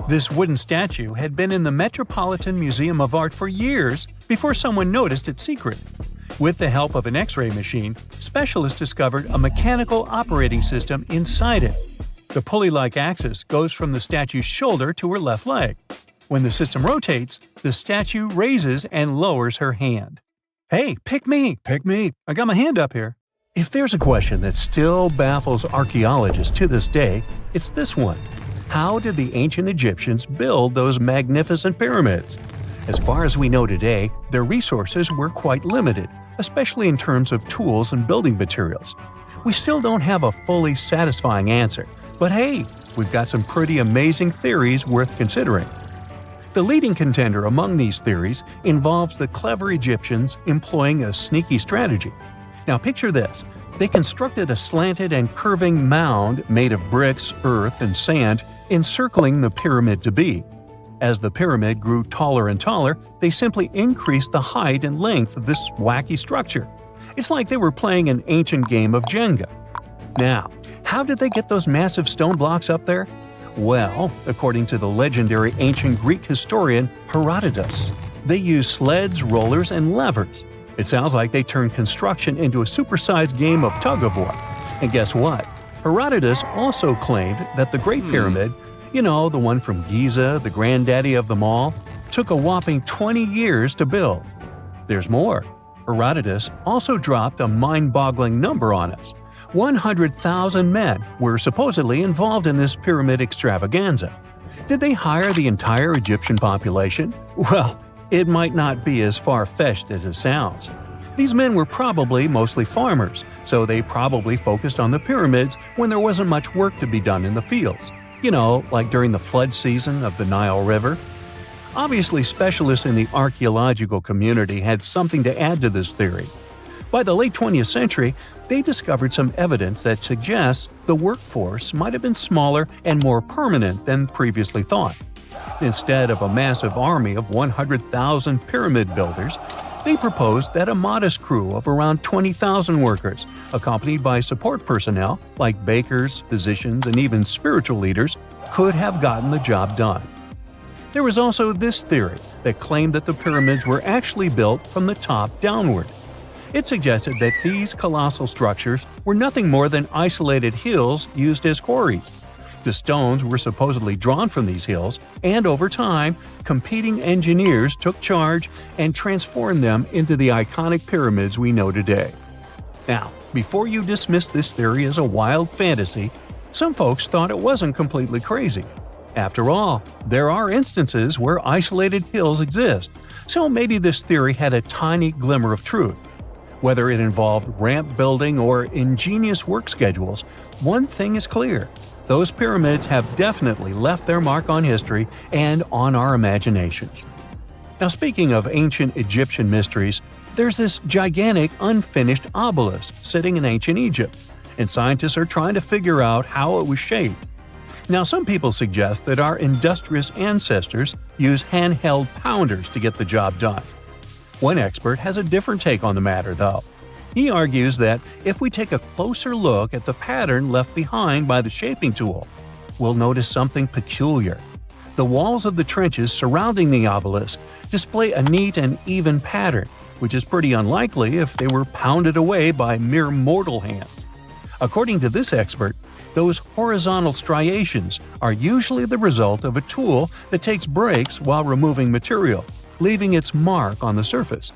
This wooden statue had been in the Metropolitan Museum of Art for years before someone noticed its secret. With the help of an X-ray machine, specialists discovered a mechanical operating system inside it. The pulley-like axis goes from the statue's shoulder to her left leg. When the system rotates, the statue raises and lowers her hand. Hey, pick me! Pick me! I got my hand up here. If there's a question that still baffles archaeologists to this day, it's this one. How did the ancient Egyptians build those magnificent pyramids? As far as we know today, their resources were quite limited, especially in terms of tools and building materials. We still don't have a fully satisfying answer, but hey, we've got some pretty amazing theories worth considering. The leading contender among these theories involves the clever Egyptians employing a sneaky strategy. Now picture this. They constructed a slanted and curving mound made of bricks, earth, and sand encircling the pyramid to be. As the pyramid grew taller and taller, they simply increased the height and length of this wacky structure. It's like they were playing an ancient game of Jenga. Now, how did they get those massive stone blocks up there? Well, according to the legendary ancient Greek historian Herodotus, they used sleds, rollers, and levers. It sounds like they turned construction into a supersized game of tug-of-war. And guess what? Herodotus also claimed that the Great Pyramid, the one from Giza, the granddaddy of them all, took a whopping 20 years to build. There's more. Herodotus also dropped a mind-boggling number on us. 100,000 men were supposedly involved in this pyramid extravaganza. Did they hire the entire Egyptian population? Well, it might not be as far-fetched as it sounds. These men were probably mostly farmers, so they probably focused on the pyramids when there wasn't much work to be done in the fields. Like during the flood season of the Nile River. Obviously, specialists in the archaeological community had something to add to this theory. By the late 20th century, they discovered some evidence that suggests the workforce might have been smaller and more permanent than previously thought. Instead of a massive army of 100,000 pyramid builders, they proposed that a modest crew of around 20,000 workers, accompanied by support personnel like bakers, physicians, and even spiritual leaders, could have gotten the job done. There was also this theory that claimed that the pyramids were actually built from the top downward. It suggested that these colossal structures were nothing more than isolated hills used as quarries. The stones were supposedly drawn from these hills, and over time, competing engineers took charge and transformed them into the iconic pyramids we know today. Now, before you dismiss this theory as a wild fantasy, some folks thought it wasn't completely crazy. After all, there are instances where isolated hills exist, so maybe this theory had a tiny glimmer of truth. Whether it involved ramp building or ingenious work schedules, one thing is clear. Those pyramids have definitely left their mark on history and on our imaginations. Now, speaking of ancient Egyptian mysteries, there's this gigantic unfinished obelisk sitting in ancient Egypt, and scientists are trying to figure out how it was shaped. Now, some people suggest that our industrious ancestors used handheld pounders to get the job done. One expert has a different take on the matter, though. He argues that if we take a closer look at the pattern left behind by the shaping tool, we'll notice something peculiar. The walls of the trenches surrounding the obelisk display a neat and even pattern, which is pretty unlikely if they were pounded away by mere mortal hands. According to this expert, those horizontal striations are usually the result of a tool that takes breaks while removing material, leaving its mark on the surface.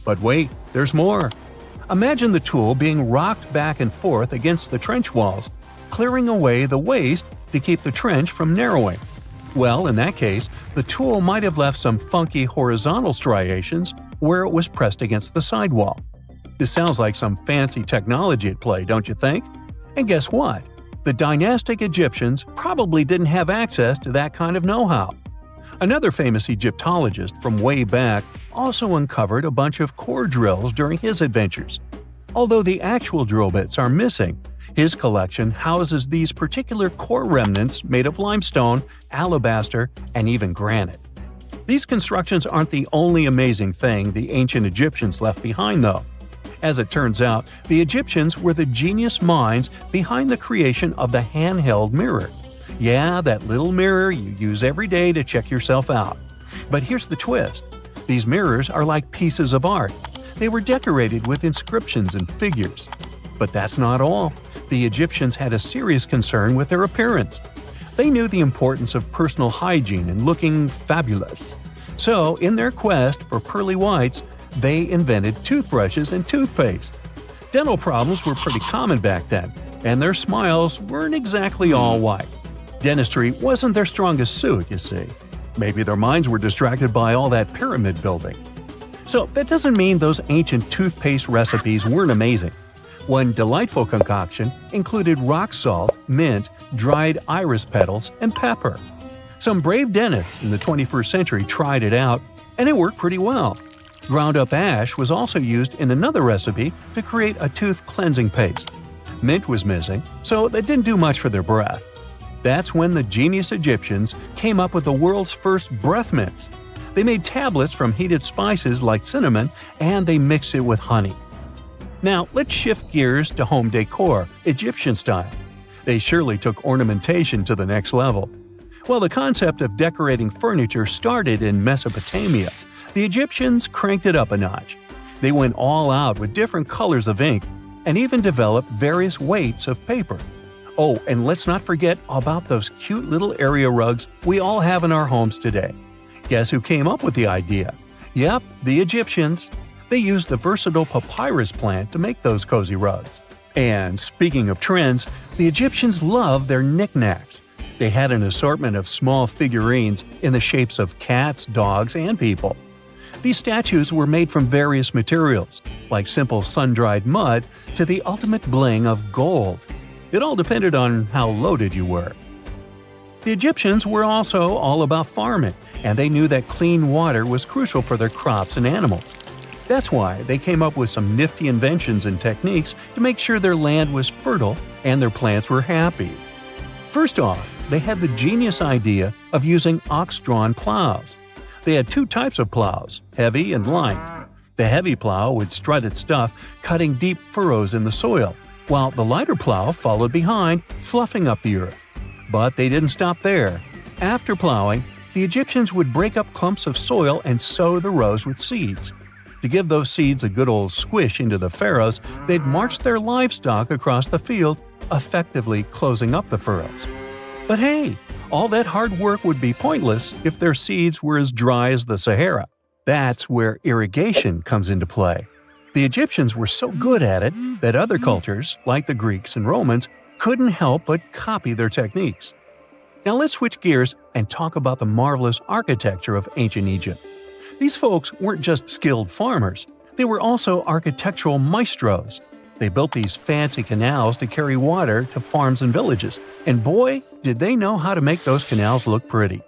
But wait, there's more. Imagine the tool being rocked back and forth against the trench walls, clearing away the waste to keep the trench from narrowing. Well, in that case, the tool might have left some funky horizontal striations where it was pressed against the sidewall. This sounds like some fancy technology at play, don't you think? And guess what? The dynastic Egyptians probably didn't have access to that kind of know-how. Another famous Egyptologist from way back also uncovered a bunch of core drills during his adventures. Although the actual drill bits are missing, his collection houses these particular core remnants made of limestone, alabaster, and even granite. These constructions aren't the only amazing thing the ancient Egyptians left behind, though. As it turns out, the Egyptians were the genius minds behind the creation of the handheld mirror. Yeah, that little mirror you use every day to check yourself out. But here's the twist. These mirrors are like pieces of art. They were decorated with inscriptions and figures. But that's not all. The Egyptians had a serious concern with their appearance. They knew the importance of personal hygiene and looking fabulous. So, in their quest for pearly whites, they invented toothbrushes and toothpaste. Dental problems were pretty common back then, and their smiles weren't exactly all white. Dentistry wasn't their strongest suit, you see. Maybe their minds were distracted by all that pyramid building. So that doesn't mean those ancient toothpaste recipes weren't amazing. One delightful concoction included rock salt, mint, dried iris petals, and pepper. Some brave dentists in the 21st century tried it out, and it worked pretty well. Ground-up ash was also used in another recipe to create a tooth cleansing paste. Mint was missing, so that didn't do much for their breath. That's when the genius Egyptians came up with the world's first breath mints. They made tablets from heated spices like cinnamon, and they mixed it with honey. Now, let's shift gears to home decor, Egyptian style. They surely took ornamentation to the next level. While the concept of decorating furniture started in Mesopotamia, the Egyptians cranked it up a notch. They went all out with different colors of ink and even developed various weights of paper. Oh, and let's not forget about those cute little area rugs we all have in our homes today. Guess who came up with the idea? Yep, the Egyptians. They used the versatile papyrus plant to make those cozy rugs. And speaking of trends, the Egyptians loved their knickknacks. They had an assortment of small figurines in the shapes of cats, dogs, and people. These statues were made from various materials, like simple sun-dried mud to the ultimate bling of gold. It all depended on how loaded you were. The Egyptians were also all about farming, and they knew that clean water was crucial for their crops and animals. That's why they came up with some nifty inventions and techniques to make sure their land was fertile and their plants were happy. First off, they had the genius idea of using ox-drawn plows. They had two types of plows, heavy and light. The heavy plow would strut its stuff, cutting deep furrows in the soil, while the lighter plow followed behind, fluffing up the earth. But they didn't stop there. After plowing, the Egyptians would break up clumps of soil and sow the rows with seeds. To give those seeds a good old squish into the furrows, they'd march their livestock across the field, effectively closing up the furrows. But hey, all that hard work would be pointless if their seeds were as dry as the Sahara. That's where irrigation comes into play. The Egyptians were so good at it that other cultures, like the Greeks and Romans, couldn't help but copy their techniques. Now let's switch gears and talk about the marvelous architecture of ancient Egypt. These folks weren't just skilled farmers, they were also architectural maestros. They built these fancy canals to carry water to farms and villages, and boy, did they know how to make those canals look pretty.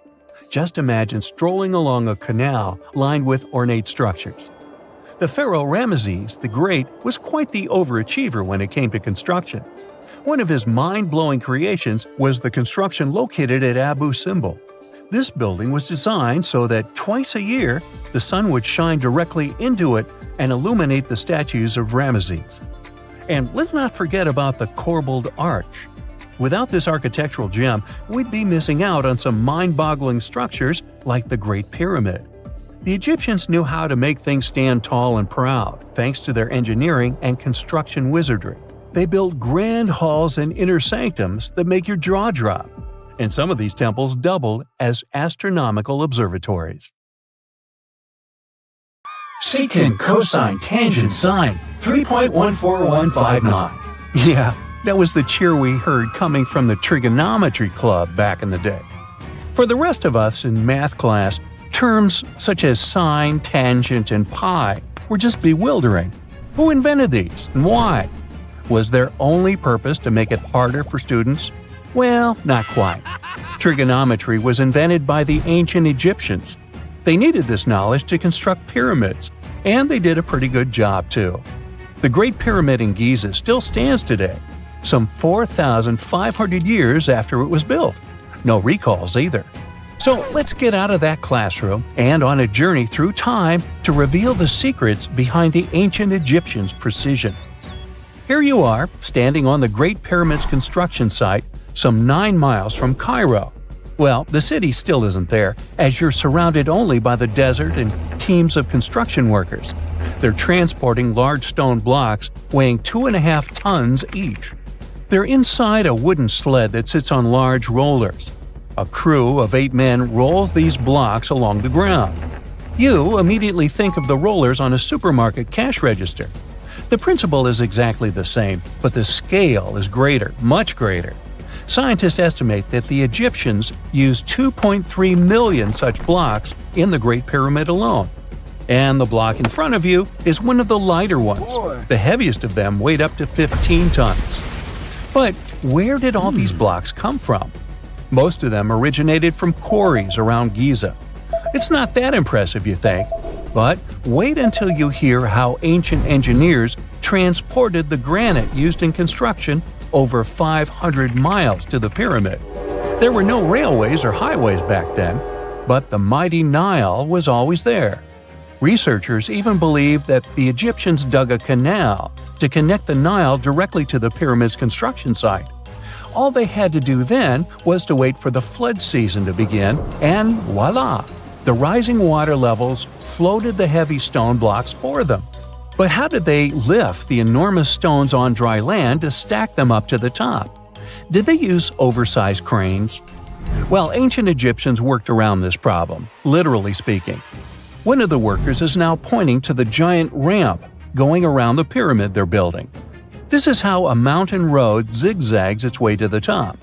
Just imagine strolling along a canal lined with ornate structures. The pharaoh Ramesses the Great was quite the overachiever when it came to construction. One of his mind-blowing creations was the construction located at Abu Simbel. This building was designed so that twice a year, the sun would shine directly into it and illuminate the statues of Ramesses. And let's not forget about the corbelled arch. Without this architectural gem, we'd be missing out on some mind-boggling structures like the Great Pyramid. The Egyptians knew how to make things stand tall and proud, thanks to their engineering and construction wizardry. They built grand halls and inner sanctums that make your jaw drop. And some of these temples doubled as astronomical observatories. Secant, cosine, tangent, sine, 3.14159. Yeah, that was the cheer we heard coming from the trigonometry club back in the day. For the rest of us in math class, terms such as sine, tangent, and pi were just bewildering. Who invented these and why? Was their only purpose to make it harder for students? Well, not quite. Trigonometry was invented by the ancient Egyptians. They needed this knowledge to construct pyramids, and they did a pretty good job too. The Great Pyramid in Giza still stands today, some 4,500 years after it was built. No recalls either. So let's get out of that classroom and on a journey through time to reveal the secrets behind the ancient Egyptians' precision. Here you are, standing on the Great Pyramid's construction site, some 9 miles from Cairo. Well, the city still isn't there, as you're surrounded only by the desert and teams of construction workers. They're transporting large stone blocks weighing 2.5 tons each. They're inside a wooden sled that sits on large rollers. A crew of 8 men rolls these blocks along the ground. You immediately think of the rollers on a supermarket cash register. The principle is exactly the same, but the scale is greater, much greater. Scientists estimate that the Egyptians used 2.3 million such blocks in the Great Pyramid alone. And the block in front of you is one of the lighter ones. The heaviest of them weighed up to 15 tons. But where did all these blocks come from? Most of them originated from quarries around Giza. It's not that impressive, you think, but wait until you hear how ancient engineers transported the granite used in construction over 500 miles to the pyramid. There were no railways or highways back then, but the mighty Nile was always there. Researchers even believe that the Egyptians dug a canal to connect the Nile directly to the pyramid's construction site. All they had to do then was to wait for the flood season to begin, and voila! The rising water levels floated the heavy stone blocks for them. But how did they lift the enormous stones on dry land to stack them up to the top? Did they use oversized cranes? Well, ancient Egyptians worked around this problem, literally speaking. One of the workers is now pointing to the giant ramp going around the pyramid they're building. This is how a mountain road zigzags its way to the top.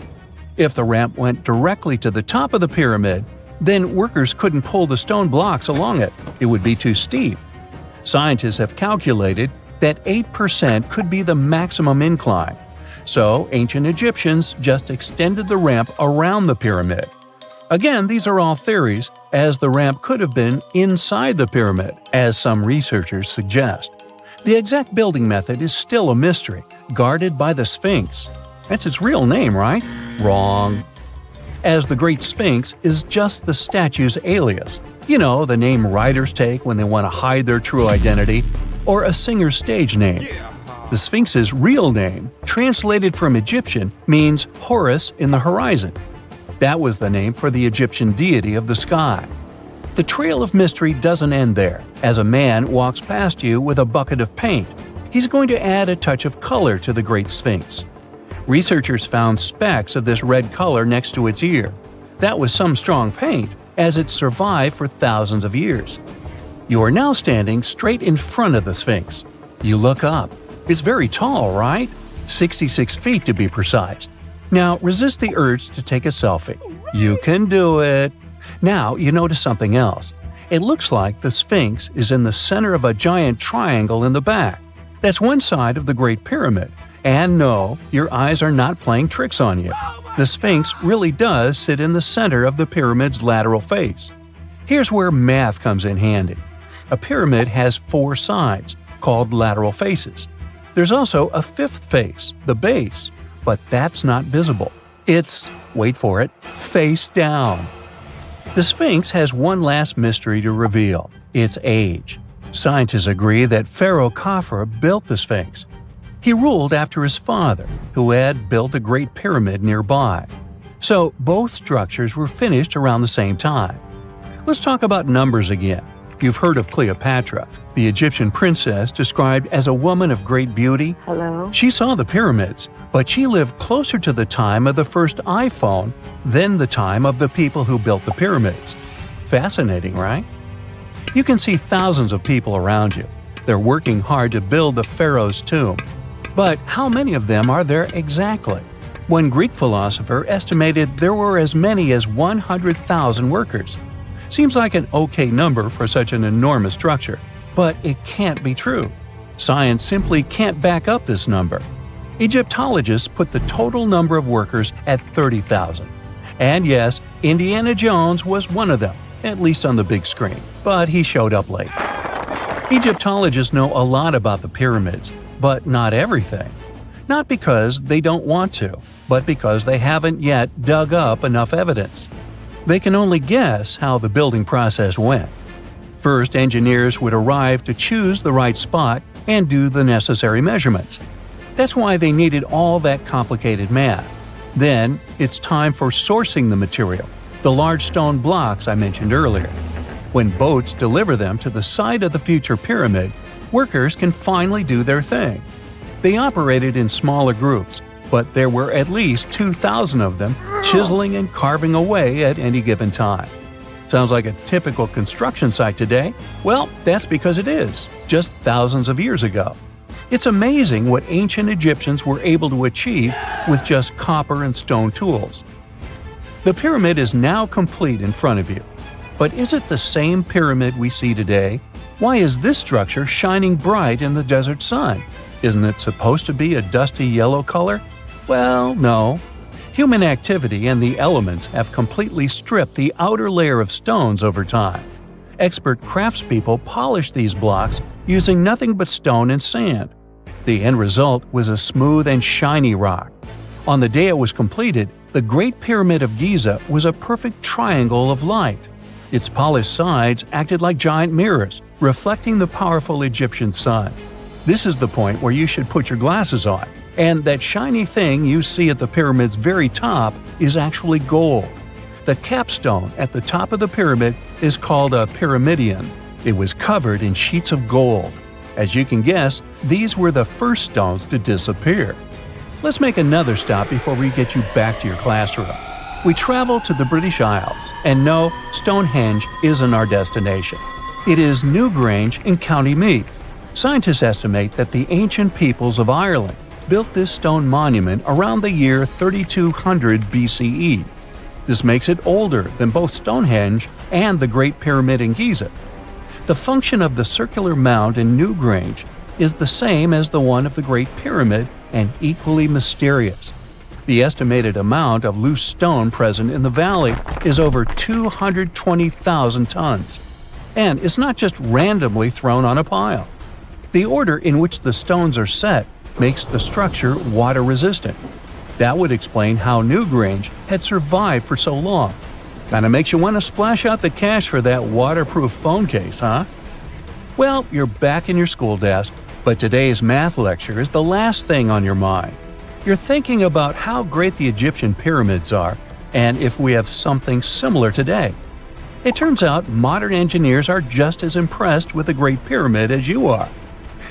If the ramp went directly to the top of the pyramid, then workers couldn't pull the stone blocks along it. It would be too steep. Scientists have calculated that 8% could be the maximum incline. So ancient Egyptians just extended the ramp around the pyramid. Again, these are all theories, as the ramp could have been inside the pyramid, as some researchers suggest. The exact building method is still a mystery, guarded by the Sphinx. That's its real name, right? Wrong. As the Great Sphinx is just the statue's alias. You know, the name writers take when they want to hide their true identity, or a singer's stage name. The Sphinx's real name, translated from Egyptian, means Horus in the horizon. That was the name for the Egyptian deity of the sky. The trail of mystery doesn't end there. As a man walks past you with a bucket of paint, he's going to add a touch of color to the Great Sphinx. Researchers found specks of this red color next to its ear. That was some strong paint, as it survived for thousands of years. You are now standing straight in front of the Sphinx. You look up. It's very tall, right? 66 feet to be precise. Now resist the urge to take a selfie. You can do it. Now you notice something else. It looks like the Sphinx is in the center of a giant triangle in the back. That's one side of the Great Pyramid. And no, your eyes are not playing tricks on you. The Sphinx really does sit in the center of the pyramid's lateral face. Here's where math comes in handy. A pyramid has 4 sides, called lateral faces. There's also a 5th face, the base, but that's not visible. It's, wait for it, face down. The Sphinx has one last mystery to reveal: its age. Scientists agree that Pharaoh Khafre built the Sphinx. He ruled after his father, who had built a great pyramid nearby. So both structures were finished around the same time. Let's talk about numbers again. You've heard of Cleopatra, the Egyptian princess described as a woman of great beauty. Hello? She saw the pyramids, but she lived closer to the time of the first iPhone than the time of the people who built the pyramids. Fascinating, right? You can see thousands of people around you. They're working hard to build the pharaoh's tomb. But how many of them are there exactly? One Greek philosopher estimated there were as many as 100,000 workers. Seems like an okay number for such an enormous structure, but it can't be true. Science simply can't back up this number. Egyptologists put the total number of workers at 30,000. And yes, Indiana Jones was one of them, at least on the big screen, but he showed up late. Egyptologists know a lot about the pyramids, but not everything. Not because they don't want to, but because they haven't yet dug up enough evidence. They can only guess how the building process went. First, engineers would arrive to choose the right spot and do the necessary measurements. That's why they needed all that complicated math. Then, it's time for sourcing the material, the large stone blocks I mentioned earlier. When boats deliver them to the site of the future pyramid, workers can finally do their thing. They operated in smaller groups, but there were at least 2,000 of them chiseling and carving away at any given time. Sounds like a typical construction site today? Well, that's because it is, just thousands of years ago. It's amazing what ancient Egyptians were able to achieve with just copper and stone tools. The pyramid is now complete in front of you. But is it the same pyramid we see today? Why is this structure shining bright in the desert sun? Isn't it supposed to be a dusty yellow color? Well, no. Human activity and the elements have completely stripped the outer layer of stones over time. Expert craftspeople polished these blocks using nothing but stone and sand. The end result was a smooth and shiny rock. On the day it was completed, the Great Pyramid of Giza was a perfect triangle of light. Its polished sides acted like giant mirrors, reflecting the powerful Egyptian sun. This is the point where you should put your glasses on, and that shiny thing you see at the pyramid's very top is actually gold. The capstone at the top of the pyramid is called a pyramidion. It was covered in sheets of gold. As you can guess, these were the first stones to disappear. Let's make another stop before we get you back to your classroom. We travel to the British Isles, and no, Stonehenge isn't our destination. It is Newgrange in County Meath. Scientists estimate that the ancient peoples of Ireland built this stone monument around the year 3200 BCE. This makes it older than both Stonehenge and the Great Pyramid in Giza. The function of the circular mound in Newgrange is the same as the one of the Great Pyramid and equally mysterious. The estimated amount of loose stone present in the valley is over 220,000 tons. And it's not just randomly thrown on a pile. The order in which the stones are set makes the structure water-resistant. That would explain how Newgrange had survived for so long. Kinda makes you want to splash out the cash for that waterproof phone case, huh? Well, you're back in your school desk, but today's math lecture is the last thing on your mind. You're thinking about how great the Egyptian pyramids are, and if we have something similar today. It turns out modern engineers are just as impressed with the Great Pyramid as you are.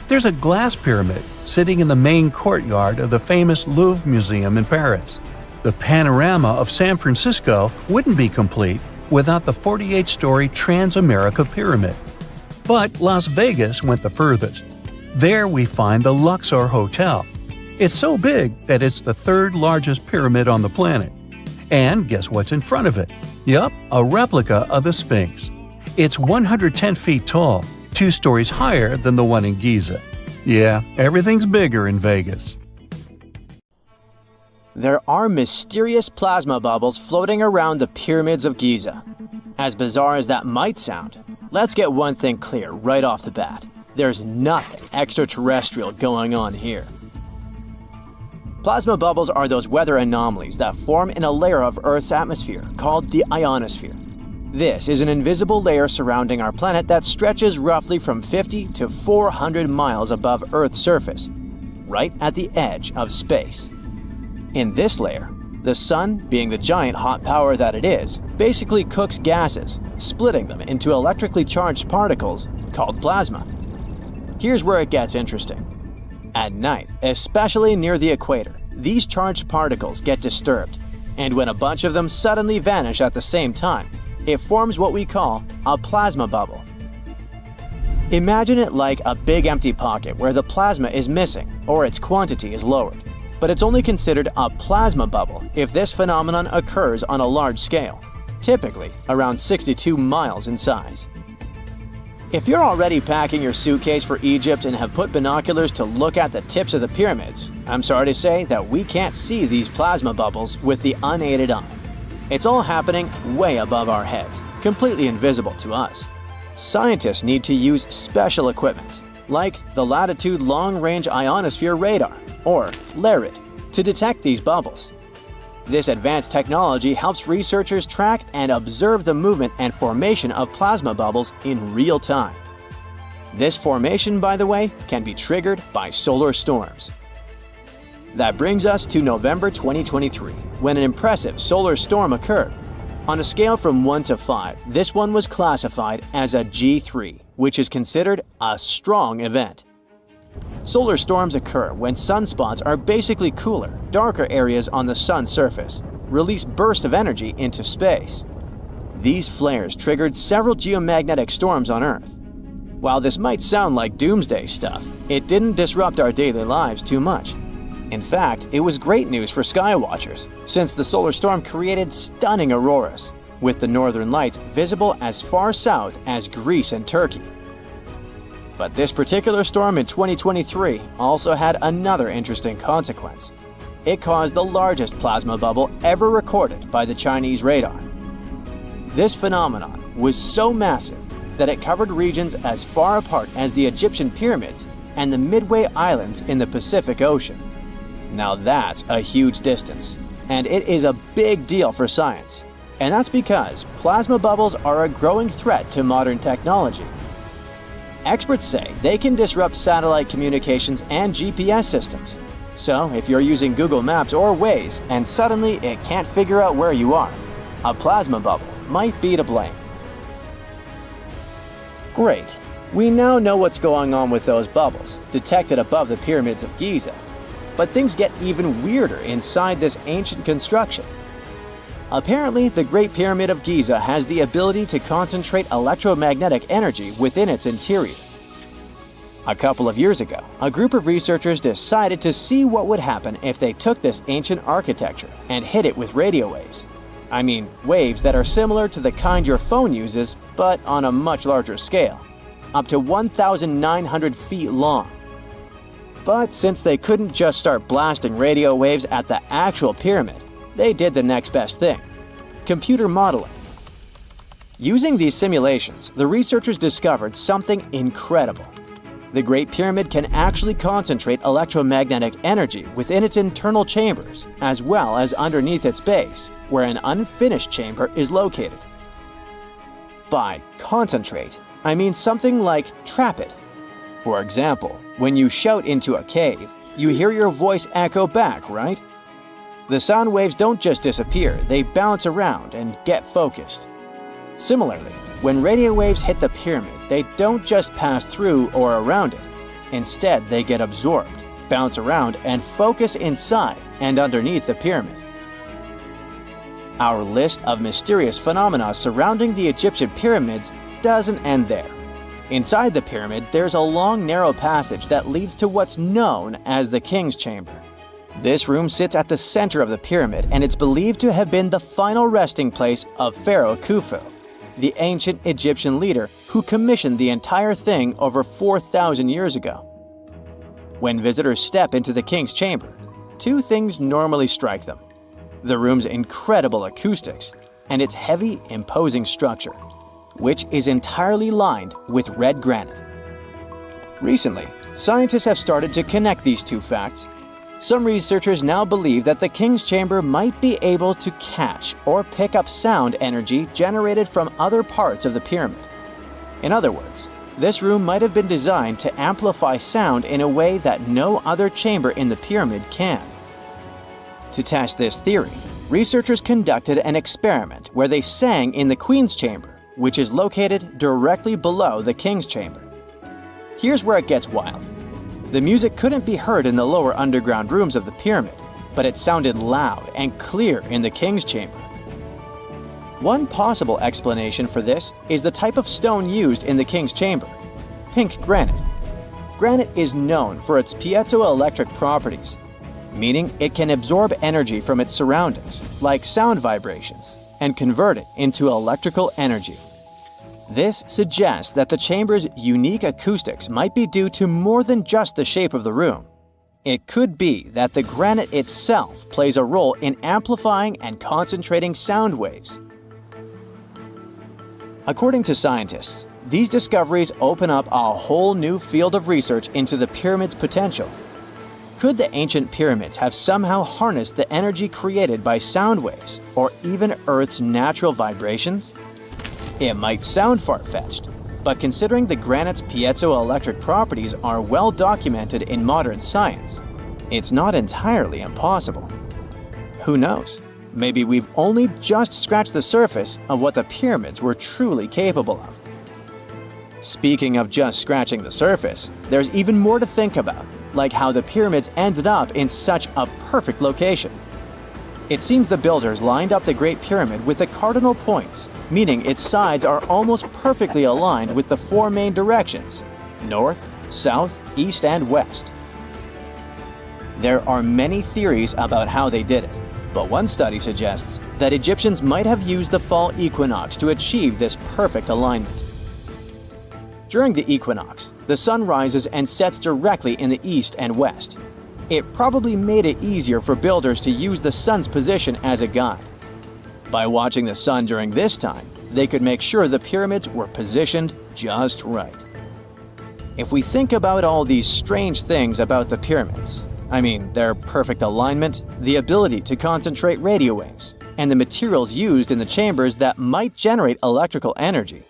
There's a glass pyramid sitting in the main courtyard of the famous Louvre Museum in Paris. The panorama of San Francisco wouldn't be complete without the 48-story Transamerica Pyramid. But Las Vegas went the furthest. There we find the Luxor Hotel. It's so big that it's the third largest pyramid on the planet. And guess what's in front of it? Yup, a replica of the Sphinx. It's 110 feet tall, 2 stories higher than the one in Giza. Yeah, everything's bigger in Vegas. There are mysterious plasma bubbles floating around the pyramids of Giza. As bizarre as that might sound, let's get one thing clear right off the bat. There's nothing extraterrestrial going on here. Plasma bubbles are those weather anomalies that form in a layer of Earth's atmosphere called the ionosphere. This is an invisible layer surrounding our planet that stretches roughly from 50 to 400 miles above Earth's surface, right at the edge of space. In this layer, the sun, being the giant hot power that it is, basically cooks gases, splitting them into electrically charged particles called plasma. Here's where it gets interesting. At night, especially near the equator, these charged particles get disturbed, and when a bunch of them suddenly vanish at the same time, it forms what we call a plasma bubble. Imagine it like a big empty pocket where the plasma is missing or its quantity is lowered, but it's only considered a plasma bubble if this phenomenon occurs on a large scale, typically around 62 miles in size. If you're already packing your suitcase for Egypt and have put binoculars to look at the tips of the pyramids, I'm sorry to say that we can't see these plasma bubbles with the unaided eye. It's all happening way above our heads, completely invisible to us. Scientists need to use special equipment, like the Latitude Long Range Ionosphere Radar, or LARID, to detect these bubbles. This advanced technology helps researchers track and observe the movement and formation of plasma bubbles in real time. This formation, by the way, can be triggered by solar storms. That brings us to November 2023, when an impressive solar storm occurred. On a scale from 1 to 5, this one was classified as a G3, which is considered a strong event. Solar storms occur when sunspots are basically cooler, darker areas on the sun's surface, release bursts of energy into space. These flares triggered several geomagnetic storms on Earth. While this might sound like doomsday stuff, it didn't disrupt our daily lives too much. In fact, it was great news for skywatchers, since the solar storm created stunning auroras, with the northern lights visible as far south as Greece and Turkey. But this particular storm in 2023 also had another interesting consequence. It caused the largest plasma bubble ever recorded by the Chinese radar. This phenomenon was so massive that it covered regions as far apart as the Egyptian pyramids and the Midway Islands in the Pacific Ocean. Now that's a huge distance, and it is a big deal for science. And that's because plasma bubbles are a growing threat to modern technology. Experts say they can disrupt satellite communications and GPS systems. So if you're using Google Maps or Waze and suddenly it can't figure out where you are, a plasma bubble might be to blame. Great. We now know what's going on with those bubbles, detected above the pyramids of Giza. But things get even weirder inside this ancient construction. Apparently, the Great Pyramid of Giza has the ability to concentrate electromagnetic energy within its interior. A couple of years ago, a group of researchers decided to see what would happen if they took this ancient architecture and hit it with radio waves. I mean, waves that are similar to the kind your phone uses, but on a much larger scale, up to 1,900 feet long. But since they couldn't just start blasting radio waves at the actual pyramid, they did the next best thing: computer modeling. Using these simulations, the researchers discovered something incredible. The Great Pyramid can actually concentrate electromagnetic energy within its internal chambers, as well as underneath its base, where an unfinished chamber is located. By concentrate, I mean something like trap it. For example, when you shout into a cave, you hear your voice echo back, right? The sound waves don't just disappear, they bounce around and get focused. Similarly, when radio waves hit the pyramid, they don't just pass through or around it. Instead, they get absorbed, bounce around, and focus inside and underneath the pyramid. Our list of mysterious phenomena surrounding the Egyptian pyramids doesn't end there. Inside the pyramid, there's a long, narrow passage that leads to what's known as the King's Chamber. This room sits at the center of the pyramid, and it's believed to have been the final resting place of Pharaoh Khufu, the ancient Egyptian leader who commissioned the entire thing over 4,000 years ago. When visitors step into the King's Chamber, two things normally strike them: the room's incredible acoustics and its heavy, imposing structure, which is entirely lined with red granite. Recently, scientists have started to connect these two facts. Some researchers now believe that the King's Chamber might be able to catch or pick up sound energy generated from other parts of the pyramid. In other words, this room might have been designed to amplify sound in a way that no other chamber in the pyramid can. To test this theory, researchers conducted an experiment where they sang in the Queen's Chamber, which is located directly below the King's Chamber. Here's where it gets wild. The music couldn't be heard in the lower underground rooms of the pyramid, but it sounded loud and clear in the King's Chamber. One possible explanation for this is the type of stone used in the King's Chamber: pink granite. Granite is known for its piezoelectric properties, meaning it can absorb energy from its surroundings, like sound vibrations, and convert it into electrical energy. This suggests that the chamber's unique acoustics might be due to more than just the shape of the room. It could be that the granite itself plays a role in amplifying and concentrating sound waves. According to scientists, these discoveries open up a whole new field of research into the pyramid's potential. Could the ancient pyramids have somehow harnessed the energy created by sound waves or even Earth's natural vibrations? It might sound far-fetched, but considering the granite's piezoelectric properties are well documented in modern science, it's not entirely impossible. Who knows? Maybe we've only just scratched the surface of what the pyramids were truly capable of. Speaking of just scratching the surface, there's even more to think about, like how the pyramids ended up in such a perfect location. It seems the builders lined up the Great Pyramid with the cardinal points, meaning its sides are almost perfectly aligned with the four main directions: north, south, east, and west. There are many theories about how they did it, but one study suggests that Egyptians might have used the fall equinox to achieve this perfect alignment. During the equinox, the sun rises and sets directly in the east and west. It probably made it easier for builders to use the sun's position as a guide. By watching the sun during this time, they could make sure the pyramids were positioned just right. If we think about all these strange things about the pyramids, I mean their perfect alignment, the ability to concentrate radio waves, and the materials used in the chambers that might generate electrical energy,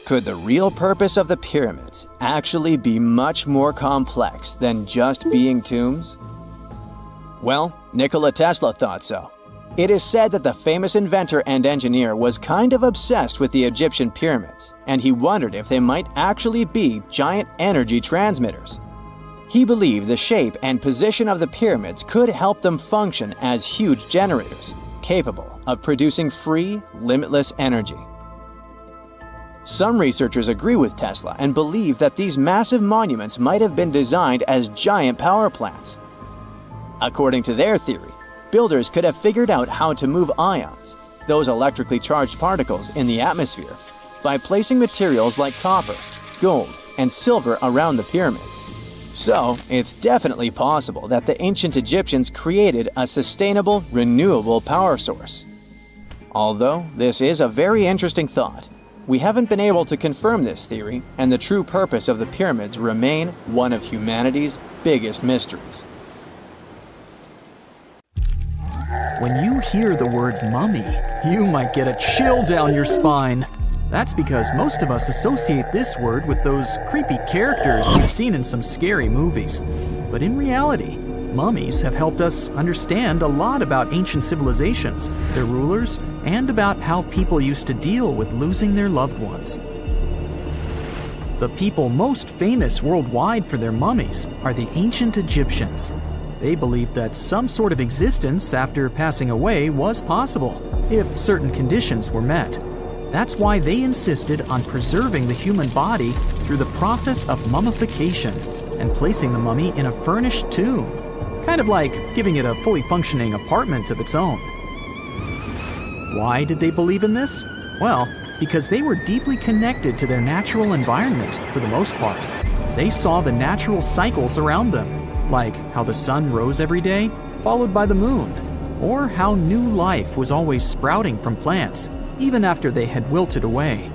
could the real purpose of the pyramids actually be much more complex than just being tombs? Well, Nikola Tesla thought so. It is said that the famous inventor and engineer was kind of obsessed with the Egyptian pyramids, and he wondered if they might actually be giant energy transmitters. He believed the shape and position of the pyramids could help them function as huge generators, capable of producing free, limitless energy. Some researchers agree with Tesla and believe that these massive monuments might have been designed as giant power plants. According to their theory, builders could have figured out how to move ions, those electrically charged particles in the atmosphere, by placing materials like copper, gold, and silver around the pyramids. So, it's definitely possible that the ancient Egyptians created a sustainable, renewable power source. Although this is a very interesting thought, we haven't been able to confirm this theory, and the true purpose of the pyramids remain one of humanity's biggest mysteries. When you hear the word mummy, you might get a chill down your spine. That's because most of us associate this word with those creepy characters we've seen in some scary movies. But in reality, mummies have helped us understand a lot about ancient civilizations, their rulers, and about how people used to deal with losing their loved ones. The people most famous worldwide for their mummies are the ancient Egyptians. They believed that some sort of existence after passing away was possible, if certain conditions were met. That's why they insisted on preserving the human body through the process of mummification and placing the mummy in a furnished tomb, kind of like giving it a fully functioning apartment of its own. Why did they believe in this? Well, because they were deeply connected to their natural environment for the most part. They saw the natural cycles around them, like how the sun rose every day, followed by the moon, or how new life was always sprouting from plants, even after they had wilted away.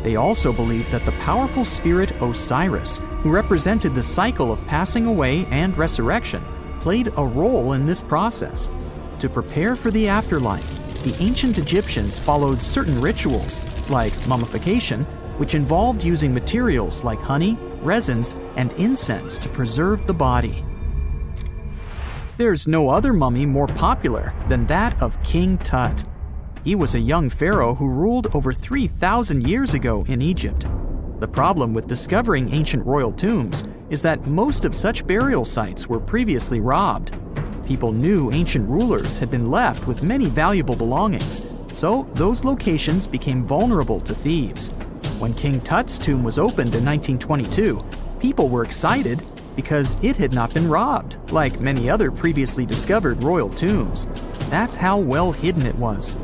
They also believed that the powerful spirit Osiris, who represented the cycle of passing away and resurrection, played a role in this process. To prepare for the afterlife, the ancient Egyptians followed certain rituals, like mummification, which involved using materials like honey, resins, and incense to preserve the body. There's no other mummy more popular than that of King Tut. He was a young pharaoh who ruled over 3,000 years ago in Egypt. The problem with discovering ancient royal tombs is that most of such burial sites were previously robbed. People knew ancient rulers had been left with many valuable belongings, so those locations became vulnerable to thieves. When King Tut's tomb was opened in 1922, people were excited because it had not been robbed, like many other previously discovered royal tombs. That's how well hidden it was.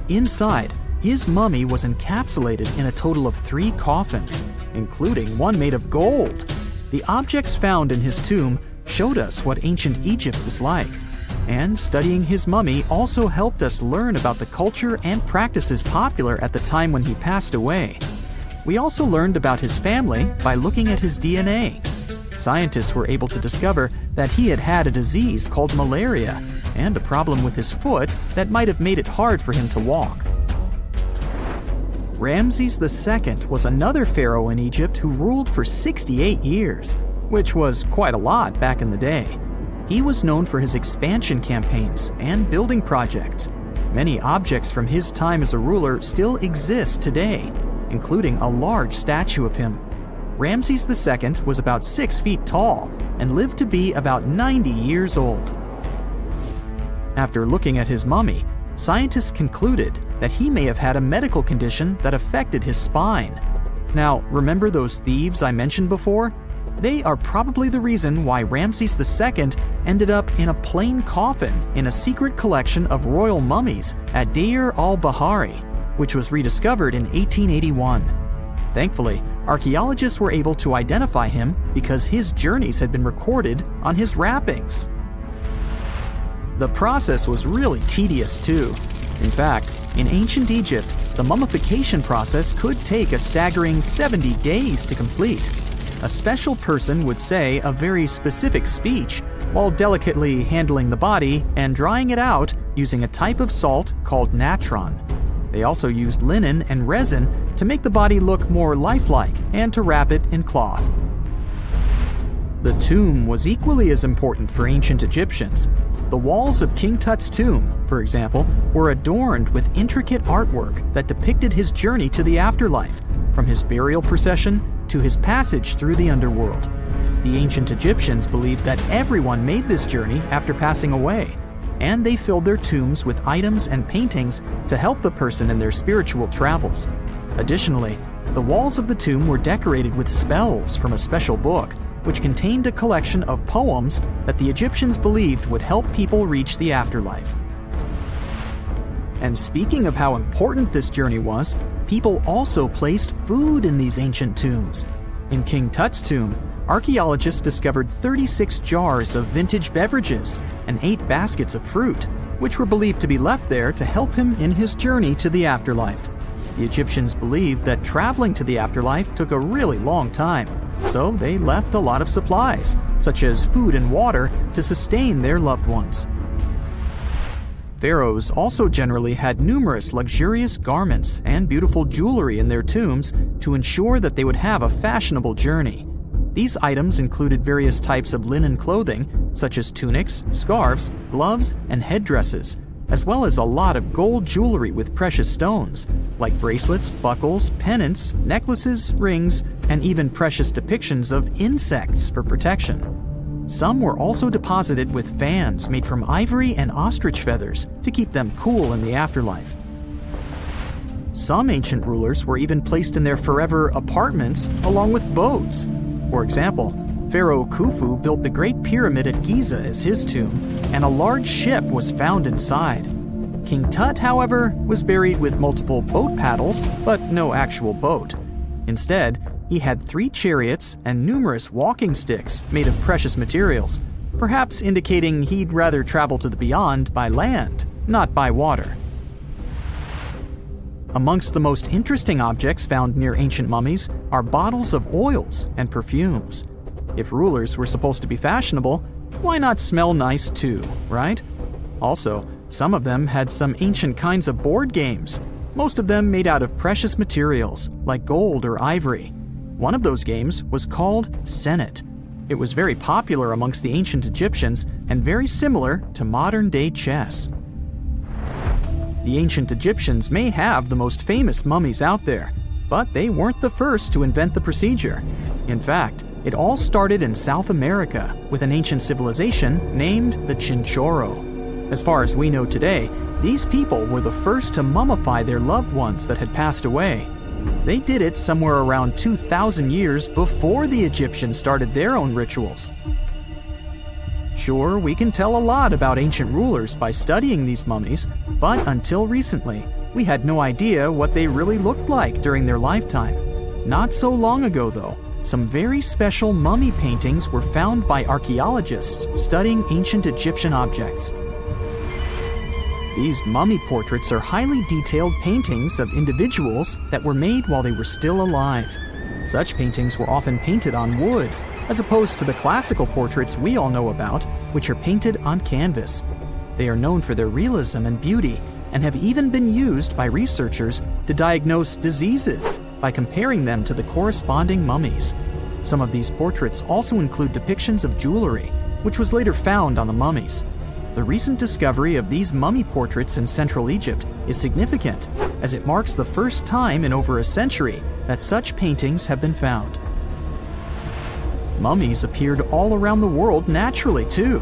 Inside, his mummy was encapsulated in a total of 3 coffins, including one made of gold. The objects found in his tomb showed us what ancient Egypt was like, and studying his mummy also helped us learn about the culture and practices popular at the time when he passed away. We also learned about his family by looking at his DNA. Scientists were able to discover that he had had a disease called malaria and a problem with his foot that might have made it hard for him to walk. Ramses II was another pharaoh in Egypt who ruled for 68 years, which was quite a lot back in the day. He was known for his expansion campaigns and building projects. Many objects from his time as a ruler still exist today, including a large statue of him. Ramses II was about 6 feet tall and lived to be about 90 years old. After looking at his mummy, scientists concluded that he may have had a medical condition that affected his spine. Now, remember those thieves I mentioned before? They are probably the reason why Ramses II ended up in a plain coffin in a secret collection of royal mummies at Deir al-Bahari, which was rediscovered in 1881. Thankfully, archaeologists were able to identify him because his journeys had been recorded on his wrappings. The process was really tedious too. In fact, in ancient Egypt, the mummification process could take a staggering 70 days to complete. A special person would say a very specific speech while delicately handling the body and drying it out using a type of salt called natron. They also used linen and resin to make the body look more lifelike and to wrap it in cloth. The tomb was equally as important for ancient Egyptians. The walls of King Tut's tomb, for example, were adorned with intricate artwork that depicted his journey to the afterlife, from his burial procession to his passage through the underworld. The ancient Egyptians believed that everyone made this journey after passing away, and they filled their tombs with items and paintings to help the person in their spiritual travels. Additionally, the walls of the tomb were decorated with spells from a special book, which contained a collection of poems that the Egyptians believed would help people reach the afterlife. And speaking of how important this journey was, people also placed food in these ancient tombs. In King Tut's tomb, archaeologists discovered 36 jars of vintage beverages and 8 baskets of fruit, which were believed to be left there to help him in his journey to the afterlife. The Egyptians believed that traveling to the afterlife took a really long time, so they left a lot of supplies, such as food and water, to sustain their loved ones. Pharaohs also generally had numerous luxurious garments and beautiful jewelry in their tombs to ensure that they would have a fashionable journey. These items included various types of linen clothing, such as tunics, scarves, gloves, and headdresses, as well as a lot of gold jewelry with precious stones, like bracelets, buckles, pendants, necklaces, rings, and even precious depictions of insects for protection. Some were also deposited with fans made from ivory and ostrich feathers to keep them cool in the afterlife. Some ancient rulers were even placed in their forever apartments along with boats. For example, Pharaoh Khufu built the Great Pyramid at Giza as his tomb, and a large ship was found inside. King Tut, however, was buried with multiple boat paddles, but no actual boat. Instead, he had 3 chariots and numerous walking sticks made of precious materials, perhaps indicating he'd rather travel to the beyond by land, not by water. Amongst the most interesting objects found near ancient mummies are bottles of oils and perfumes. If rulers were supposed to be fashionable, why not smell nice too, right? Also, some of them had some ancient kinds of board games, most of them made out of precious materials like gold or ivory. One of those games was called Senet. It was very popular amongst the ancient Egyptians and very similar to modern-day chess. The ancient Egyptians may have the most famous mummies out there, but they weren't the first to invent the procedure. In fact, it all started in South America with an ancient civilization named the Chinchorro. As far as we know today, these people were the first to mummify their loved ones that had passed away. They did it somewhere around 2,000 years before the Egyptians started their own rituals. Sure, we can tell a lot about ancient rulers by studying these mummies, but until recently, we had no idea what they really looked like during their lifetime. Not so long ago, though, some very special mummy paintings were found by archaeologists studying ancient Egyptian objects. These mummy portraits are highly detailed paintings of individuals that were made while they were still alive. Such paintings were often painted on wood, as opposed to the classical portraits we all know about, which are painted on canvas. They are known for their realism and beauty, and have even been used by researchers to diagnose diseases by comparing them to the corresponding mummies. Some of these portraits also include depictions of jewelry, which was later found on the mummies. The recent discovery of these mummy portraits in Central Egypt is significant, as it marks the first time in over a century that such paintings have been found. Mummies appeared all around the world naturally, too.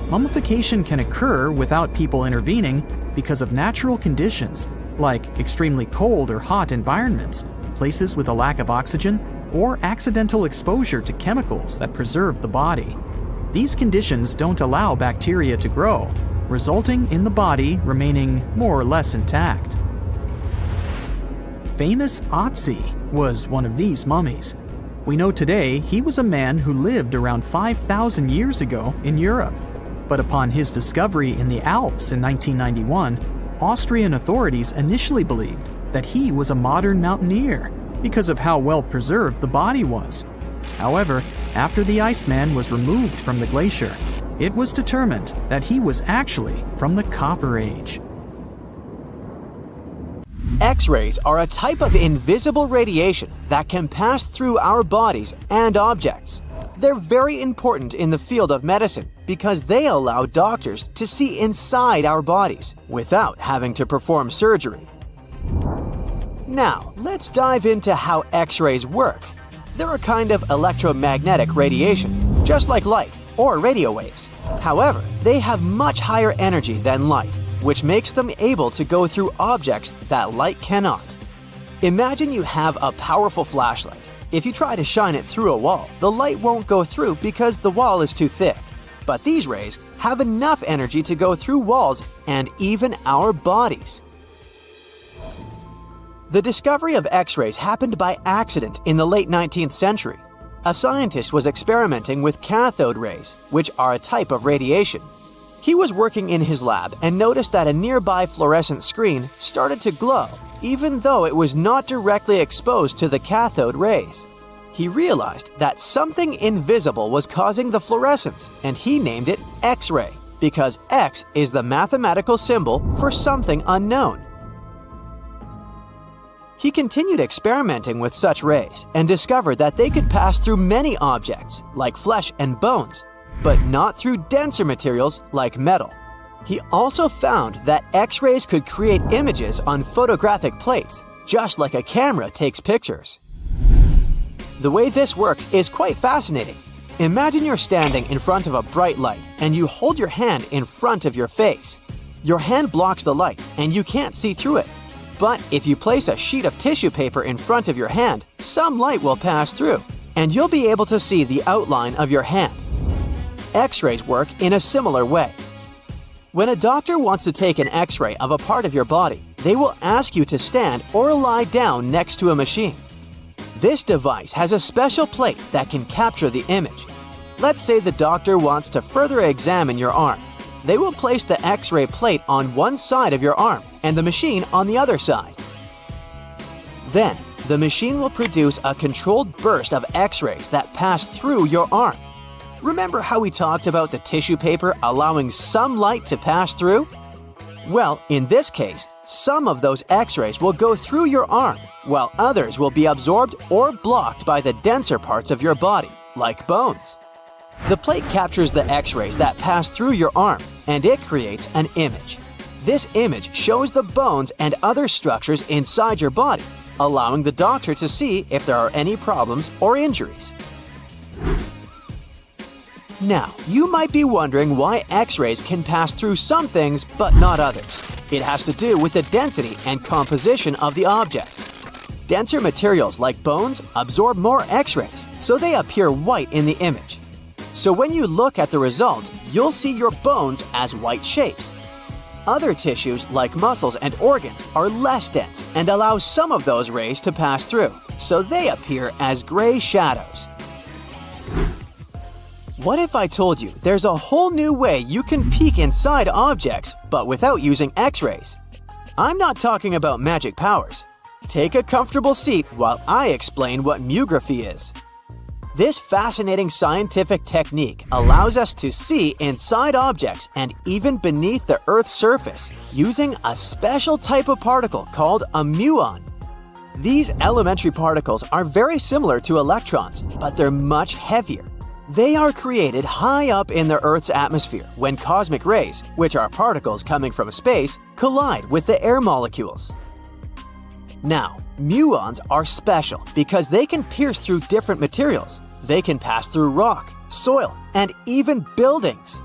Mummification can occur without people intervening because of natural conditions, like extremely cold or hot environments, places with a lack of oxygen, or accidental exposure to chemicals that preserve the body. These conditions don't allow bacteria to grow, resulting in the body remaining more or less intact. Famous Otzi was one of these mummies. We know today he was a man who lived around 5,000 years ago in Europe. But upon his discovery in the Alps in 1991, Austrian authorities initially believed that he was a modern mountaineer because of how well preserved the body was. However, after the Iceman was removed from the glacier, it was determined that he was actually from the Copper Age. X-rays are a type of invisible radiation that can pass through our bodies and objects. They're very important in the field of medicine because they allow doctors to see inside our bodies without having to perform surgery. Now, let's dive into how X-rays work. They're a kind of electromagnetic radiation, just like light or radio waves. However, they have much higher energy than light, which makes them able to go through objects that light cannot. Imagine you have a powerful flashlight. If you try to shine it through a wall, the light won't go through because the wall is too thick. But these rays have enough energy to go through walls and even our bodies. The discovery of X-rays happened by accident in the late 19th century. A scientist was experimenting with cathode rays, which are a type of radiation. He was working in his lab and noticed that a nearby fluorescent screen started to glow, even though it was not directly exposed to the cathode rays. He realized that something invisible was causing the fluorescence, and he named it X-ray, because X is the mathematical symbol for something unknown. He continued experimenting with such rays and discovered that they could pass through many objects, like flesh and bones, but not through denser materials like metal. He also found that X-rays could create images on photographic plates, just like a camera takes pictures. The way this works is quite fascinating. Imagine you're standing in front of a bright light and you hold your hand in front of your face. Your hand blocks the light and you can't see through it. But if you place a sheet of tissue paper in front of your hand, some light will pass through, and you'll be able to see the outline of your hand. X-rays work in a similar way. When a doctor wants to take an X-ray of a part of your body, they will ask you to stand or lie down next to a machine. This device has a special plate that can capture the image. Let's say the doctor wants to further examine your arm. They will place the X-ray plate on one side of your arm and the machine on the other side. Then, the machine will produce a controlled burst of X-rays that pass through your arm. Remember how we talked about the tissue paper allowing some light to pass through? Well, in this case, some of those X-rays will go through your arm, while others will be absorbed or blocked by the denser parts of your body, like bones. The plate captures the X-rays that pass through your arm, and it creates an image. This image shows the bones and other structures inside your body, allowing the doctor to see if there are any problems or injuries. Now, you might be wondering why X-rays can pass through some things but not others. It has to do with the density and composition of the objects. Denser materials like bones absorb more X-rays, so they appear white in the image. So when you look at the result, you'll see your bones as white shapes. Other tissues like muscles and organs are less dense and allow some of those rays to pass through, so they appear as gray shadows. What if I told you there's a whole new way you can peek inside objects, but without using X-rays? I'm not talking about magic powers. Take a comfortable seat while I explain what muography is. This fascinating scientific technique allows us to see inside objects and even beneath the Earth's surface using a special type of particle called a muon. These elementary particles are very similar to electrons, but they're much heavier. They are created high up in the Earth's atmosphere when cosmic rays, which are particles coming from space, collide with the air molecules. Now, muons are special because they can pierce through different materials. They can pass through rock, soil, and even buildings.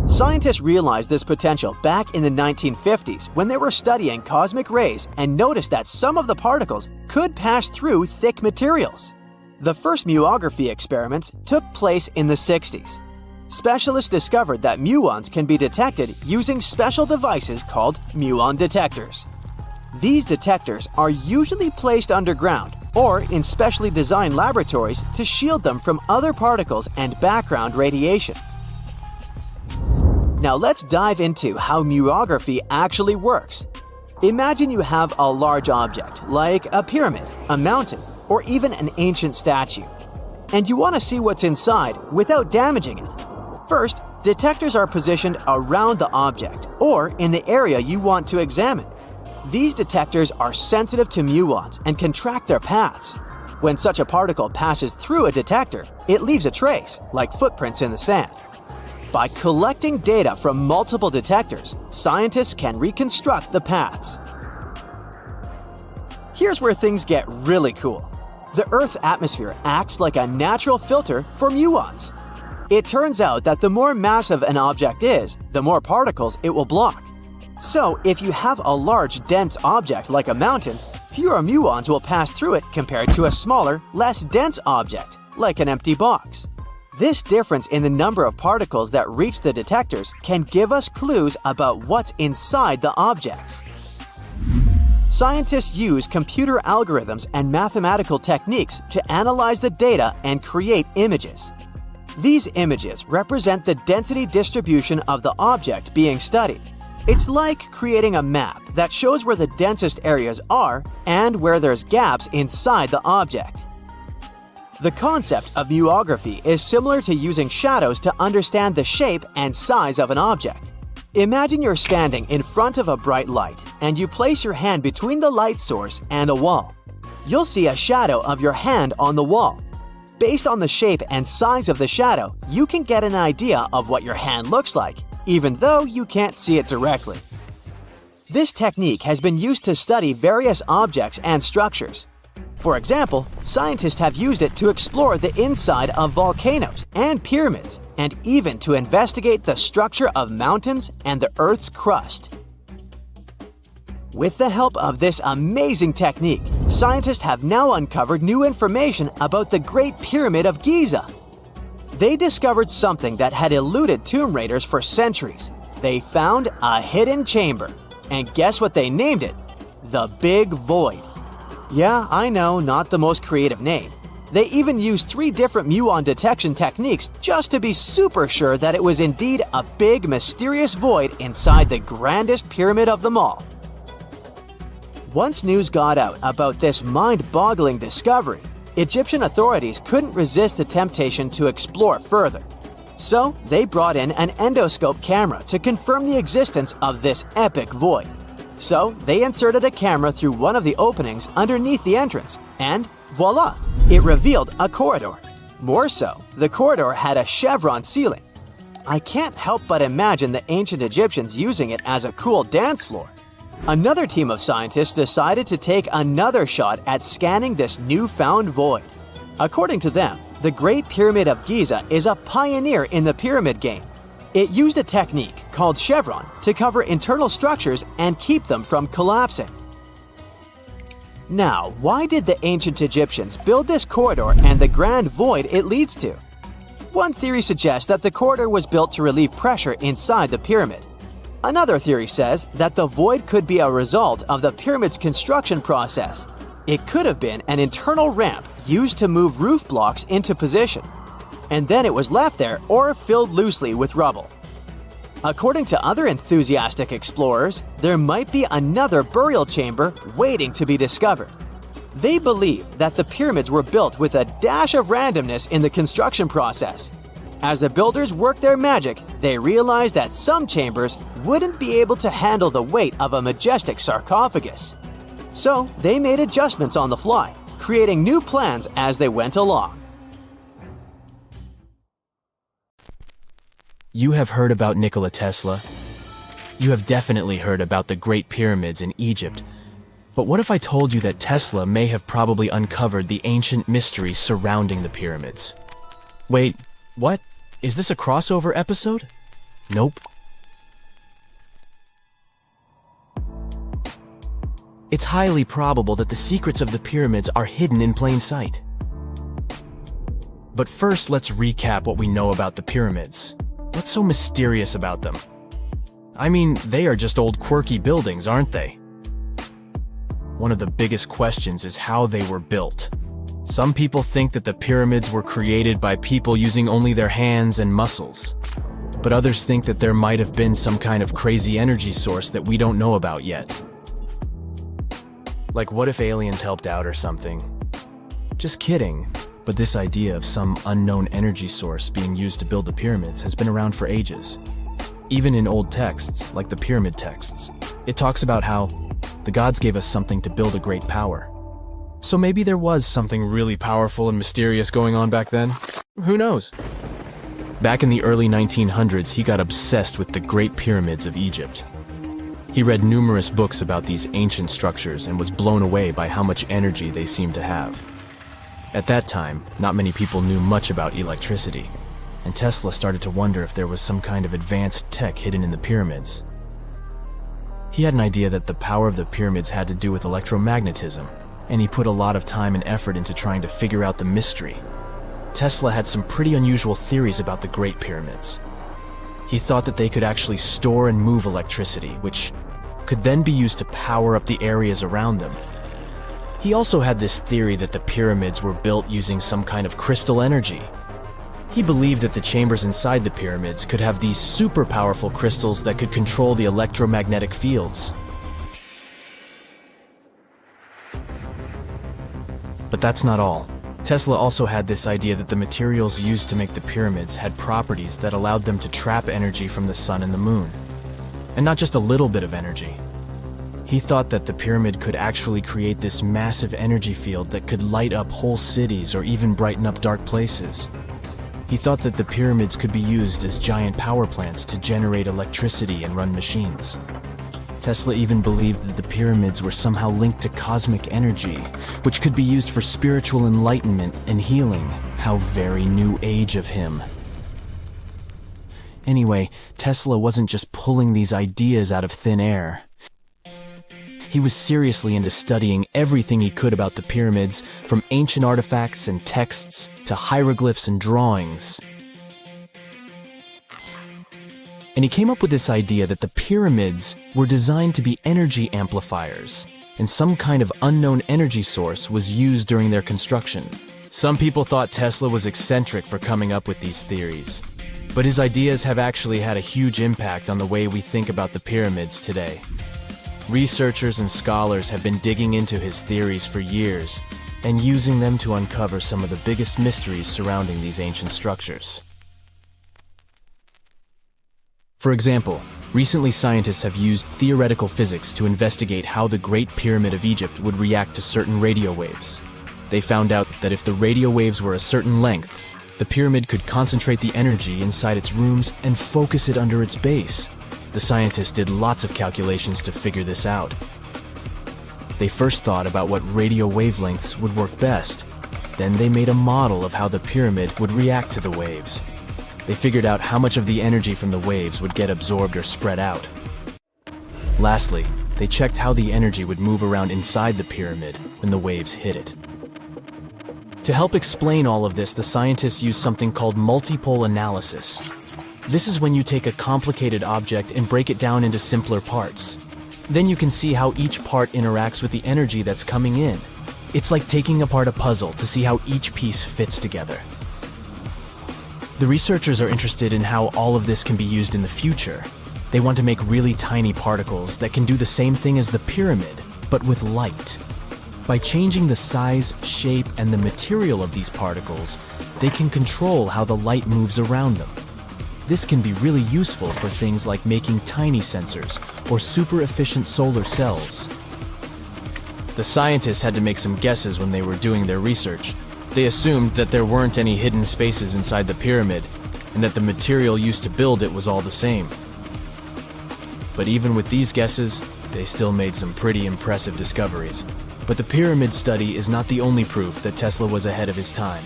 Scientists realized this potential back in the 1950s when they were studying cosmic rays and noticed that some of the particles could pass through thick materials. The first muography experiments took place in the 60s. Specialists discovered that muons can be detected using special devices called muon detectors. These detectors are usually placed underground or in specially designed laboratories to shield them from other particles and background radiation. Now let's dive into how muography actually works. Imagine you have a large object, like a pyramid, a mountain, or even an ancient statue, and you want to see what's inside without damaging it. First, detectors are positioned around the object or in the area you want to examine. These detectors are sensitive to muons and can track their paths. When such a particle passes through a detector, it leaves a trace, like footprints in the sand. By collecting data from multiple detectors, scientists can reconstruct the paths. Here's where things get really cool. The Earth's atmosphere acts like a natural filter for muons. It turns out that the more massive an object is, the more particles it will block. So, if you have a large, dense object like a mountain, fewer muons will pass through it compared to a smaller, less dense object, like an empty box. This difference in the number of particles that reach the detectors can give us clues about what's inside the objects. Scientists use computer algorithms and mathematical techniques to analyze the data and create images. These images represent the density distribution of the object being studied. It's like creating a map that shows where the densest areas are and where there's gaps inside the object. The concept of muography is similar to using shadows to understand the shape and size of an object. Imagine you're standing in front of a bright light and you place your hand between the light source and a wall. You'll see a shadow of your hand on the wall. Based on the shape and size of the shadow, you can get an idea of what your hand looks like, even though you can't see it directly. This technique has been used to study various objects and structures. For example, scientists have used it to explore the inside of volcanoes and pyramids, and even to investigate the structure of mountains and the Earth's crust. With the help of this amazing technique, scientists have now uncovered new information about the Great Pyramid of Giza. They discovered something that had eluded tomb raiders for centuries. They found a hidden chamber. And guess what they named it? The Big Void. Yeah, I know, not the most creative name. They even used 3 different muon detection techniques just to be super sure that it was indeed a big, mysterious void inside the grandest pyramid of them all. Once news got out about this mind-boggling discovery, Egyptian authorities couldn't resist the temptation to explore further. So, they brought in an endoscope camera to confirm the existence of this epic void. So, they inserted a camera through one of the openings underneath the entrance, and voila! It revealed a corridor. More so, the corridor had a chevron ceiling. I can't help but imagine the ancient Egyptians using it as a cool dance floor. Another team of scientists decided to take another shot at scanning this newfound void. According to them, the Great Pyramid of Giza is a pioneer in the pyramid game. It used a technique called chevron to cover internal structures and keep them from collapsing. Now, why did the ancient Egyptians build this corridor and the grand void it leads to? One theory suggests that the corridor was built to relieve pressure inside the pyramid. Another theory says that the void could be a result of the pyramid's construction process. It could have been an internal ramp used to move roof blocks into position, and then it was left there or filled loosely with rubble. According to other enthusiastic explorers, there might be another burial chamber waiting to be discovered. They believe that the pyramids were built with a dash of randomness in the construction process. As the builders worked their magic, they realized that some chambers wouldn't be able to handle the weight of a majestic sarcophagus. So they made adjustments on the fly, creating new plans as they went along. You have heard about Nikola Tesla. You have definitely heard about the Great Pyramids in Egypt. But what if I told you that Tesla may have probably uncovered the ancient mysteries surrounding the pyramids? Wait, what? Is this a crossover episode? Nope. It's highly probable that the secrets of the pyramids are hidden in plain sight. But first, let's recap what we know about the pyramids. What's so mysterious about them? I mean, they are just old quirky buildings, aren't they? One of the biggest questions is how they were built. Some people think that the pyramids were created by people using only their hands and muscles. But others think that there might have been some kind of crazy energy source that we don't know about yet. Like, what if aliens helped out or something? Just kidding. But this idea of some unknown energy source being used to build the pyramids has been around for ages. Even in old texts, like the pyramid texts, it talks about how the gods gave us something to build a great power. So maybe there was something really powerful and mysterious going on back then? Who knows? Back in the early 1900s, he got obsessed with the Great Pyramids of Egypt. He read numerous books about these ancient structures and was blown away by how much energy they seemed to have. At that time, not many people knew much about electricity, and Tesla started to wonder if there was some kind of advanced tech hidden in the pyramids. He had an idea that the power of the pyramids had to do with electromagnetism, and he put a lot of time and effort into trying to figure out the mystery. Tesla had some pretty unusual theories about the Great Pyramids. He thought that they could actually store and move electricity, which could then be used to power up the areas around them. He also had this theory that the pyramids were built using some kind of crystal energy. He believed that the chambers inside the pyramids could have these super powerful crystals that could control the electromagnetic fields. But that's not all. Tesla also had this idea that the materials used to make the pyramids had properties that allowed them to trap energy from the sun and the moon. And not just a little bit of energy. He thought that the pyramid could actually create this massive energy field that could light up whole cities or even brighten up dark places. He thought that the pyramids could be used as giant power plants to generate electricity and run machines. Tesla even believed that the pyramids were somehow linked to cosmic energy, which could be used for spiritual enlightenment and healing. How very new age of him. Anyway, Tesla wasn't just pulling these ideas out of thin air. He was seriously into studying everything he could about the pyramids, from ancient artifacts and texts to hieroglyphs and drawings. And he came up with this idea that the pyramids were designed to be energy amplifiers, and some kind of unknown energy source was used during their construction. Some people thought Tesla was eccentric for coming up with these theories, but his ideas have actually had a huge impact on the way we think about the pyramids today. Researchers and scholars have been digging into his theories for years and using them to uncover some of the biggest mysteries surrounding these ancient structures. For example, recently scientists have used theoretical physics to investigate how the Great Pyramid of Egypt would react to certain radio waves. They found out that if the radio waves were a certain length, the pyramid could concentrate the energy inside its rooms and focus it under its base. The scientists did lots of calculations to figure this out. They first thought about what radio wavelengths would work best. Then they made a model of how the pyramid would react to the waves. They figured out how much of the energy from the waves would get absorbed or spread out. Lastly, they checked how the energy would move around inside the pyramid when the waves hit it. To help explain all of this, the scientists used something called multipole analysis. This is when you take a complicated object and break it down into simpler parts. Then you can see how each part interacts with the energy that's coming in. It's like taking apart a puzzle to see how each piece fits together. The researchers are interested in how all of this can be used in the future. They want to make really tiny particles that can do the same thing as the pyramid, but with light. By changing the size, shape, and the material of these particles, they can control how the light moves around them. This can be really useful for things like making tiny sensors or super efficient solar cells. The scientists had to make some guesses when they were doing their research. They assumed that there weren't any hidden spaces inside the pyramid, and that the material used to build it was all the same. But even with these guesses, they still made some pretty impressive discoveries. But the pyramid study is not the only proof that Tesla was ahead of his time.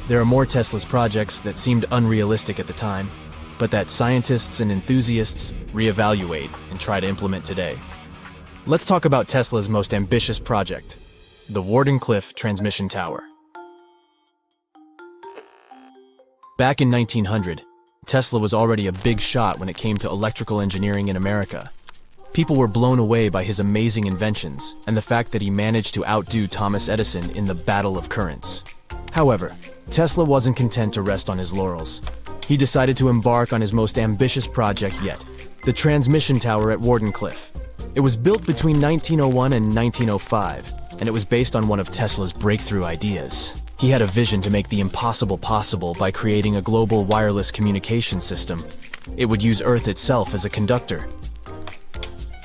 There are more Tesla's projects that seemed unrealistic at the time, but that scientists and enthusiasts reevaluate and try to implement today. Let's talk about Tesla's most ambitious project, the Wardenclyffe Transmission Tower. Back in 1900, Tesla was already a big shot when it came to electrical engineering in America. People were blown away by his amazing inventions and the fact that he managed to outdo Thomas Edison in the battle of currents. However, Tesla wasn't content to rest on his laurels. He decided to embark on his most ambitious project yet, the transmission tower at Wardenclyffe. It was built between 1901 and 1905, and it was based on one of Tesla's breakthrough ideas. He had a vision to make the impossible possible by creating a global wireless communication system. It would use Earth itself as a conductor,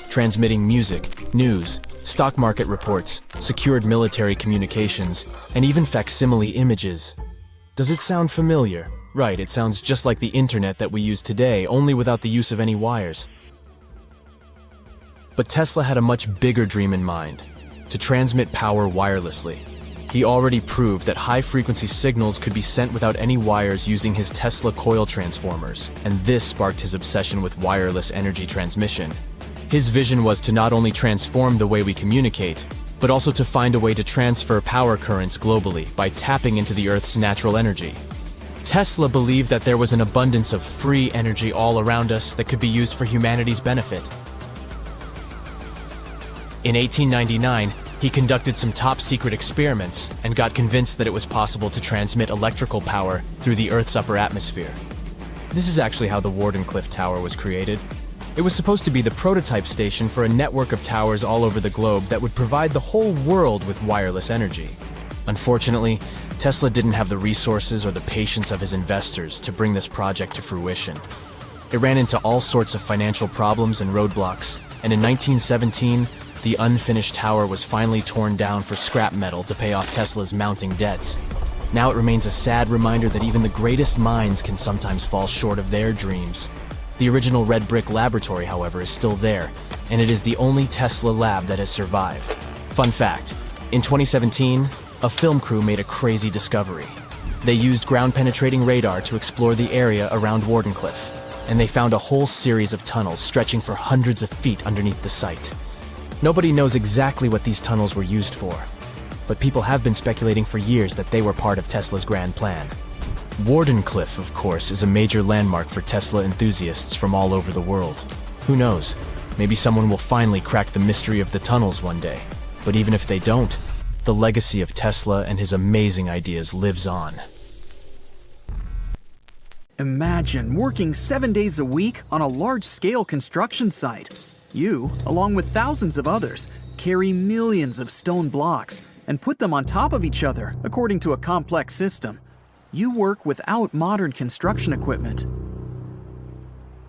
transmitting music, news, stock market reports, secured military communications, and even facsimile images. Does it sound familiar? Right, it sounds just like the internet that we use today, only without the use of any wires. But Tesla had a much bigger dream in mind, to transmit power wirelessly. He already proved that high-frequency signals could be sent without any wires using his Tesla coil transformers, and this sparked his obsession with wireless energy transmission. His vision was to not only transform the way we communicate, but also to find a way to transfer power currents globally by tapping into the Earth's natural energy. Tesla believed that there was an abundance of free energy all around us that could be used for humanity's benefit. In 1899, he conducted some top-secret experiments and got convinced that it was possible to transmit electrical power through the Earth's upper atmosphere. This is actually how the Wardenclyffe Tower was created. It was supposed to be the prototype station for a network of towers all over the globe that would provide the whole world with wireless energy. Unfortunately, Tesla didn't have the resources or the patience of his investors to bring this project to fruition. It ran into all sorts of financial problems and roadblocks, and in 1917, the unfinished tower was finally torn down for scrap metal to pay off Tesla's mounting debts. Now it remains a sad reminder that even the greatest minds can sometimes fall short of their dreams. The original red brick laboratory, however, is still there, and it is the only Tesla lab that has survived. Fun fact, in 2017, a film crew made a crazy discovery. They used ground-penetrating radar to explore the area around Wardenclyffe, and they found a whole series of tunnels stretching for hundreds of feet underneath the site. Nobody knows exactly what these tunnels were used for, but people have been speculating for years that they were part of Tesla's grand plan. Wardenclyffe, of course, is a major landmark for Tesla enthusiasts from all over the world. Who knows? Maybe someone will finally crack the mystery of the tunnels one day. But even if they don't, the legacy of Tesla and his amazing ideas lives on. Imagine working 7 days a week on a large-scale construction site. You, along with thousands of others, carry millions of stone blocks and put them on top of each other according to a complex system. You work without modern construction equipment.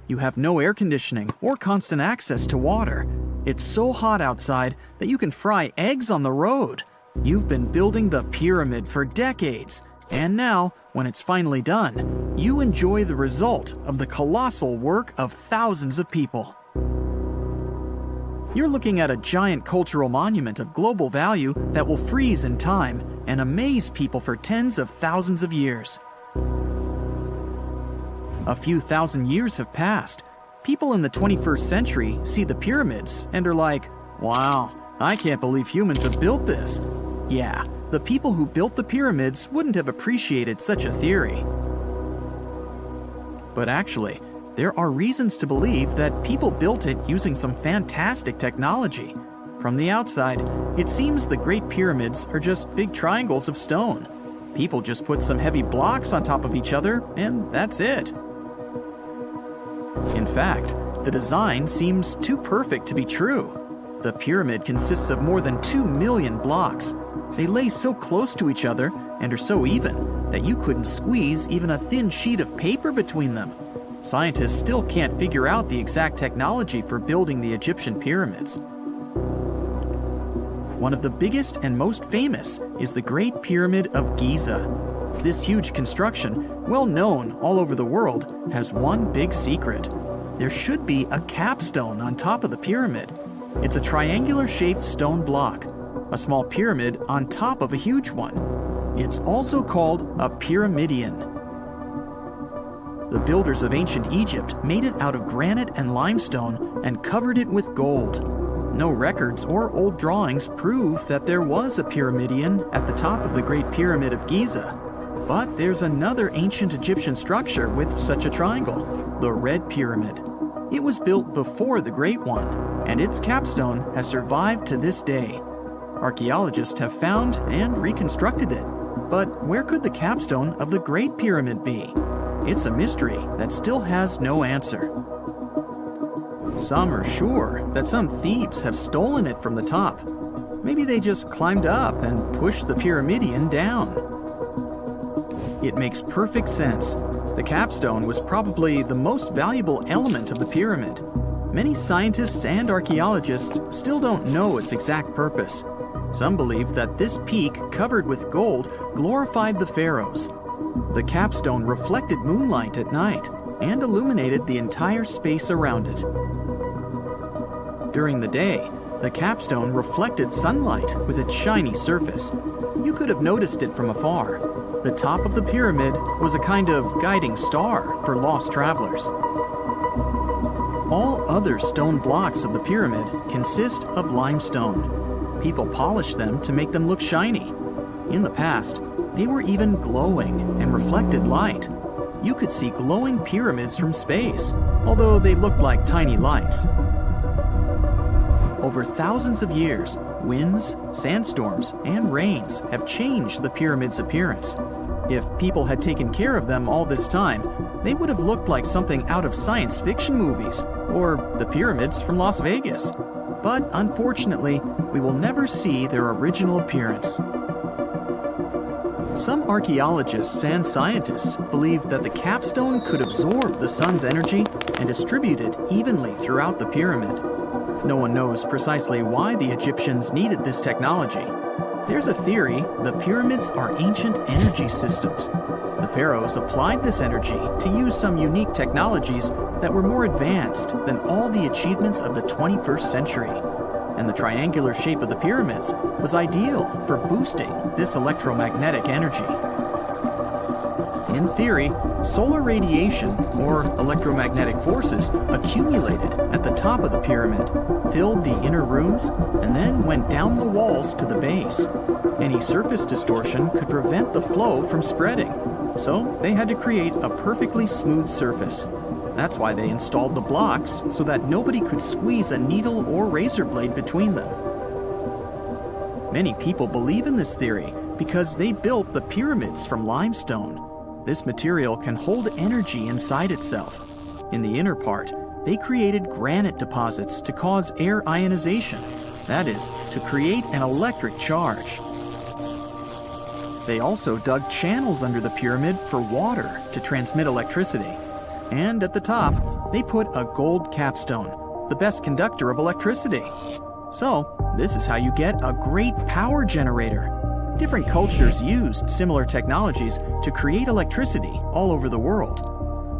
You have no air conditioning or constant access to water. It's so hot outside that you can fry eggs on the road. You've been building the pyramid for decades, and now, when it's finally done, you enjoy the result of the colossal work of thousands of people. You're looking at a giant cultural monument of global value that will freeze in time and amaze people for tens of thousands of years. A few thousand years have passed. People in the 21st century see the pyramids and are like, wow, I can't believe humans have built this. Yeah, the people who built the pyramids wouldn't have appreciated such a theory. But actually, there are reasons to believe that people built it using some fantastic technology. From the outside, it seems the Great Pyramids are just big triangles of stone. People just put some heavy blocks on top of each other, and that's it. In fact, the design seems too perfect to be true. The pyramid consists of more than 2 million blocks. They lay so close to each other and are so even that you couldn't squeeze even a thin sheet of paper between them. Scientists still can't figure out the exact technology for building the Egyptian pyramids. One of the biggest and most famous is the Great Pyramid of Giza. This huge construction, well known all over the world, has one big secret. There should be a capstone on top of the pyramid. It's a triangular-shaped stone block, a small pyramid on top of a huge one. It's also called a pyramidion. The builders of ancient Egypt made it out of granite and limestone and covered it with gold. No records or old drawings prove that there was a pyramidion at the top of the Great Pyramid of Giza. But there's another ancient Egyptian structure with such a triangle, the Red Pyramid. It was built before the Great One, and its capstone has survived to this day. Archaeologists have found and reconstructed it. But where could the capstone of the Great Pyramid be? It's a mystery that still has no answer. Some are sure that some thieves have stolen it from the top. Maybe they just climbed up and pushed the pyramidion down. It makes perfect sense. The capstone was probably the most valuable element of the pyramid. Many scientists and archaeologists still don't know its exact purpose. Some believe that this peak covered with gold glorified the pharaohs. The capstone reflected moonlight at night and illuminated the entire space around it. During the day, the capstone reflected sunlight with its shiny surface. You could have noticed it from afar. The top of the pyramid was a kind of guiding star for lost travelers. All other stone blocks of the pyramid consist of limestone. People polished them to make them look shiny. In the past, they were even glowing and reflected light. You could see glowing pyramids from space, although they looked like tiny lights. Over thousands of years, winds, sandstorms, and rains have changed the pyramid's appearance. If people had taken care of them all this time, they would have looked like something out of science fiction movies, or the pyramids from Las Vegas. But unfortunately, we will never see their original appearance. Some archaeologists and scientists believe that the capstone could absorb the sun's energy and distribute it evenly throughout the pyramid. No one knows precisely why the Egyptians needed this technology. There's a theory the pyramids are ancient energy systems. The pharaohs applied this energy to use some unique technologies that were more advanced than all the achievements of the 21st century. And the triangular shape of the pyramids was ideal for boosting this electromagnetic energy. In theory, solar radiation, or electromagnetic forces, accumulated at the top of the pyramid, filled the inner rooms, and then went down the walls to the base. Any surface distortion could prevent the flow from spreading, so they had to create a perfectly smooth surface. That's why they installed the blocks so that nobody could squeeze a needle or razor blade between them. Many people believe in this theory because they built the pyramids from limestone. This material can hold energy inside itself. In the inner part, they created granite deposits to cause air ionization, that is, to create an electric charge. They also dug channels under the pyramid for water to transmit electricity. And at the top, they put a gold capstone, the best conductor of electricity. So, this is how you get a great power generator. Different cultures used similar technologies to create electricity all over the world.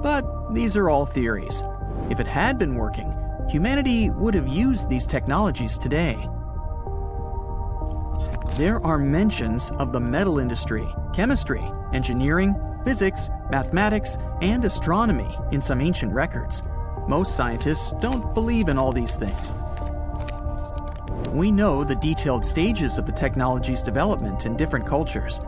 But these are all theories. If it had been working, humanity would have used these technologies today. There are mentions of the metal industry, chemistry, engineering, physics, mathematics, and astronomy in some ancient records. Most scientists don't believe in all these things. We know the detailed stages of the technology's development in different cultures.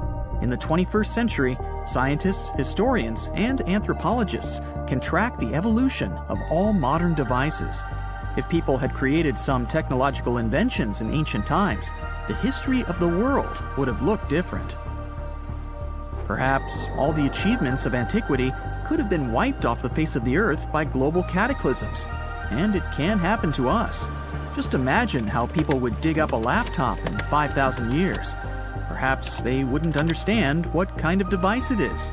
In the 21st century, scientists, historians, and anthropologists can track the evolution of all modern devices. If people had created some technological inventions in ancient times, the history of the world would have looked different. Perhaps all the achievements of antiquity could have been wiped off the face of the earth by global cataclysms, and it can happen to us. Just imagine how people would dig up a laptop in 5,000 years. Perhaps they wouldn't understand what kind of device it is.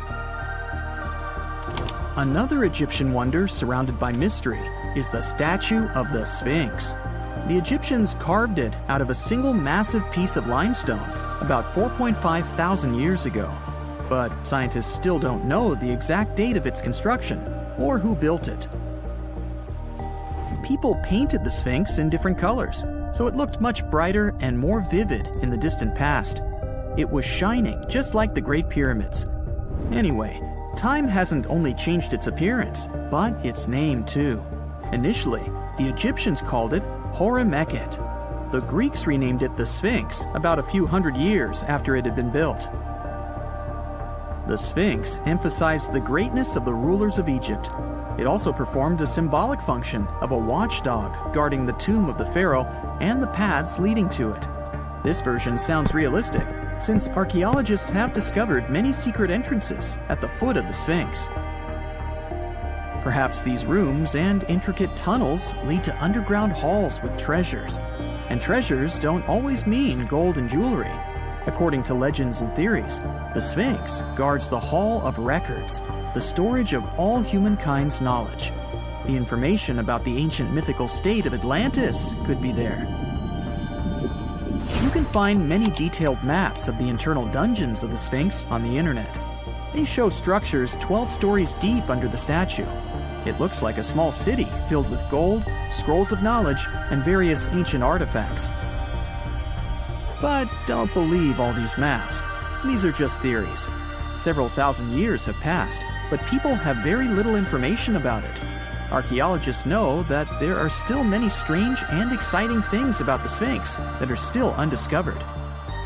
Another Egyptian wonder surrounded by mystery is the statue of the Sphinx. The Egyptians carved it out of a single massive piece of limestone about 4.5 thousand years ago. But scientists still don't know the exact date of its construction or who built it. People painted the Sphinx in different colors, so it looked much brighter and more vivid in the distant past. It was shining just like the Great Pyramids. Anyway, time hasn't only changed its appearance, but its name too. Initially, the Egyptians called it Horemeket. The Greeks renamed it the Sphinx about a few hundred years after it had been built. The Sphinx emphasized the greatness of the rulers of Egypt. It also performed a symbolic function of a watchdog guarding the tomb of the pharaoh and the paths leading to it. This version sounds realistic, since archaeologists have discovered many secret entrances at the foot of the Sphinx. Perhaps these rooms and intricate tunnels lead to underground halls with treasures. And treasures don't always mean gold and jewelry. According to legends and theories, the Sphinx guards the Hall of Records, the storage of all humankind's knowledge. The information about the ancient mythical state of Atlantis could be there. You can find many detailed maps of the internal dungeons of the Sphinx on the internet. They show structures 12 stories deep under the statue. It looks like a small city filled with gold, scrolls of knowledge, and various ancient artifacts. But don't believe all these maps. These are just theories. Several thousand years have passed, but people have very little information about it. Archaeologists know that there are still many strange and exciting things about the Sphinx that are still undiscovered.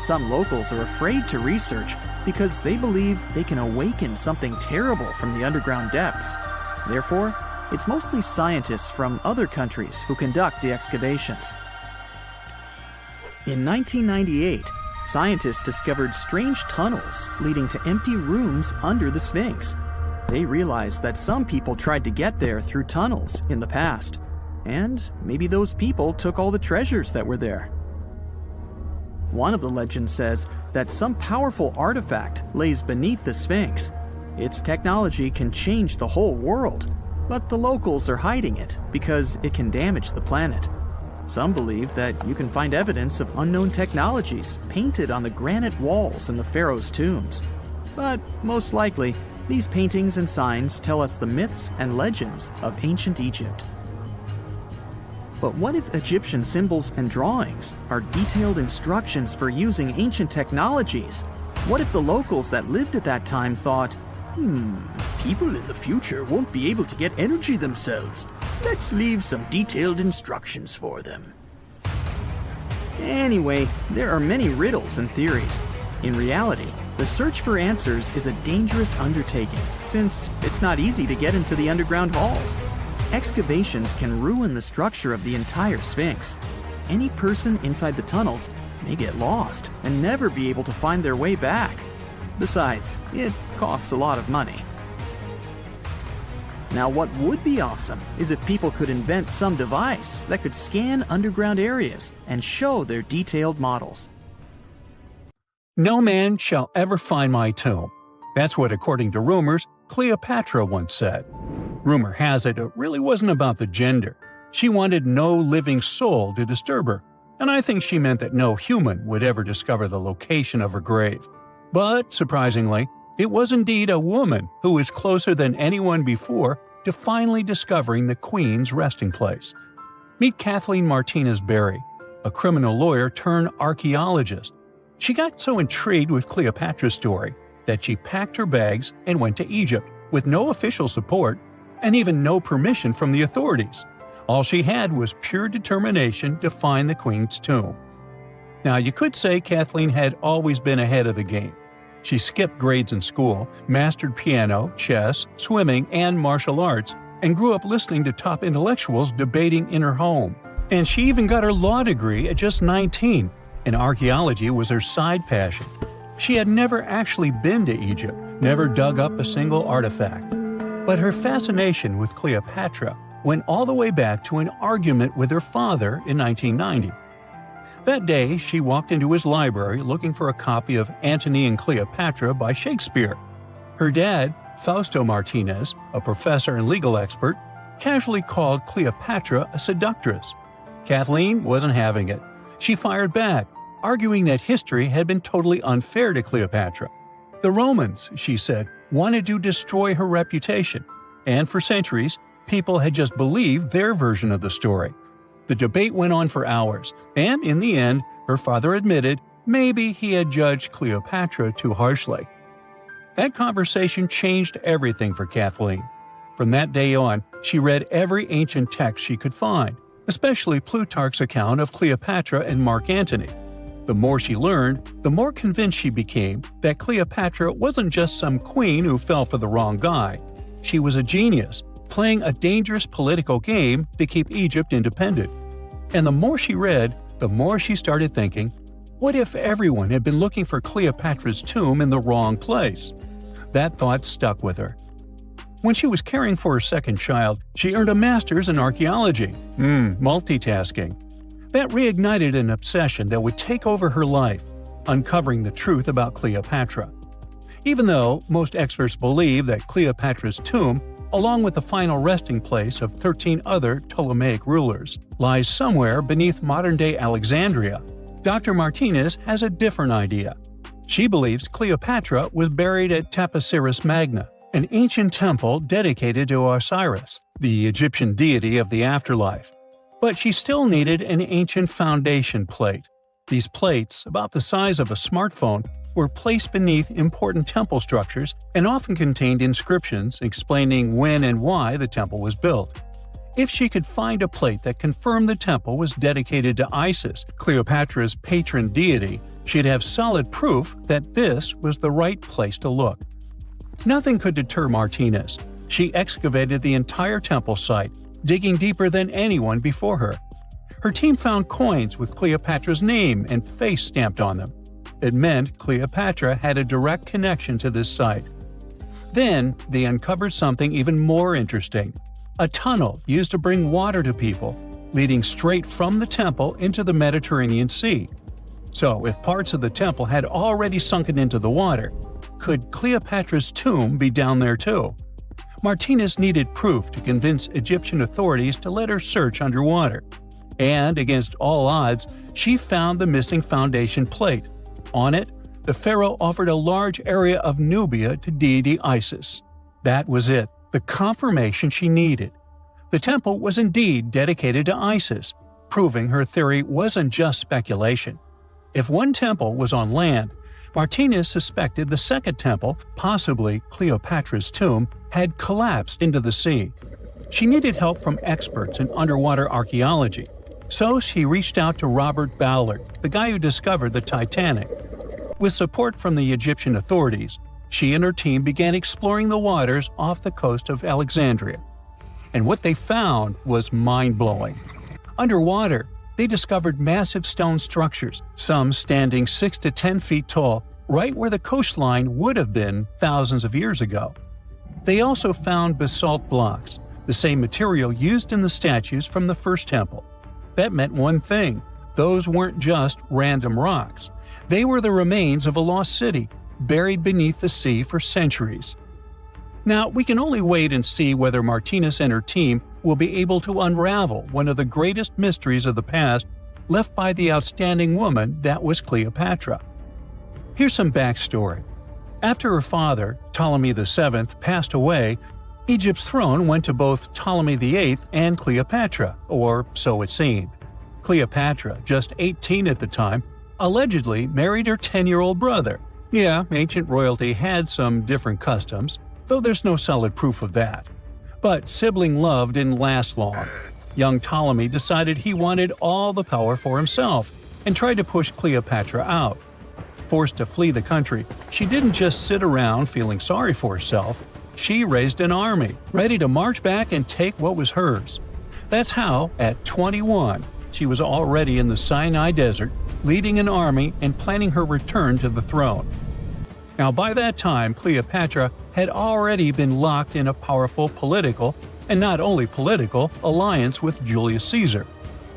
Some locals are afraid to research because they believe they can awaken something terrible from the underground depths. Therefore, it's mostly scientists from other countries who conduct the excavations. In 1998, scientists discovered strange tunnels leading to empty rooms under the Sphinx. They realized that some people tried to get there through tunnels in the past, and maybe those people took all the treasures that were there. One of the legends says that some powerful artifact lays beneath the Sphinx. Its technology can change the whole world, but the locals are hiding it because it can damage the planet. Some believe that you can find evidence of unknown technologies painted on the granite walls in the pharaohs' tombs. But most likely, these paintings and signs tell us the myths and legends of ancient Egypt. But what if Egyptian symbols and drawings are detailed instructions for using ancient technologies? What if the locals that lived at that time thought, people in the future won't be able to get energy themselves. Let's leave some detailed instructions for them. Anyway, there are many riddles and theories. In reality, the search for answers is a dangerous undertaking, since it's not easy to get into the underground halls. Excavations can ruin the structure of the entire Sphinx. Any person inside the tunnels may get lost and never be able to find their way back. Besides, it costs a lot of money. Now, what would be awesome is if people could invent some device that could scan underground areas and show their detailed models. No man shall ever find my tomb. That's what, according to rumors, Cleopatra once said. Rumor has it really wasn't about the gender. She wanted no living soul to disturb her, and I think she meant that no human would ever discover the location of her grave. But, surprisingly, it was indeed a woman who was closer than anyone before to finally discovering the Queen's resting place. Meet Kathleen Martinez Berry, a criminal lawyer turned archaeologist. She got so intrigued with Cleopatra's story that she packed her bags and went to Egypt with no official support and even no permission from the authorities. All she had was pure determination to find the Queen's tomb. Now, you could say Kathleen had always been ahead of the game. She skipped grades in school, mastered piano, chess, swimming, and martial arts, and grew up listening to top intellectuals debating in her home. And she even got her law degree at just 19, and archaeology was her side passion. She had never actually been to Egypt, never dug up a single artifact. But her fascination with Cleopatra went all the way back to an argument with her father in 1990. That day, she walked into his library looking for a copy of Antony and Cleopatra by Shakespeare. Her dad, Fausto Martinez, a professor and legal expert, casually called Cleopatra a seductress. Kathleen wasn't having it. She fired back, arguing that history had been totally unfair to Cleopatra. The Romans, she said, wanted to destroy her reputation, and for centuries, people had just believed their version of the story. The debate went on for hours, and in the end, her father admitted maybe he had judged Cleopatra too harshly. That conversation changed everything for Kathleen. From that day on, she read every ancient text she could find, especially Plutarch's account of Cleopatra and Mark Antony. The more she learned, the more convinced she became that Cleopatra wasn't just some queen who fell for the wrong guy. She was a genius, playing a dangerous political game to keep Egypt independent. And the more she read, the more she started thinking, what if everyone had been looking for Cleopatra's tomb in the wrong place? That thought stuck with her. When she was caring for her second child, she earned a master's in archaeology. Multitasking. That reignited an obsession that would take over her life, uncovering the truth about Cleopatra. Even though most experts believe that Cleopatra's tomb, along with the final resting place of 13 other Ptolemaic rulers, lies somewhere beneath modern-day Alexandria, Dr. Martinez has a different idea. She believes Cleopatra was buried at Taposiris Magna, an ancient temple dedicated to Osiris, the Egyptian deity of the afterlife. But she still needed an ancient foundation plate. These plates, about the size of a smartphone, were placed beneath important temple structures and often contained inscriptions explaining when and why the temple was built. If she could find a plate that confirmed the temple was dedicated to Isis, Cleopatra's patron deity, she'd have solid proof that this was the right place to look. Nothing could deter Martinez. She excavated the entire temple site, digging deeper than anyone before her. Her team found coins with Cleopatra's name and face stamped on them. It meant Cleopatra had a direct connection to this site. Then, they uncovered something even more interesting: a tunnel used to bring water to people, leading straight from the temple into the Mediterranean Sea. So, if parts of the temple had already sunken into the water, could Cleopatra's tomb be down there too? Martinez needed proof to convince Egyptian authorities to let her search underwater. And, against all odds, she found the missing foundation plate. On it, the pharaoh offered a large area of Nubia to deity Isis. That was it, the confirmation she needed. The temple was indeed dedicated to Isis, proving her theory wasn't just speculation. If one temple was on land, Martinez suspected the second temple, possibly Cleopatra's tomb, had collapsed into the sea. She needed help from experts in underwater archaeology, so she reached out to Robert Ballard, the guy who discovered the Titanic. With support from the Egyptian authorities, she and her team began exploring the waters off the coast of Alexandria. And what they found was mind-blowing. Underwater, they discovered massive stone structures, some standing 6 to 10 feet tall, right where the coastline would have been thousands of years ago. They also found basalt blocks, the same material used in the statues from the first temple. That meant one thing: those weren't just random rocks. They were the remains of a lost city, buried beneath the sea for centuries. Now, we can only wait and see whether Martinez and her team will be able to unravel one of the greatest mysteries of the past left by the outstanding woman that was Cleopatra. Here's some backstory. After her father, Ptolemy VII, passed away, Egypt's throne went to both Ptolemy VIII and Cleopatra, or so it seemed. Cleopatra, just 18 at the time, allegedly married her 10-year-old brother. Yeah, ancient royalty had some different customs, though there's no solid proof of that. But sibling love didn't last long. Young Ptolemy decided he wanted all the power for himself and tried to push Cleopatra out. Forced to flee the country, she didn't just sit around feeling sorry for herself. She raised an army, ready to march back and take what was hers. That's how, at 21, she was already in the Sinai Desert, leading an army and planning her return to the throne. Now, by that time, Cleopatra had already been locked in a powerful political and not only political, alliance with Julius Caesar.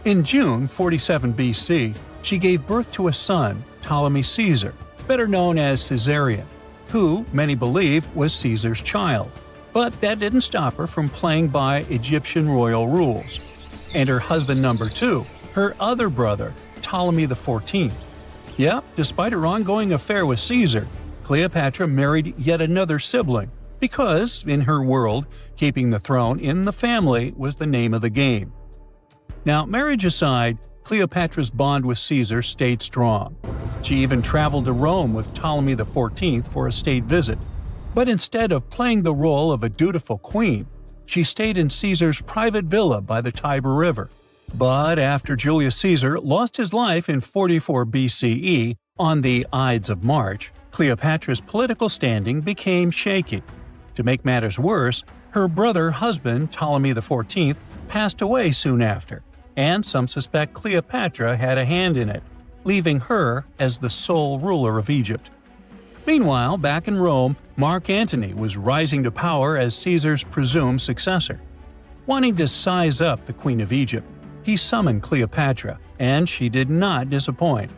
In June 47 BC, she gave birth to a son, Ptolemy Caesar, better known as Caesarion, who, many believe, was Caesar's child. But that didn't stop her from playing by Egyptian royal rules. And her husband number 2, her other brother, Ptolemy XIV. Yep, despite her ongoing affair with Caesar, Cleopatra married yet another sibling, because, in her world, keeping the throne in the family was the name of the game. Now, marriage aside, Cleopatra's bond with Caesar stayed strong. She even traveled to Rome with Ptolemy XIV for a state visit. But instead of playing the role of a dutiful queen, she stayed in Caesar's private villa by the Tiber River. But after Julius Caesar lost his life in 44 BCE on the Ides of March, Cleopatra's political standing became shaky. To make matters worse, her brother-husband Ptolemy XIV passed away soon after, and some suspect Cleopatra had a hand in it, leaving her as the sole ruler of Egypt. Meanwhile, back in Rome, Mark Antony was rising to power as Caesar's presumed successor. Wanting to size up the Queen of Egypt, he summoned Cleopatra, and she did not disappoint.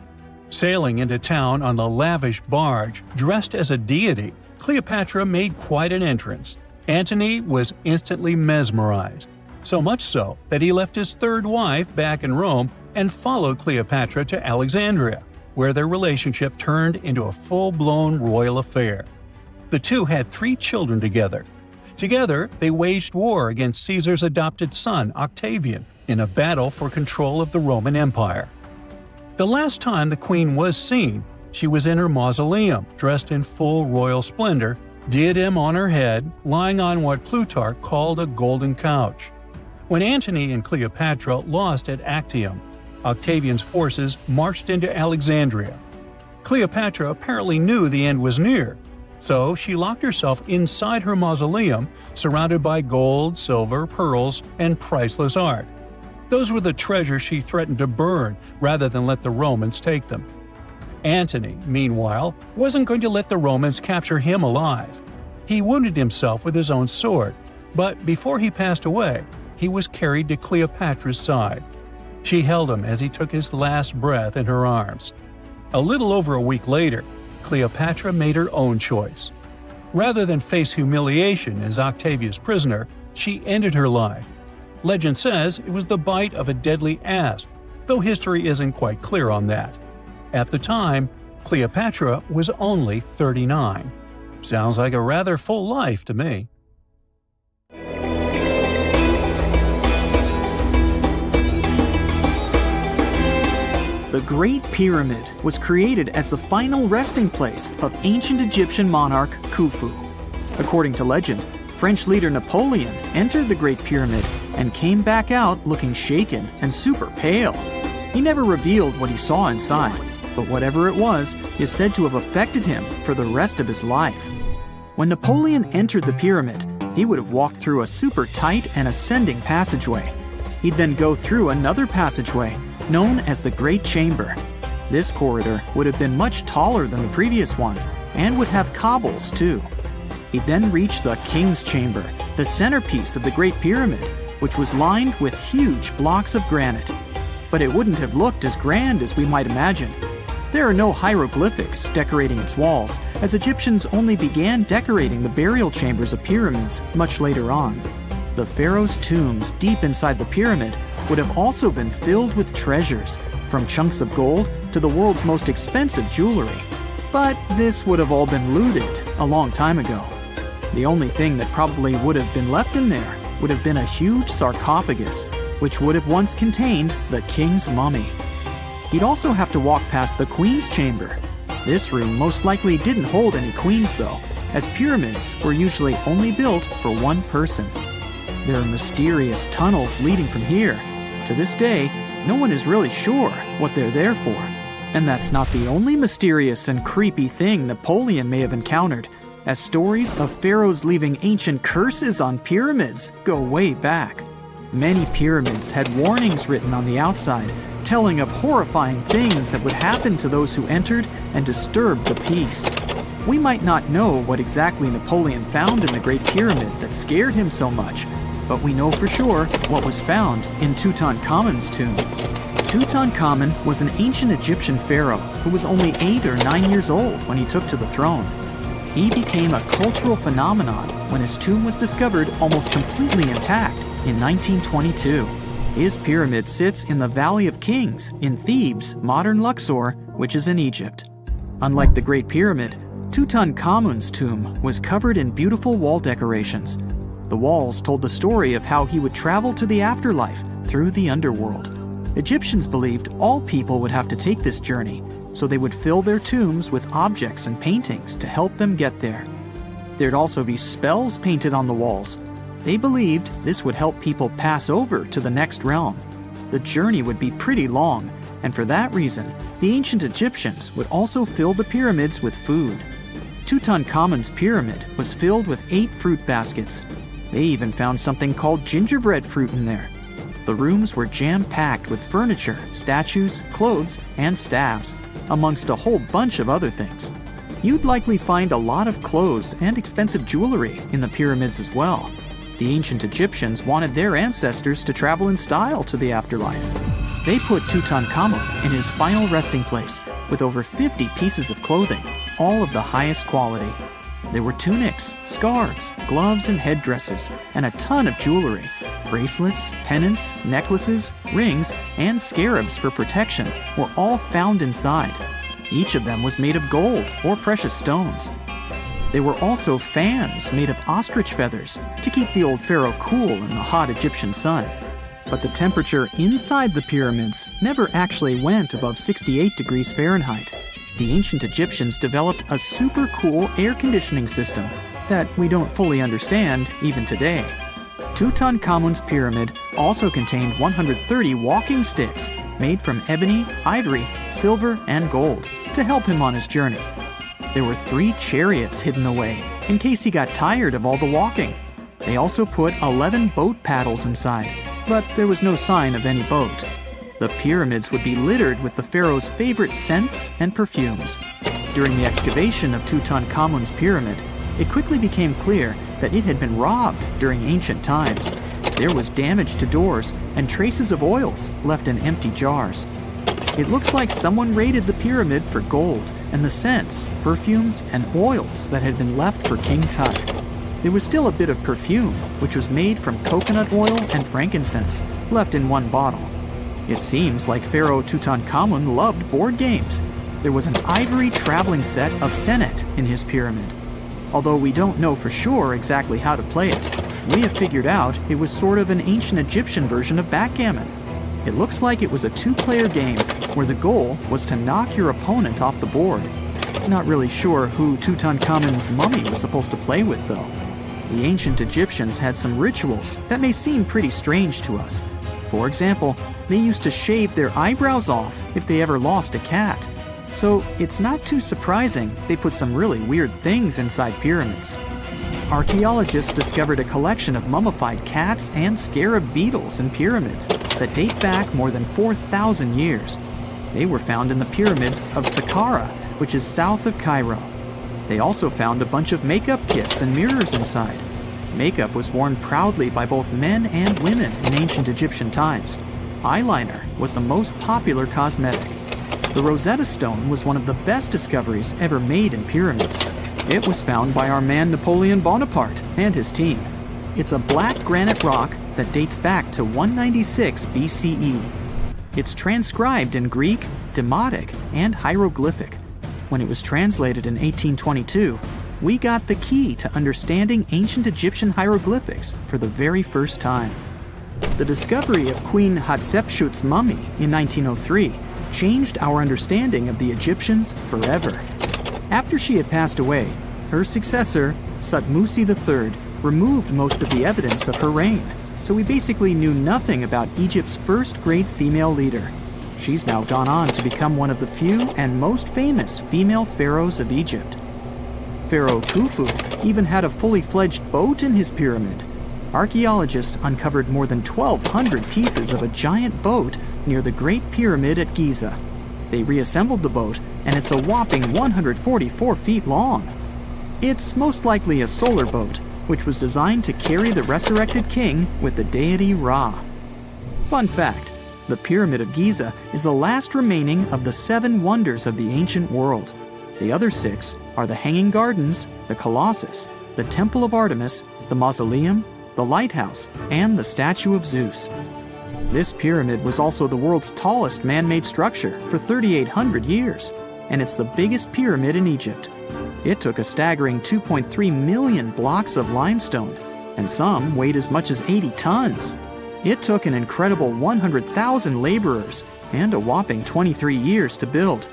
Sailing into town on the lavish barge, dressed as a deity, Cleopatra made quite an entrance. Antony was instantly mesmerized, so much so that he left his third wife back in Rome and followed Cleopatra to Alexandria, where their relationship turned into a full-blown royal affair. The two had 3 children together. Together, they waged war against Caesar's adopted son, Octavian, in a battle for control of the Roman Empire. The last time the queen was seen, she was in her mausoleum, dressed in full royal splendor, diadem on her head, lying on what Plutarch called a golden couch. When Antony and Cleopatra lost at Actium, Octavian's forces marched into Alexandria. Cleopatra apparently knew the end was near, so she locked herself inside her mausoleum, surrounded by gold, silver, pearls, and priceless art. Those were the treasures she threatened to burn rather than let the Romans take them. Antony, meanwhile, wasn't going to let the Romans capture him alive. He wounded himself with his own sword, but before he passed away, he was carried to Cleopatra's side. She held him as he took his last breath in her arms. A little over a week later, Cleopatra made her own choice. Rather than face humiliation as Octavia's prisoner, she ended her life. Legend says it was the bite of a deadly asp, though history isn't quite clear on that. At the time, Cleopatra was only 39. Sounds like a rather full life to me. The Great Pyramid was created as the final resting place of ancient Egyptian monarch Khufu. According to legend, French leader Napoleon entered the Great Pyramid and came back out looking shaken and super pale. He never revealed what he saw inside, but whatever it was is said to have affected him for the rest of his life. When Napoleon entered the pyramid, he would have walked through a super tight and ascending passageway. He'd then go through another passageway, known as the Great Chamber. This corridor would have been much taller than the previous one, and would have cobbles too. He'd then reach the King's Chamber, the centerpiece of the Great Pyramid, which was lined with huge blocks of granite. But it wouldn't have looked as grand as we might imagine. There are no hieroglyphics decorating its walls, as Egyptians only began decorating the burial chambers of pyramids much later on. The pharaohs' tombs deep inside the pyramid would have also been filled with treasures, from chunks of gold to the world's most expensive jewelry. But this would have all been looted a long time ago. The only thing that probably would have been left in there would have been a huge sarcophagus, which would have once contained the king's mummy. He'd also have to walk past the queen's chamber. This room most likely didn't hold any queens though, as pyramids were usually only built for one person. There are mysterious tunnels leading from here. To this day, no one is really sure what they're there for. And that's not the only mysterious and creepy thing Napoleon may have encountered, as stories of pharaohs leaving ancient curses on pyramids go way back. Many pyramids had warnings written on the outside, telling of horrifying things that would happen to those who entered and disturbed the peace. We might not know what exactly Napoleon found in the Great Pyramid that scared him so much, but we know for sure what was found in Tutankhamun's tomb. Tutankhamun was an ancient Egyptian pharaoh who was only 8 or 9 years old when he took to the throne. He became a cultural phenomenon when his tomb was discovered almost completely intact in 1922. His pyramid sits in the Valley of Kings in Thebes, modern Luxor, which is in Egypt. Unlike the Great Pyramid, Tutankhamun's tomb was covered in beautiful wall decorations. The walls told the story of how he would travel to the afterlife through the underworld. Egyptians believed all people would have to take this journey, so they would fill their tombs with objects and paintings to help them get there. There'd also be spells painted on the walls. They believed this would help people pass over to the next realm. The journey would be pretty long, and for that reason, the ancient Egyptians would also fill the pyramids with food. Tutankhamun's pyramid was filled with 8 fruit baskets. They even found something called gingerbread fruit in there. The rooms were jam-packed with furniture, statues, clothes, and staves, amongst a whole bunch of other things. You'd likely find a lot of clothes and expensive jewelry in the pyramids as well. The ancient Egyptians wanted their ancestors to travel in style to the afterlife. They put Tutankhamun in his final resting place with over 50 pieces of clothing, all of the highest quality. There were tunics, scarves, gloves, and headdresses, and a ton of jewelry. Bracelets, pendants, necklaces, rings, and scarabs for protection were all found inside. Each of them was made of gold or precious stones. There were also fans made of ostrich feathers to keep the old pharaoh cool in the hot Egyptian sun. But the temperature inside the pyramids never actually went above 68 degrees Fahrenheit. The ancient Egyptians developed a super cool air conditioning system that we don't fully understand even today. Tutankhamun's pyramid also contained 130 walking sticks made from ebony, ivory, silver, and gold to help him on his journey. There were 3 chariots hidden away in case he got tired of all the walking. They also put 11 boat paddles inside, but there was no sign of any boat. The pyramids would be littered with the pharaoh's favorite scents and perfumes. During the excavation of Tutankhamun's pyramid, it quickly became clear that it had been robbed during ancient times. There was damage to doors and traces of oils left in empty jars. It looks like someone raided the pyramid for gold and the scents, perfumes, and oils that had been left for King Tut. There was still a bit of perfume, which was made from coconut oil and frankincense, left in one bottle. It seems like Pharaoh Tutankhamun loved board games. There was an ivory traveling set of senet in his pyramid. Although we don't know for sure exactly how to play it, we have figured out it was sort of an ancient Egyptian version of backgammon. It looks like it was a 2-player game where the goal was to knock your opponent off the board. Not really sure who Tutankhamun's mummy was supposed to play with, though. The ancient Egyptians had some rituals that may seem pretty strange to us. For example, they used to shave their eyebrows off if they ever lost a cat. So it's not too surprising they put some really weird things inside pyramids. Archaeologists discovered a collection of mummified cats and scarab beetles in pyramids that date back more than 4,000 years. They were found in the pyramids of Saqqara, which is south of Cairo. They also found a bunch of makeup kits and mirrors inside. Makeup was worn proudly by both men and women in ancient Egyptian times. Eyeliner was the most popular cosmetic. The Rosetta Stone was one of the best discoveries ever made in pyramids. It was found by our man Napoleon Bonaparte and his team. It's a black granite rock that dates back to 196 BCE. It's transcribed in Greek, Demotic, and hieroglyphic. When it was translated in 1822, we got the key to understanding ancient Egyptian hieroglyphics for the very first time. The discovery of Queen Hatshepsut's mummy in 1903 changed our understanding of the Egyptians forever. After she had passed away, her successor, Thutmose III, removed most of the evidence of her reign, so we basically knew nothing about Egypt's first great female leader. She's now gone on to become one of the few and most famous female pharaohs of Egypt. Pharaoh Khufu even had a fully fledged boat in his pyramid. Archaeologists uncovered more than 1,200 pieces of a giant boat near the Great Pyramid at Giza. They reassembled the boat, and it's a whopping 144 feet long. It's most likely a solar boat, which was designed to carry the resurrected king with the deity Ra. Fun fact, the Pyramid of Giza is the last remaining of the 7 wonders of the ancient world. The other 6 are the Hanging Gardens, the Colossus, the Temple of Artemis, the Mausoleum, the Lighthouse, and the Statue of Zeus. This pyramid was also the world's tallest man-made structure for 3,800 years, and it's the biggest pyramid in Egypt. It took a staggering 2.3 million blocks of limestone, and some weighed as much as 80 tons. It took an incredible 100,000 laborers and a whopping 23 years to build.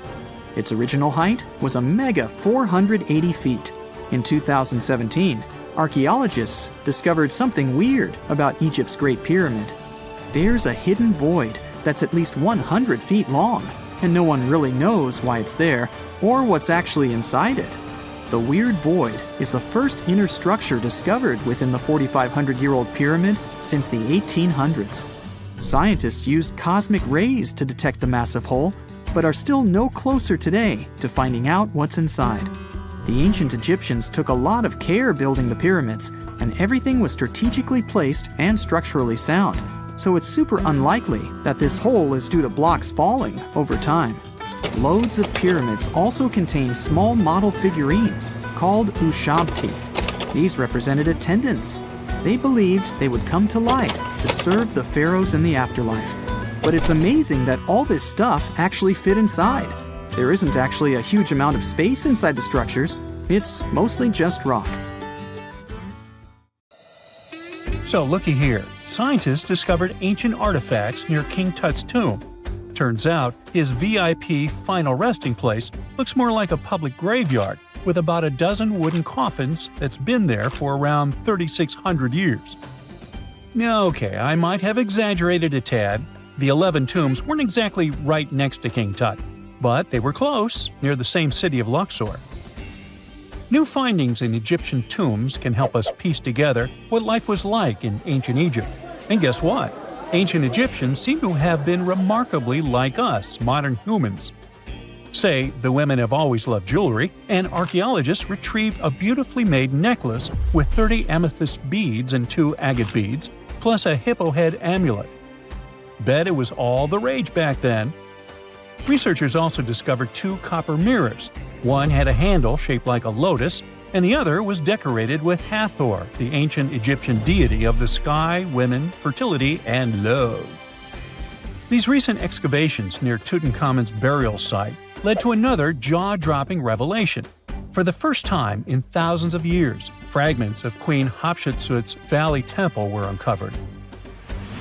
Its original height was a mega 480 feet. In 2017, archaeologists discovered something weird about Egypt's Great Pyramid. There's a hidden void that's at least 100 feet long, and no one really knows why it's there or what's actually inside it. The weird void is the first inner structure discovered within the 4,500-year-old pyramid since the 1800s. Scientists used cosmic rays to detect the massive hole, but are still no closer today to finding out what's inside. The ancient Egyptians took a lot of care building the pyramids, and everything was strategically placed and structurally sound, so it's super unlikely that this hole is due to blocks falling over time. Loads of pyramids also contain small model figurines called ushabti. These represented attendants. They believed they would come to life to serve the pharaohs in the afterlife. But it's amazing that all this stuff actually fit inside. There isn't actually a huge amount of space inside the structures. It's mostly just rock. So looky here, scientists discovered ancient artifacts near King Tut's tomb. Turns out, his VIP final resting place looks more like a public graveyard with about a dozen wooden coffins that's been there for around 3,600 years. Now, okay, I might have exaggerated a tad. The 11 tombs weren't exactly right next to King Tut, but they were close, near the same city of Luxor. New findings in Egyptian tombs can help us piece together what life was like in ancient Egypt. And guess what? Ancient Egyptians seem to have been remarkably like us, modern humans. Say, the women have always loved jewelry, and archaeologists retrieved a beautifully made necklace with 30 amethyst beads and 2 agate beads, plus a hippo head amulet. Bet it was all the rage back then. Researchers also discovered 2 copper mirrors. One had a handle shaped like a lotus, and the other was decorated with Hathor, the ancient Egyptian deity of the sky, women, fertility, and love. These recent excavations near Tutankhamun's burial site led to another jaw-dropping revelation. For the first time in thousands of years, fragments of Queen Hatshepsut's Valley Temple were uncovered.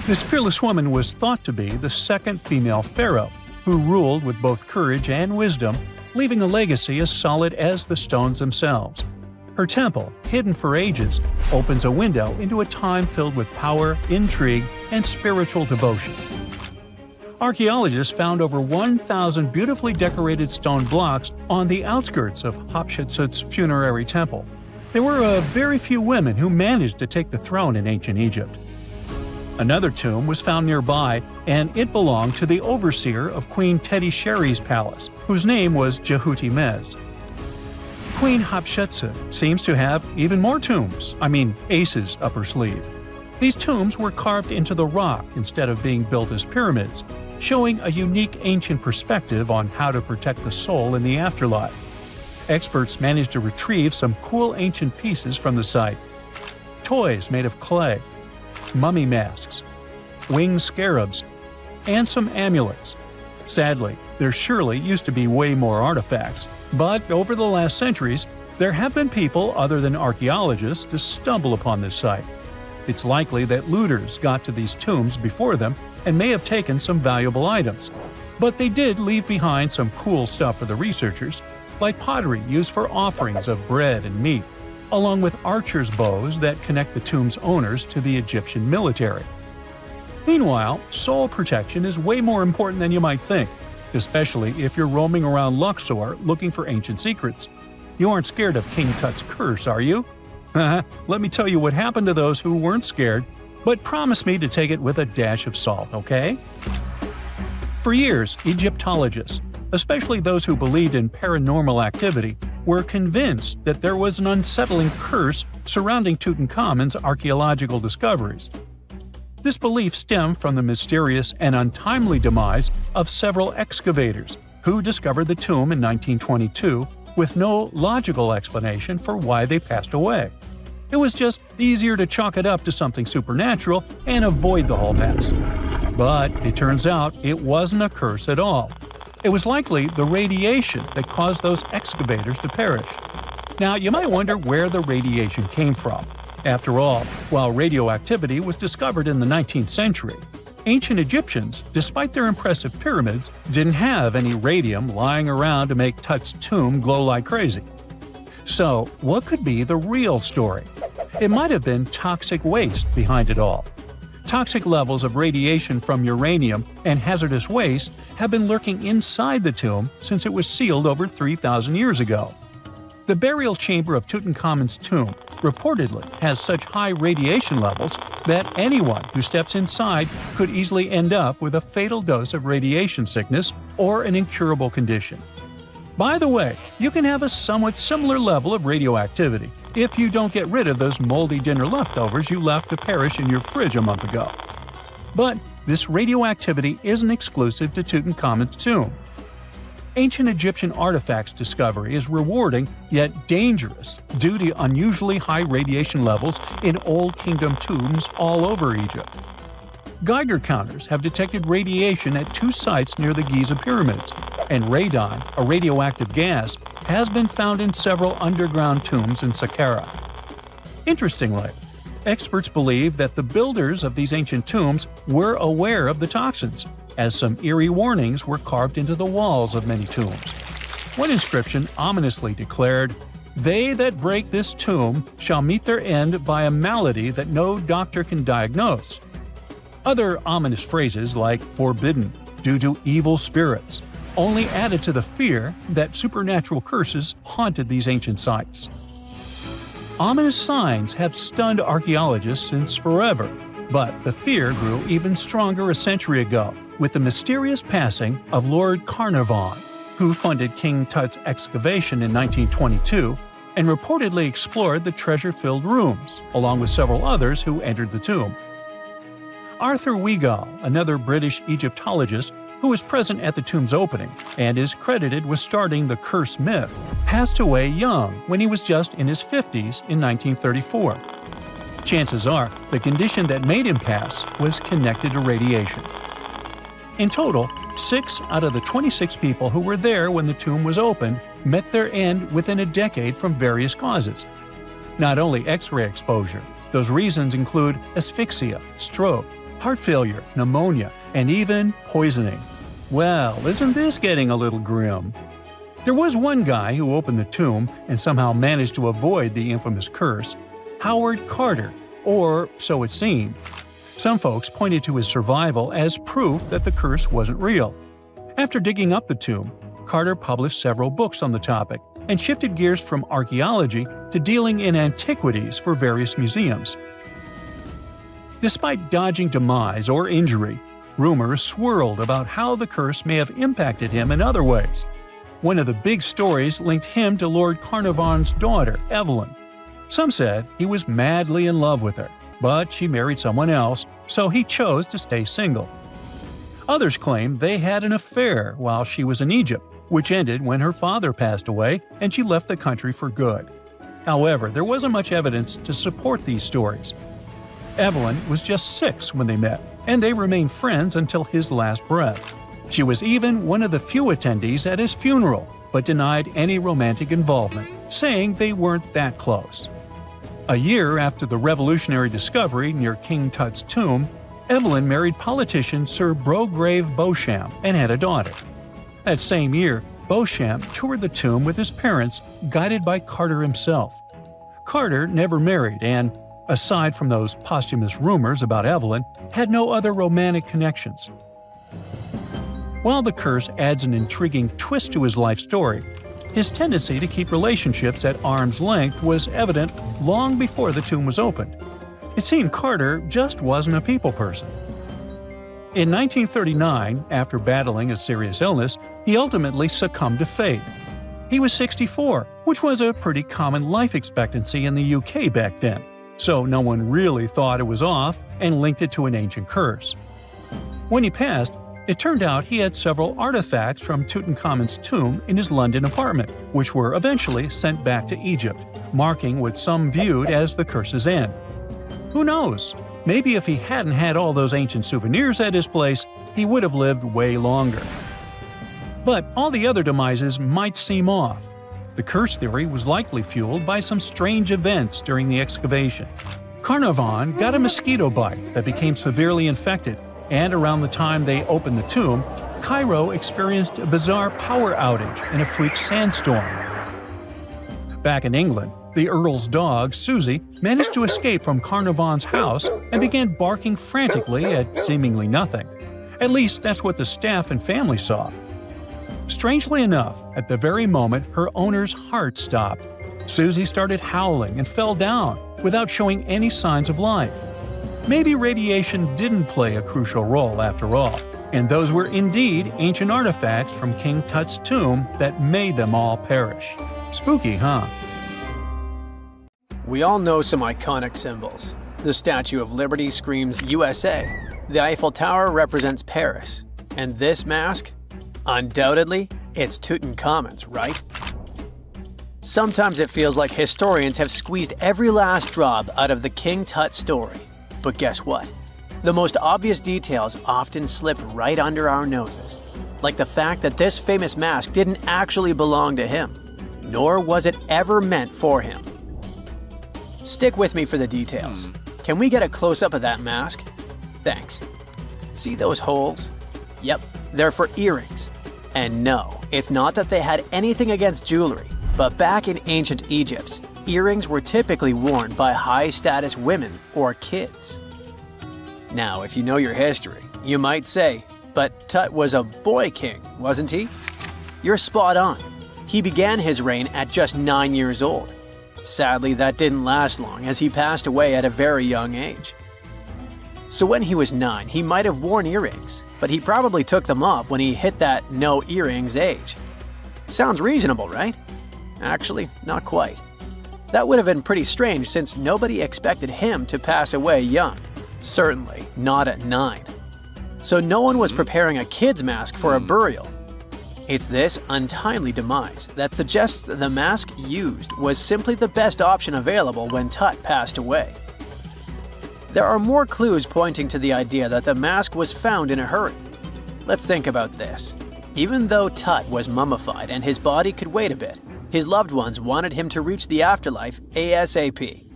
This fearless woman was thought to be the second female pharaoh, who ruled with both courage and wisdom, leaving a legacy as solid as the stones themselves. Her temple, hidden for ages, opens a window into a time filled with power, intrigue, and spiritual devotion. Archaeologists found over 1,000 beautifully decorated stone blocks on the outskirts of Hatshepsut's funerary temple. There were very few women who managed to take the throne in ancient Egypt. Another tomb was found nearby, and it belonged to the overseer of Queen Teti Sheri's palace, whose name was Jehuti-Mez. Queen Hatshepsut seems to have even more tombs, aces up her sleeve. These tombs were carved into the rock instead of being built as pyramids, showing a unique ancient perspective on how to protect the soul in the afterlife. Experts managed to retrieve some cool ancient pieces from the site. Toys made of clay, mummy masks, winged scarabs, and some amulets. Sadly, there surely used to be way more artifacts, but over the last centuries, there have been people other than archaeologists to stumble upon this site. It's likely that looters got to these tombs before them and may have taken some valuable items. But they did leave behind some cool stuff for the researchers, like pottery used for offerings of bread and meat, along with archers' bows that connect the tomb's owners to the Egyptian military. Meanwhile, soul protection is way more important than you might think, especially if you're roaming around Luxor looking for ancient secrets. You aren't scared of King Tut's curse, are you? Let me tell you what happened to those who weren't scared, but promise me to take it with a dash of salt, okay? For years, Egyptologists, especially those who believed in paranormal activity, were convinced that there was an unsettling curse surrounding Tutankhamun's archaeological discoveries. This belief stemmed from the mysterious and untimely demise of several excavators who discovered the tomb in 1922 with no logical explanation for why they passed away. It was just easier to chalk it up to something supernatural and avoid the whole mess. But it turns out it wasn't a curse at all. It was likely the radiation that caused those excavators to perish. Now, you might wonder where the radiation came from. After all, while radioactivity was discovered in the 19th century, ancient Egyptians, despite their impressive pyramids, didn't have any radium lying around to make Tut's tomb glow like crazy. So, what could be the real story? It might have been toxic waste behind it all. Toxic levels of radiation from uranium and hazardous waste have been lurking inside the tomb since it was sealed over 3,000 years ago. The burial chamber of Tutankhamun's tomb reportedly has such high radiation levels that anyone who steps inside could easily end up with a fatal dose of radiation sickness or an incurable condition. By the way, you can have a somewhat similar level of radioactivity if you don't get rid of those moldy dinner leftovers you left to perish in your fridge a month ago. But this radioactivity isn't exclusive to Tutankhamun's tomb. Ancient Egyptian artifacts discovery is rewarding yet dangerous due to unusually high radiation levels in Old Kingdom tombs all over Egypt. Geiger counters have detected radiation at 2 sites near the Giza pyramids, and radon, a radioactive gas, has been found in several underground tombs in Saqqara. Interestingly, experts believe that the builders of these ancient tombs were aware of the toxins, as some eerie warnings were carved into the walls of many tombs. One inscription ominously declared, "They that break this tomb shall meet their end by a malady that no doctor can diagnose." Other ominous phrases like "forbidden," "due to evil spirits," only added to the fear that supernatural curses haunted these ancient sites. Ominous signs have stunned archaeologists since forever, but the fear grew even stronger a century ago with the mysterious passing of Lord Carnarvon, who funded King Tut's excavation in 1922 and reportedly explored the treasure-filled rooms, along with several others who entered the tomb. Arthur Weigall, another British Egyptologist who was present at the tomb's opening and is credited with starting the curse myth, passed away young when he was just in his 50s in 1934. Chances are the condition that made him pass was connected to radiation. In total, 6 out of the 26 people who were there when the tomb was opened met their end within a decade from various causes. Not only X-ray exposure, those reasons include asphyxia, stroke, heart failure, pneumonia, and even poisoning. Well, isn't this getting a little grim? There was one guy who opened the tomb and somehow managed to avoid the infamous curse, Howard Carter, or so it seemed. Some folks pointed to his survival as proof that the curse wasn't real. After digging up the tomb, Carter published several books on the topic and shifted gears from archaeology to dealing in antiquities for various museums. Despite dodging demise or injury, rumors swirled about how the curse may have impacted him in other ways. One of the big stories linked him to Lord Carnarvon's daughter, Evelyn. Some said he was madly in love with her, but she married someone else, so he chose to stay single. Others claimed they had an affair while she was in Egypt, which ended when her father passed away and she left the country for good. However, there wasn't much evidence to support these stories. Evelyn was just 6 when they met, and they remained friends until his last breath. She was even one of the few attendees at his funeral, but denied any romantic involvement, saying they weren't that close. A year after the revolutionary discovery near King Tut's tomb, Evelyn married politician Sir Brograve Beauchamp and had a daughter. That same year, Beauchamp toured the tomb with his parents, guided by Carter himself. Carter never married and, aside from those posthumous rumors about Evelyn, had no other romantic connections. While the curse adds an intriguing twist to his life story, his tendency to keep relationships at arm's length was evident long before the tomb was opened. It seemed Carter just wasn't a people person. In 1939, after battling a serious illness, he ultimately succumbed to fate. He was 64, which was a pretty common life expectancy in the UK back then, so no one really thought it was off and linked it to an ancient curse. When he passed, it turned out he had several artifacts from Tutankhamun's tomb in his London apartment, which were eventually sent back to Egypt, marking what some viewed as the curse's end. Who knows? Maybe if he hadn't had all those ancient souvenirs at his place, he would have lived way longer. But all the other demises might seem off. The curse theory was likely fueled by some strange events during the excavation. Carnarvon got a mosquito bite that became severely infected, and around the time they opened the tomb, Cairo experienced a bizarre power outage in a freak sandstorm. Back in England, the Earl's dog, Susie, managed to escape from Carnarvon's house and began barking frantically at seemingly nothing. At least that's what the staff and family saw. Strangely enough, at the very moment her owner's heart stopped, Susie started howling and fell down without showing any signs of life. Maybe radiation didn't play a crucial role after all, and those were indeed ancient artifacts from King Tut's tomb that made them all perish. Spooky, huh? We all know some iconic symbols. The Statue of Liberty screams USA. The Eiffel Tower represents Paris. And this mask? Undoubtedly, it's Tutankhamun's, right? Sometimes it feels like historians have squeezed every last drop out of the King Tut story. But guess what? The most obvious details often slip right under our noses. Like the fact that this famous mask didn't actually belong to him, nor was it ever meant for him. Stick with me for the details. Can we get a close-up of that mask? Thanks. See those holes? Yep, they're for earrings. And no, it's not that they had anything against jewelry, but back in ancient Egypt, earrings were typically worn by high-status women or kids. Now, if you know your history, you might say, but Tut was a boy king, wasn't he? You're spot on. He began his reign at just 9 years old. Sadly, that didn't last long as he passed away at a very young age. So when he was 9, he might have worn earrings, but he probably took them off when he hit that no earrings age. Sounds reasonable, right? Actually, not quite. That would have been pretty strange since nobody expected him to pass away young. Certainly not at 9. So no one was preparing a kid's mask for a burial. It's this untimely demise that suggests the mask used was simply the best option available when Tut passed away. There are more clues pointing to the idea that the mask was found in a hurry. Let's think about this. Even though Tut was mummified and his body could wait a bit, his loved ones wanted him to reach the afterlife ASAP.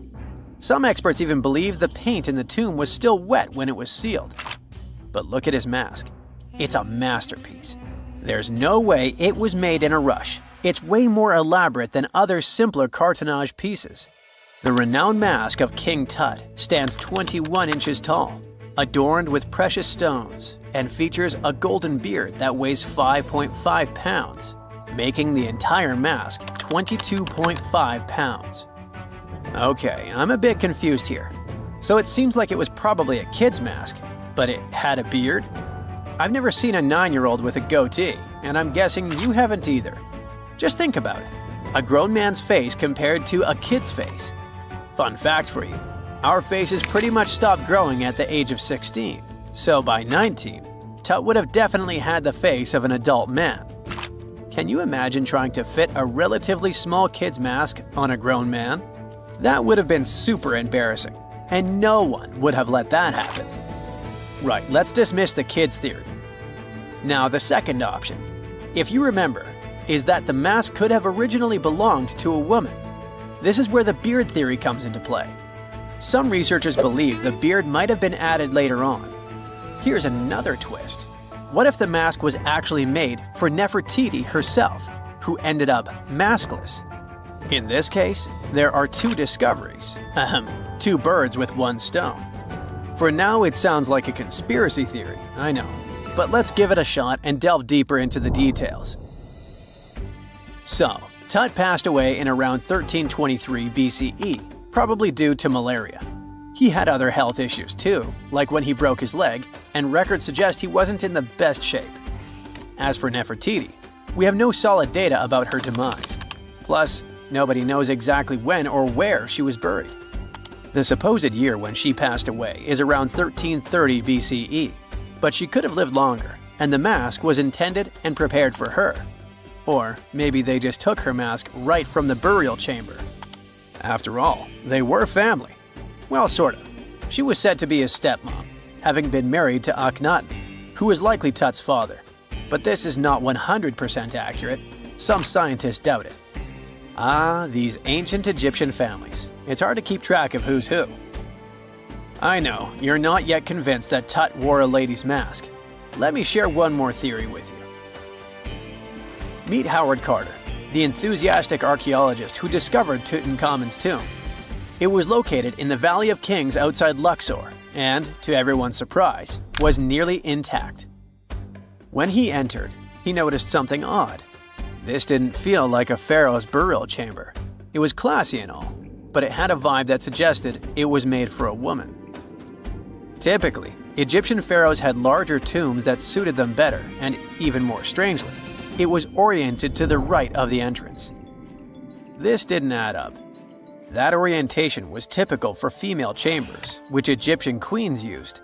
Some experts even believe the paint in the tomb was still wet when it was sealed. But look at his mask. It's a masterpiece. There's no way it was made in a rush. It's way more elaborate than other simpler cartonnage pieces. The renowned mask of King Tut stands 21 inches tall, adorned with precious stones, and features a golden beard that weighs 5.5 pounds, making the entire mask 22.5 pounds. Okay, I'm a bit confused here. So it seems like it was probably a kid's mask, but it had a beard? I've never seen a 9-year-old with a goatee, and I'm guessing you haven't either. Just think about it. A grown man's face compared to a kid's face. Fun fact for you, our faces pretty much stopped growing at the age of 16, so by 19, Tut would have definitely had the face of an adult man. Can you imagine trying to fit a relatively small kid's mask on a grown man? That would have been super embarrassing, and no one would have let that happen. Right, let's dismiss the kids' theory. Now, the second option, if you remember, is that the mask could have originally belonged to a woman. This is where the beard theory comes into play. Some researchers believe the beard might have been added later on. Here's another twist. What if the mask was actually made for Nefertiti herself, who ended up maskless? In this case, there are two discoveries. Two birds with one stone. For now, it sounds like a conspiracy theory, I know. But let's give it a shot and delve deeper into the details. So, Tut passed away in around 1323 BCE, probably due to malaria. He had other health issues too, like when he broke his leg, and records suggest he wasn't in the best shape. As for Nefertiti, we have no solid data about her demise. Plus, nobody knows exactly when or where she was buried. The supposed year when she passed away is around 1330 BCE, but she could have lived longer, and the mask was intended and prepared for her. Or maybe they just took her mask right from the burial chamber. After all, they were family. Well, sort of. She was said to be his stepmom, having been married to Akhenaten, who was likely Tut's father. But this is not 100% accurate. Some scientists doubt it. Ah, these ancient Egyptian families. It's hard to keep track of who's who. I know, you're not yet convinced that Tut wore a lady's mask. Let me share one more theory with you. Meet Howard Carter, the enthusiastic archaeologist who discovered Tutankhamun's tomb. It was located in the Valley of Kings outside Luxor, and, to everyone's surprise, was nearly intact. When he entered, he noticed something odd. This didn't feel like a pharaoh's burial chamber. It was classy and all, but it had a vibe that suggested it was made for a woman. Typically, Egyptian pharaohs had larger tombs that suited them better, and even more strangely, it was oriented to the right of the entrance. This didn't add up. That orientation was typical for female chambers, which Egyptian queens used.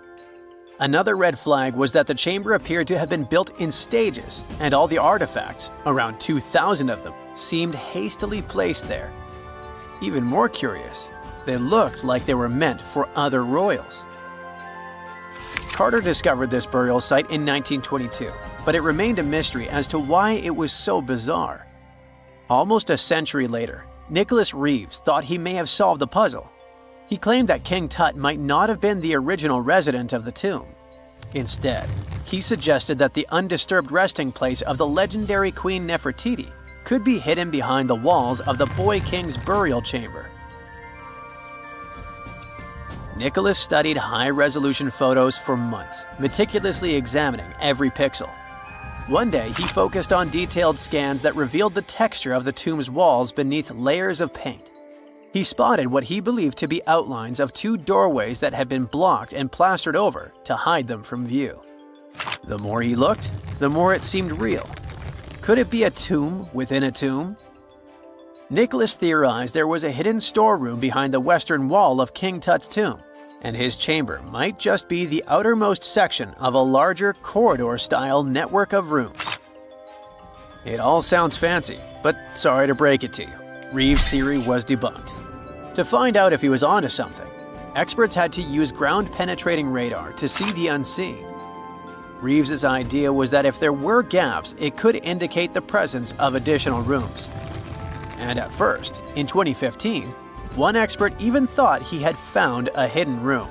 Another red flag was that the chamber appeared to have been built in stages, and all the artifacts, around 2,000 of them, seemed hastily placed there. Even more curious, they looked like they were meant for other royals. Carter discovered this burial site in 1922, but it remained a mystery as to why it was so bizarre. Almost a century later, Nicholas Reeves thought he may have solved the puzzle. He claimed that King Tut might not have been the original resident of the tomb. Instead, he suggested that the undisturbed resting place of the legendary Queen Nefertiti could be hidden behind the walls of the boy king's burial chamber. Nicholas studied high-resolution photos for months, meticulously examining every pixel. One day, he focused on detailed scans that revealed the texture of the tomb's walls beneath layers of paint. He spotted what he believed to be outlines of two doorways that had been blocked and plastered over to hide them from view. The more he looked, the more it seemed real. Could it be a tomb within a tomb? Nicholas theorized there was a hidden storeroom behind the western wall of King Tut's tomb, and his chamber might just be the outermost section of a larger corridor-style network of rooms. It all sounds fancy, but sorry to break it to you, Reeves' theory was debunked. To find out if he was onto something, experts had to use ground-penetrating radar to see the unseen. Reeves' idea was that if there were gaps, it could indicate the presence of additional rooms. And at first, in 2015, one expert even thought he had found a hidden room.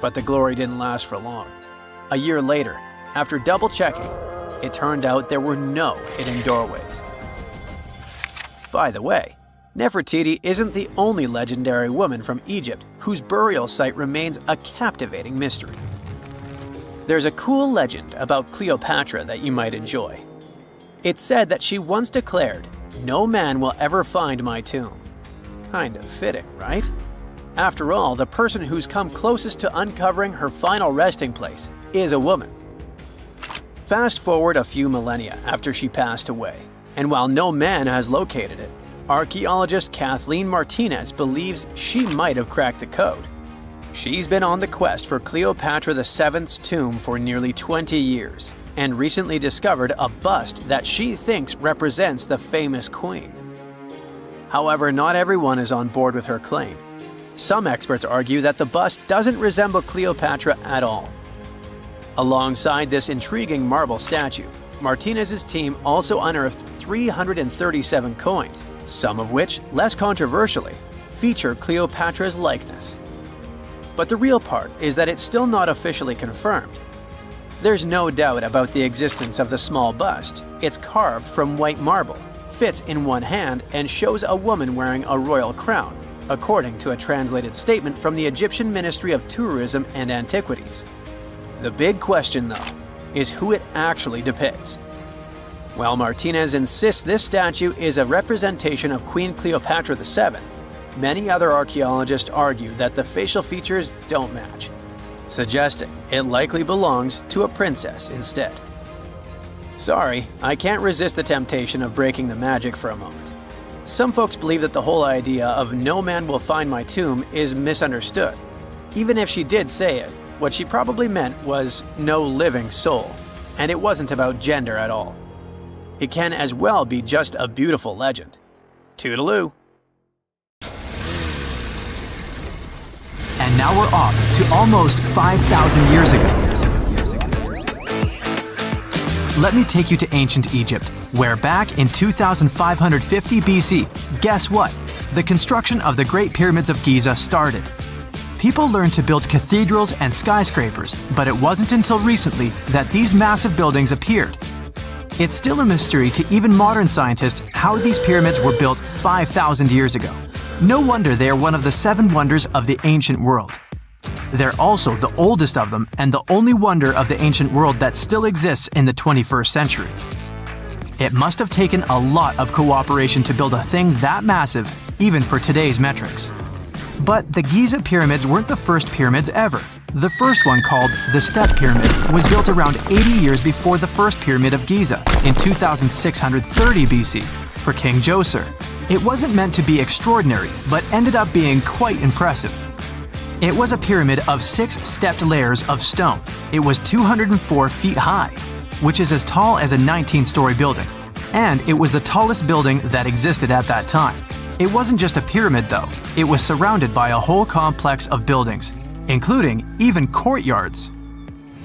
But the glory didn't last for long. A year later, after double-checking, it turned out there were no hidden doorways. By the way, Nefertiti isn't the only legendary woman from Egypt whose burial site remains a captivating mystery. There's a cool legend about Cleopatra that you might enjoy. It's said that she once declared, "No man will ever find my tomb." Kind of fitting, right? After all, the person who's come closest to uncovering her final resting place is a woman. Fast forward a few millennia after she passed away, and while no man has located it, archaeologist Kathleen Martinez believes she might have cracked the code. She's been on the quest for Cleopatra VII's tomb for nearly 20 years, and recently discovered a bust that she thinks represents the famous queen. However, not everyone is on board with her claim. Some experts argue that the bust doesn't resemble Cleopatra at all. Alongside this intriguing marble statue, Martinez's team also unearthed 337 coins, some of which, less controversially, feature Cleopatra's likeness. But the real part is that it's still not officially confirmed. There's no doubt about the existence of the small bust. It's carved from white marble, fits in one hand, and shows a woman wearing a royal crown, according to a translated statement from the Egyptian Ministry of Tourism and Antiquities. The big question, though, is who it actually depicts. While Martinez insists this statue is a representation of Queen Cleopatra VII, many other archaeologists argue that the facial features don't match, suggesting it likely belongs to a princess instead. Sorry, I can't resist the temptation of breaking the magic for a moment. Some folks believe that the whole idea of "no man will find my tomb" is misunderstood. Even if she did say it, what she probably meant was "no living soul," and it wasn't about gender at all. It can as well be just a beautiful legend. Toodaloo! And now we're off to almost 5,000 years ago. Let me take you to ancient Egypt, where back in 2550 BC, guess what? The construction of the Great Pyramids of Giza started. People learned to build cathedrals and skyscrapers, but it wasn't until recently that these massive buildings appeared. It's still a mystery to even modern scientists how these pyramids were built 5,000 years ago. No wonder they are one of the 7 wonders of the ancient world. They're also the oldest of them and the only wonder of the ancient world that still exists in the 21st century. It must have taken a lot of cooperation to build a thing that massive, even for today's metrics. But the Giza pyramids weren't the first pyramids ever. The first one, called the Step Pyramid, was built around 80 years before the first Pyramid of Giza in 2630 BC for King Djoser. It wasn't meant to be extraordinary, but ended up being quite impressive. It was a pyramid of 6 stepped layers of stone. It was 204 feet high, which is as tall as a 19-story building. And it was the tallest building that existed at that time. It wasn't just a pyramid though, it was surrounded by a whole complex of buildings, including even courtyards.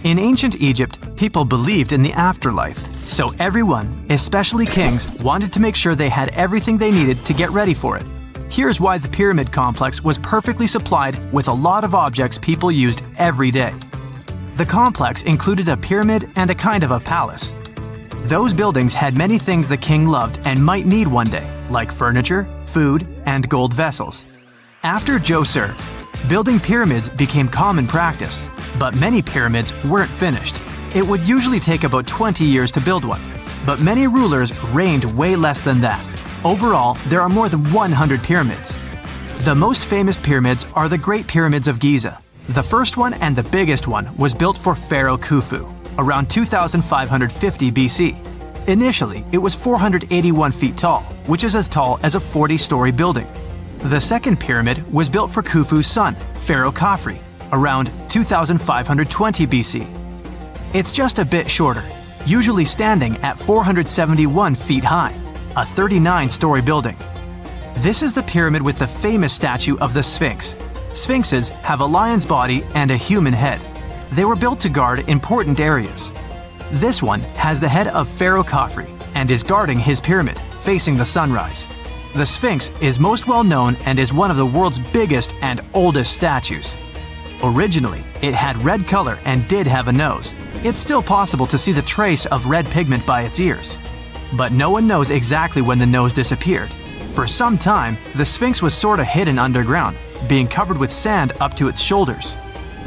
In ancient Egypt, people believed in the afterlife, so everyone, especially kings, wanted to make sure they had everything they needed to get ready for it. Here's why the pyramid complex was perfectly supplied with a lot of objects people used every day. The complex included a pyramid and a kind of a palace. Those buildings had many things the king loved and might need one day, like furniture, food, and gold vessels. After Djoser, building pyramids became common practice, but many pyramids weren't finished. It would usually take about 20 years to build one, but many rulers reigned way less than that. Overall, there are more than 100 pyramids. The most famous pyramids are the Great Pyramids of Giza. The first one and the biggest one was built for Pharaoh Khufu, around 2550 BC. Initially, it was 481 feet tall, which is as tall as a 40-story building. The second pyramid was built for Khufu's son, Pharaoh Khafre, around 2520 BC. It's just a bit shorter, usually standing at 471 feet high, a 39-story building. This is the pyramid with the famous statue of the Sphinx. Sphinxes have a lion's body and a human head. They were built to guard important areas. This one has the head of Pharaoh Khafre and is guarding his pyramid, facing the sunrise. The Sphinx is most well known and is one of the world's biggest and oldest statues. Originally, it had red color and did have a nose. It's still possible to see the trace of red pigment by its ears. But no one knows exactly when the nose disappeared. For some time, the Sphinx was sort of hidden underground, being covered with sand up to its shoulders.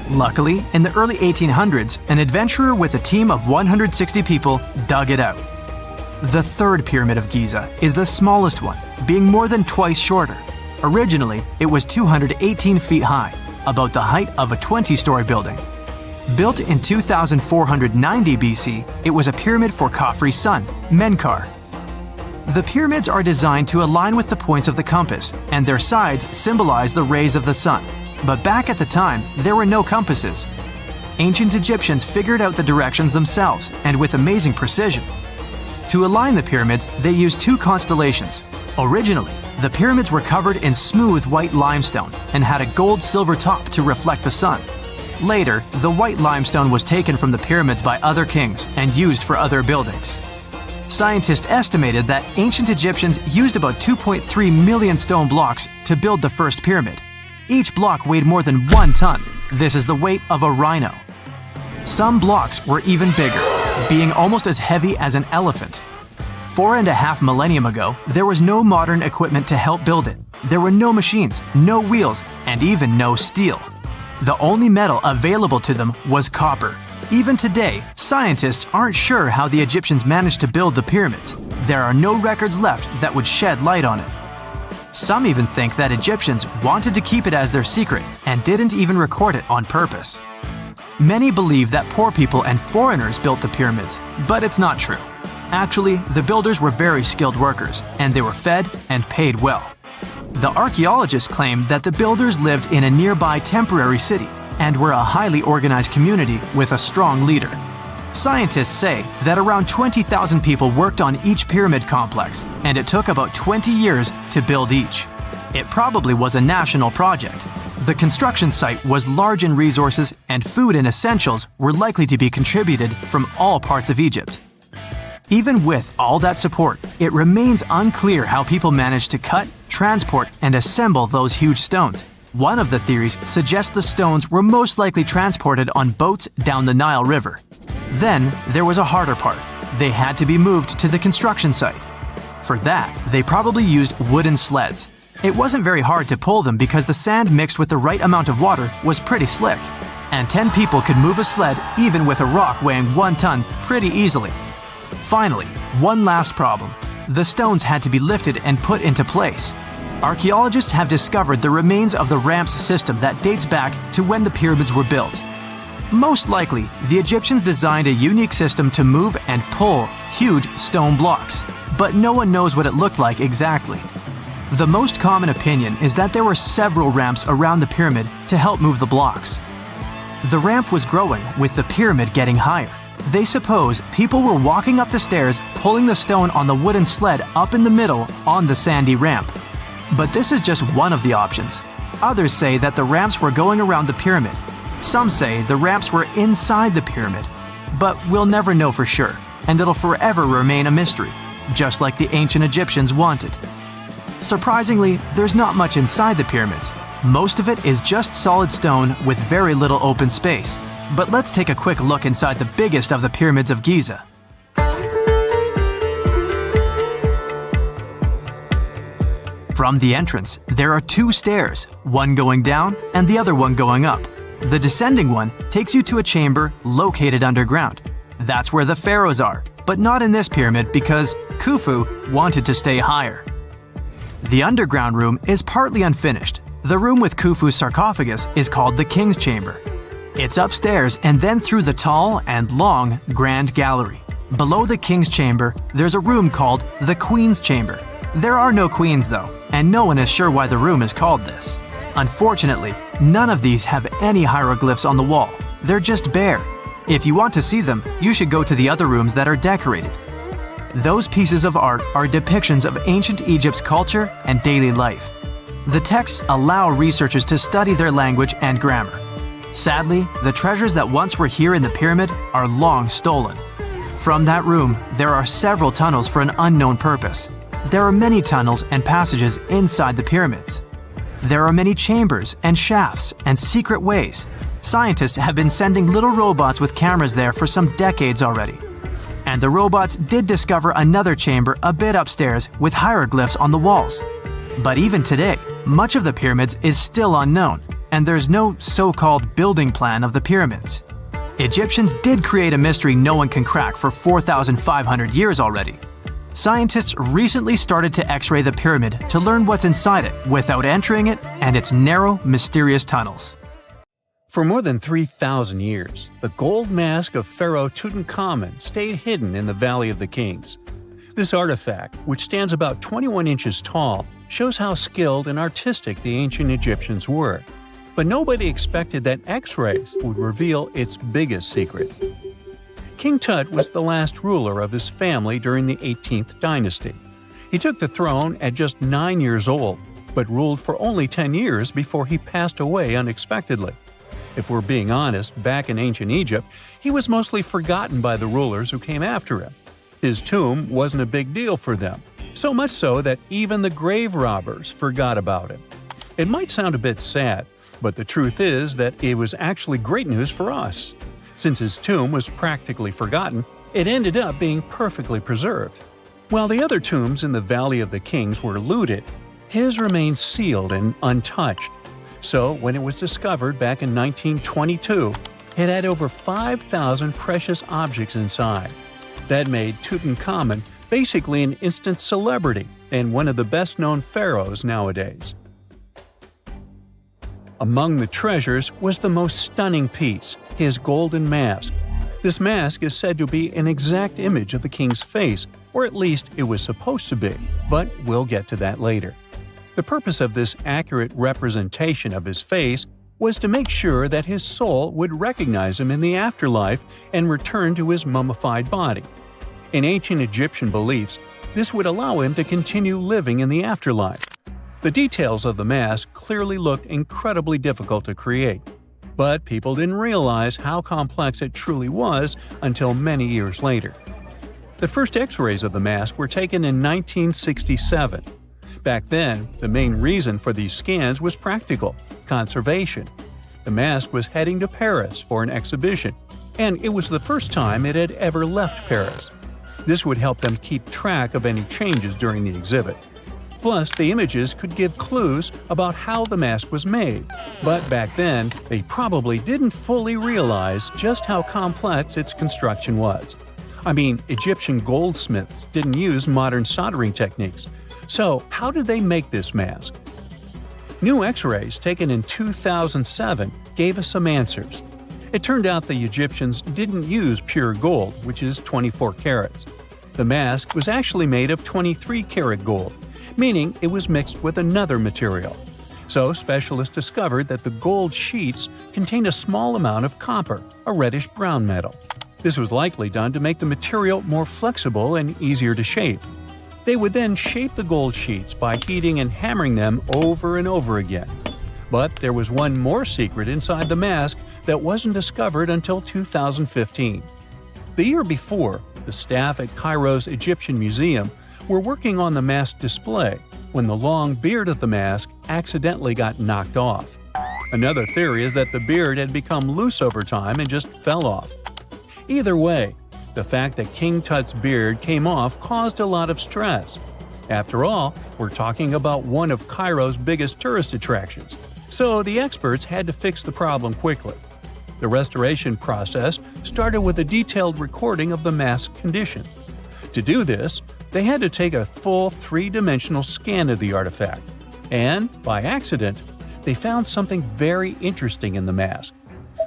Luckily, in the early 1800s, an adventurer with a team of 160 people dug it out. The third Pyramid of Giza is the smallest one, being more than twice shorter. Originally, it was 218 feet high, about the height of a 20-story building. Built in 2490 BC, it was a pyramid for Khafre's son, Menkaure. The pyramids are designed to align with the points of the compass, and their sides symbolize the rays of the sun. But back at the time, there were no compasses. Ancient Egyptians figured out the directions themselves, and with amazing precision. To align the pyramids, they used 2 constellations. Originally, the pyramids were covered in smooth white limestone and had a gold-silver top to reflect the sun. Later, the white limestone was taken from the pyramids by other kings and used for other buildings. Scientists estimated that ancient Egyptians used about 2.3 million stone blocks to build the first pyramid. Each block weighed more than 1 ton. This is the weight of a rhino. Some blocks were even bigger, being almost as heavy as an elephant. 4.5 millennia ago, there was no modern equipment to help build it. There were no machines, no wheels, and even no steel. The only metal available to them was copper. Even today, scientists aren't sure how the Egyptians managed to build the pyramids. There are no records left that would shed light on it. Some even think that Egyptians wanted to keep it as their secret and didn't even record it on purpose. Many believe that poor people and foreigners built the pyramids, but it's not true. Actually, the builders were very skilled workers, and they were fed and paid well. The archaeologists claimed that the builders lived in a nearby temporary city and were a highly organized community with a strong leader. Scientists say that around 20,000 people worked on each pyramid complex, and it took about 20 years to build each. It probably was a national project. The construction site was large in resources, and food and essentials were likely to be contributed from all parts of Egypt. Even with all that support, it remains unclear how people managed to cut, transport, and assemble those huge stones. One of the theories suggests the stones were most likely transported on boats down the Nile River. Then, there was a harder part. They had to be moved to the construction site. For that, they probably used wooden sleds. It wasn't very hard to pull them because the sand mixed with the right amount of water was pretty slick. And 10 people could move a sled even with a rock weighing 1 ton pretty easily. Finally, one last problem. The stones had to be lifted and put into place. Archaeologists have discovered the remains of the ramps system that dates back to when the pyramids were built. Most likely, the Egyptians designed a unique system to move and pull huge stone blocks, but no one knows what it looked like exactly. The most common opinion is that there were several ramps around the pyramid to help move the blocks. The ramp was growing with the pyramid getting higher. They suppose people were walking up the stairs, pulling the stone on the wooden sled up in the middle on the sandy ramp. But this is just one of the options. Others say that the ramps were going around the pyramid. Some say the ramps were inside the pyramid. But we'll never know for sure, and it'll forever remain a mystery, just like the ancient Egyptians wanted. Surprisingly, there's not much inside the pyramids. Most of it is just solid stone with very little open space. But let's take a quick look inside the biggest of the pyramids of Giza. From the entrance, there are 2 stairs, one going down and the other one going up. The descending one takes you to a chamber located underground. That's where the pharaohs are, but not in this pyramid because Khufu wanted to stay higher. The underground room is partly unfinished. The room with Khufu's sarcophagus is called the King's Chamber. It's upstairs and then through the tall and long Grand Gallery. Below the King's Chamber, there's a room called the Queen's Chamber. There are no queens though, and no one is sure why the room is called this. Unfortunately, none of these have any hieroglyphs on the wall. They're just bare. If you want to see them, you should go to the other rooms that are decorated. Those pieces of art are depictions of ancient Egypt's culture and daily life. The texts allow researchers to study their language and grammar. Sadly, the treasures that once were here in the pyramid are long stolen. From that room, there are several tunnels for an unknown purpose. There are many tunnels and passages inside the pyramids. There are many chambers and shafts and secret ways. Scientists have been sending little robots with cameras there for some decades already. And the robots did discover another chamber a bit upstairs with hieroglyphs on the walls. But even today, much of the pyramids is still unknown, and there's no so-called building plan of the pyramids. Egyptians did create a mystery no one can crack for 4,500 years already. Scientists recently started to X-ray the pyramid to learn what's inside it without entering it and its narrow, mysterious tunnels. For more than 3,000 years, the gold mask of Pharaoh Tutankhamun stayed hidden in the Valley of the Kings. This artifact, which stands about 21 inches tall, shows how skilled and artistic the ancient Egyptians were. But nobody expected that X-rays would reveal its biggest secret. King Tut was the last ruler of his family during the 18th dynasty. He took the throne at just 9 years old, but ruled for only 10 years before he passed away unexpectedly. If we're being honest, back in ancient Egypt, he was mostly forgotten by the rulers who came after him. His tomb wasn't a big deal for them, so much so that even the grave robbers forgot about him. It might sound a bit sad, but the truth is that it was actually great news for us. Since his tomb was practically forgotten, it ended up being perfectly preserved. While the other tombs in the Valley of the Kings were looted, his remained sealed and untouched. So when it was discovered back in 1922, it had over 5,000 precious objects inside. That made Tutankhamun basically an instant celebrity and one of the best-known pharaohs nowadays. Among the treasures was the most stunning piece, his golden mask. This mask is said to be an exact image of the king's face, or at least it was supposed to be, but we'll get to that later. The purpose of this accurate representation of his face was to make sure that his soul would recognize him in the afterlife and return to his mummified body. In ancient Egyptian beliefs, this would allow him to continue living in the afterlife. The details of the mask clearly looked incredibly difficult to create, but people didn't realize how complex it truly was until many years later. The first X-rays of the mask were taken in 1967. Back then, the main reason for these scans was practical – conservation. The mask was heading to Paris for an exhibition, and it was the first time it had ever left Paris. This would help them keep track of any changes during the exhibit. Plus, the images could give clues about how the mask was made, but back then, they probably didn't fully realize just how complex its construction was. I mean, Egyptian goldsmiths didn't use modern soldering techniques. So, how did they make this mask? New X-rays taken in 2007 gave us some answers. It turned out the Egyptians didn't use pure gold, which is 24 carats. The mask was actually made of 23-karat gold, meaning it was mixed with another material. So, specialists discovered that the gold sheets contained a small amount of copper, a reddish-brown metal. This was likely done to make the material more flexible and easier to shape. They would then shape the gold sheets by heating and hammering them over and over again. But there was one more secret inside the mask that wasn't discovered until 2015. The year before, the staff at Cairo's Egyptian Museum were working on the mask display when the long beard of the mask accidentally got knocked off. Another theory is that the beard had become loose over time and just fell off. Either way, the fact that King Tut's beard came off caused a lot of stress. After all, we're talking about one of Cairo's biggest tourist attractions, so the experts had to fix the problem quickly. The restoration process started with a detailed recording of the mask's condition. To do this, they had to take a full three-dimensional scan of the artifact, and, by accident, they found something very interesting in the mask.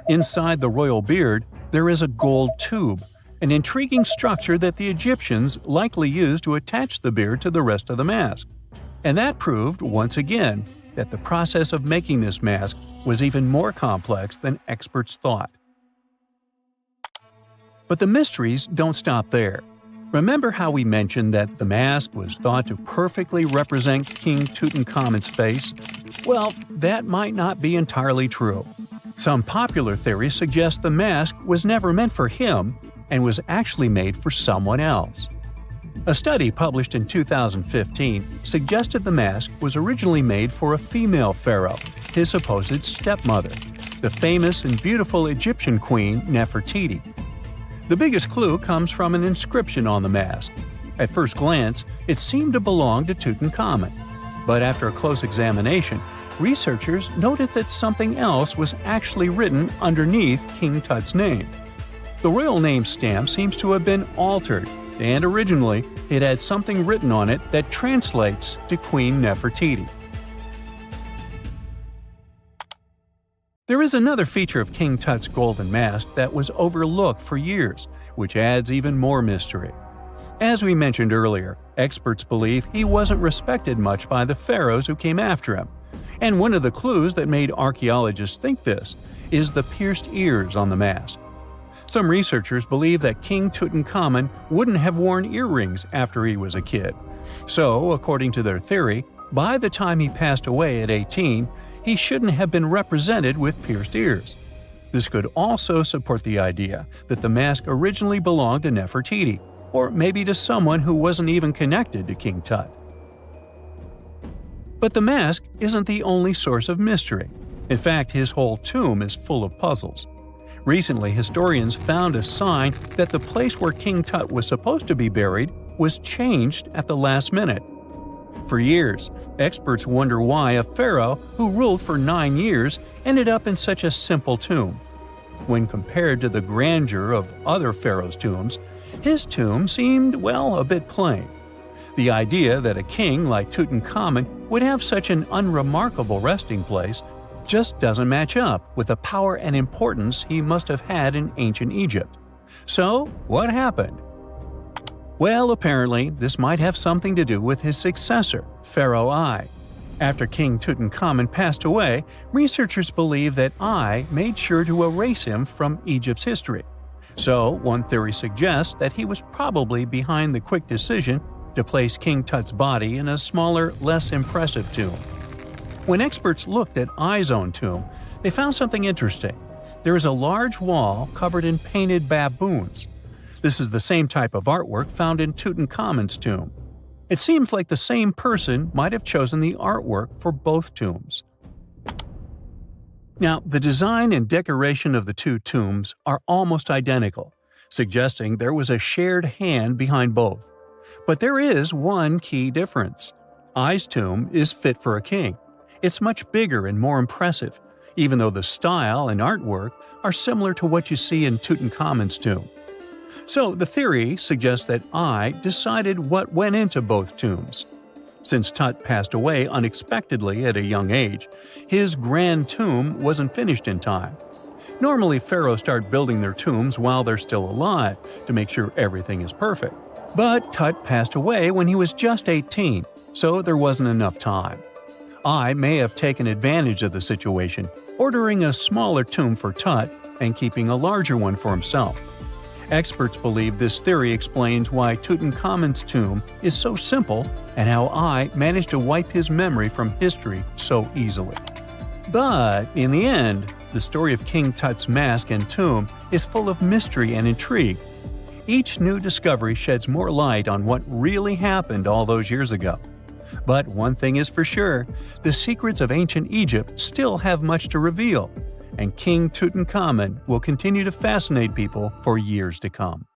Inside the royal beard, there is a gold tube, an intriguing structure that the Egyptians likely used to attach the beard to the rest of the mask. And that proved, once again, that the process of making this mask was even more complex than experts thought. But the mysteries don't stop there. Remember how we mentioned that the mask was thought to perfectly represent King Tutankhamun's face? Well, that might not be entirely true. Some popular theories suggest the mask was never meant for him and was actually made for someone else. A study published in 2015 suggested the mask was originally made for a female pharaoh, his supposed stepmother, the famous and beautiful Egyptian queen Nefertiti. The biggest clue comes from an inscription on the mask. At first glance, it seemed to belong to Tutankhamun, but after a close examination, researchers noted that something else was actually written underneath King Tut's name. The royal name stamp seems to have been altered, and originally it had something written on it that translates to Queen Nefertiti. There is another feature of King Tut's golden mask that was overlooked for years, which adds even more mystery. As we mentioned earlier, experts believe he wasn't respected much by the pharaohs who came after him, and one of the clues that made archaeologists think this is the pierced ears on the mask. Some researchers believe that King Tutankhamun wouldn't have worn earrings after he was a kid. So, according to their theory, by the time he passed away at 18, he shouldn't have been represented with pierced ears. This could also support the idea that the mask originally belonged to Nefertiti, or maybe to someone who wasn't even connected to King Tut. But the mask isn't the only source of mystery. In fact, his whole tomb is full of puzzles. Recently, historians found a sign that the place where King Tut was supposed to be buried was changed at the last minute. For years, experts wonder why a pharaoh who ruled for 9 years ended up in such a simple tomb. When compared to the grandeur of other pharaohs' tombs, his tomb seemed, well, a bit plain. The idea that a king like Tutankhamun would have such an unremarkable resting place just doesn't match up with the power and importance he must have had in ancient Egypt. So, what happened? Well, apparently, this might have something to do with his successor, Pharaoh I. After King Tutankhamun passed away, researchers believe that I made sure to erase him from Egypt's history. So, one theory suggests that he was probably behind the quick decision to place King Tut's body in a smaller, less impressive tomb. When experts looked at I's own tomb, they found something interesting. There is a large wall covered in painted baboons. This is the same type of artwork found in Tutankhamun's tomb. It seems like the same person might have chosen the artwork for both tombs. Now, the design and decoration of the two tombs are almost identical, suggesting there was a shared hand behind both. But there is one key difference. I's tomb is fit for a king. It's much bigger and more impressive, even though the style and artwork are similar to what you see in Tutankhamun's tomb. So the theory suggests that I decided what went into both tombs. Since Tut passed away unexpectedly at a young age, his grand tomb wasn't finished in time. Normally, pharaohs start building their tombs while they're still alive to make sure everything is perfect. But Tut passed away when he was just 18, so there wasn't enough time. I may have taken advantage of the situation, ordering a smaller tomb for Tut and keeping a larger one for himself. Experts believe this theory explains why Tutankhamun's tomb is so simple and how I managed to wipe his memory from history so easily. But in the end, the story of King Tut's mask and tomb is full of mystery and intrigue. Each new discovery sheds more light on what really happened all those years ago. But one thing is for sure, the secrets of ancient Egypt still have much to reveal, and King Tutankhamun will continue to fascinate people for years to come.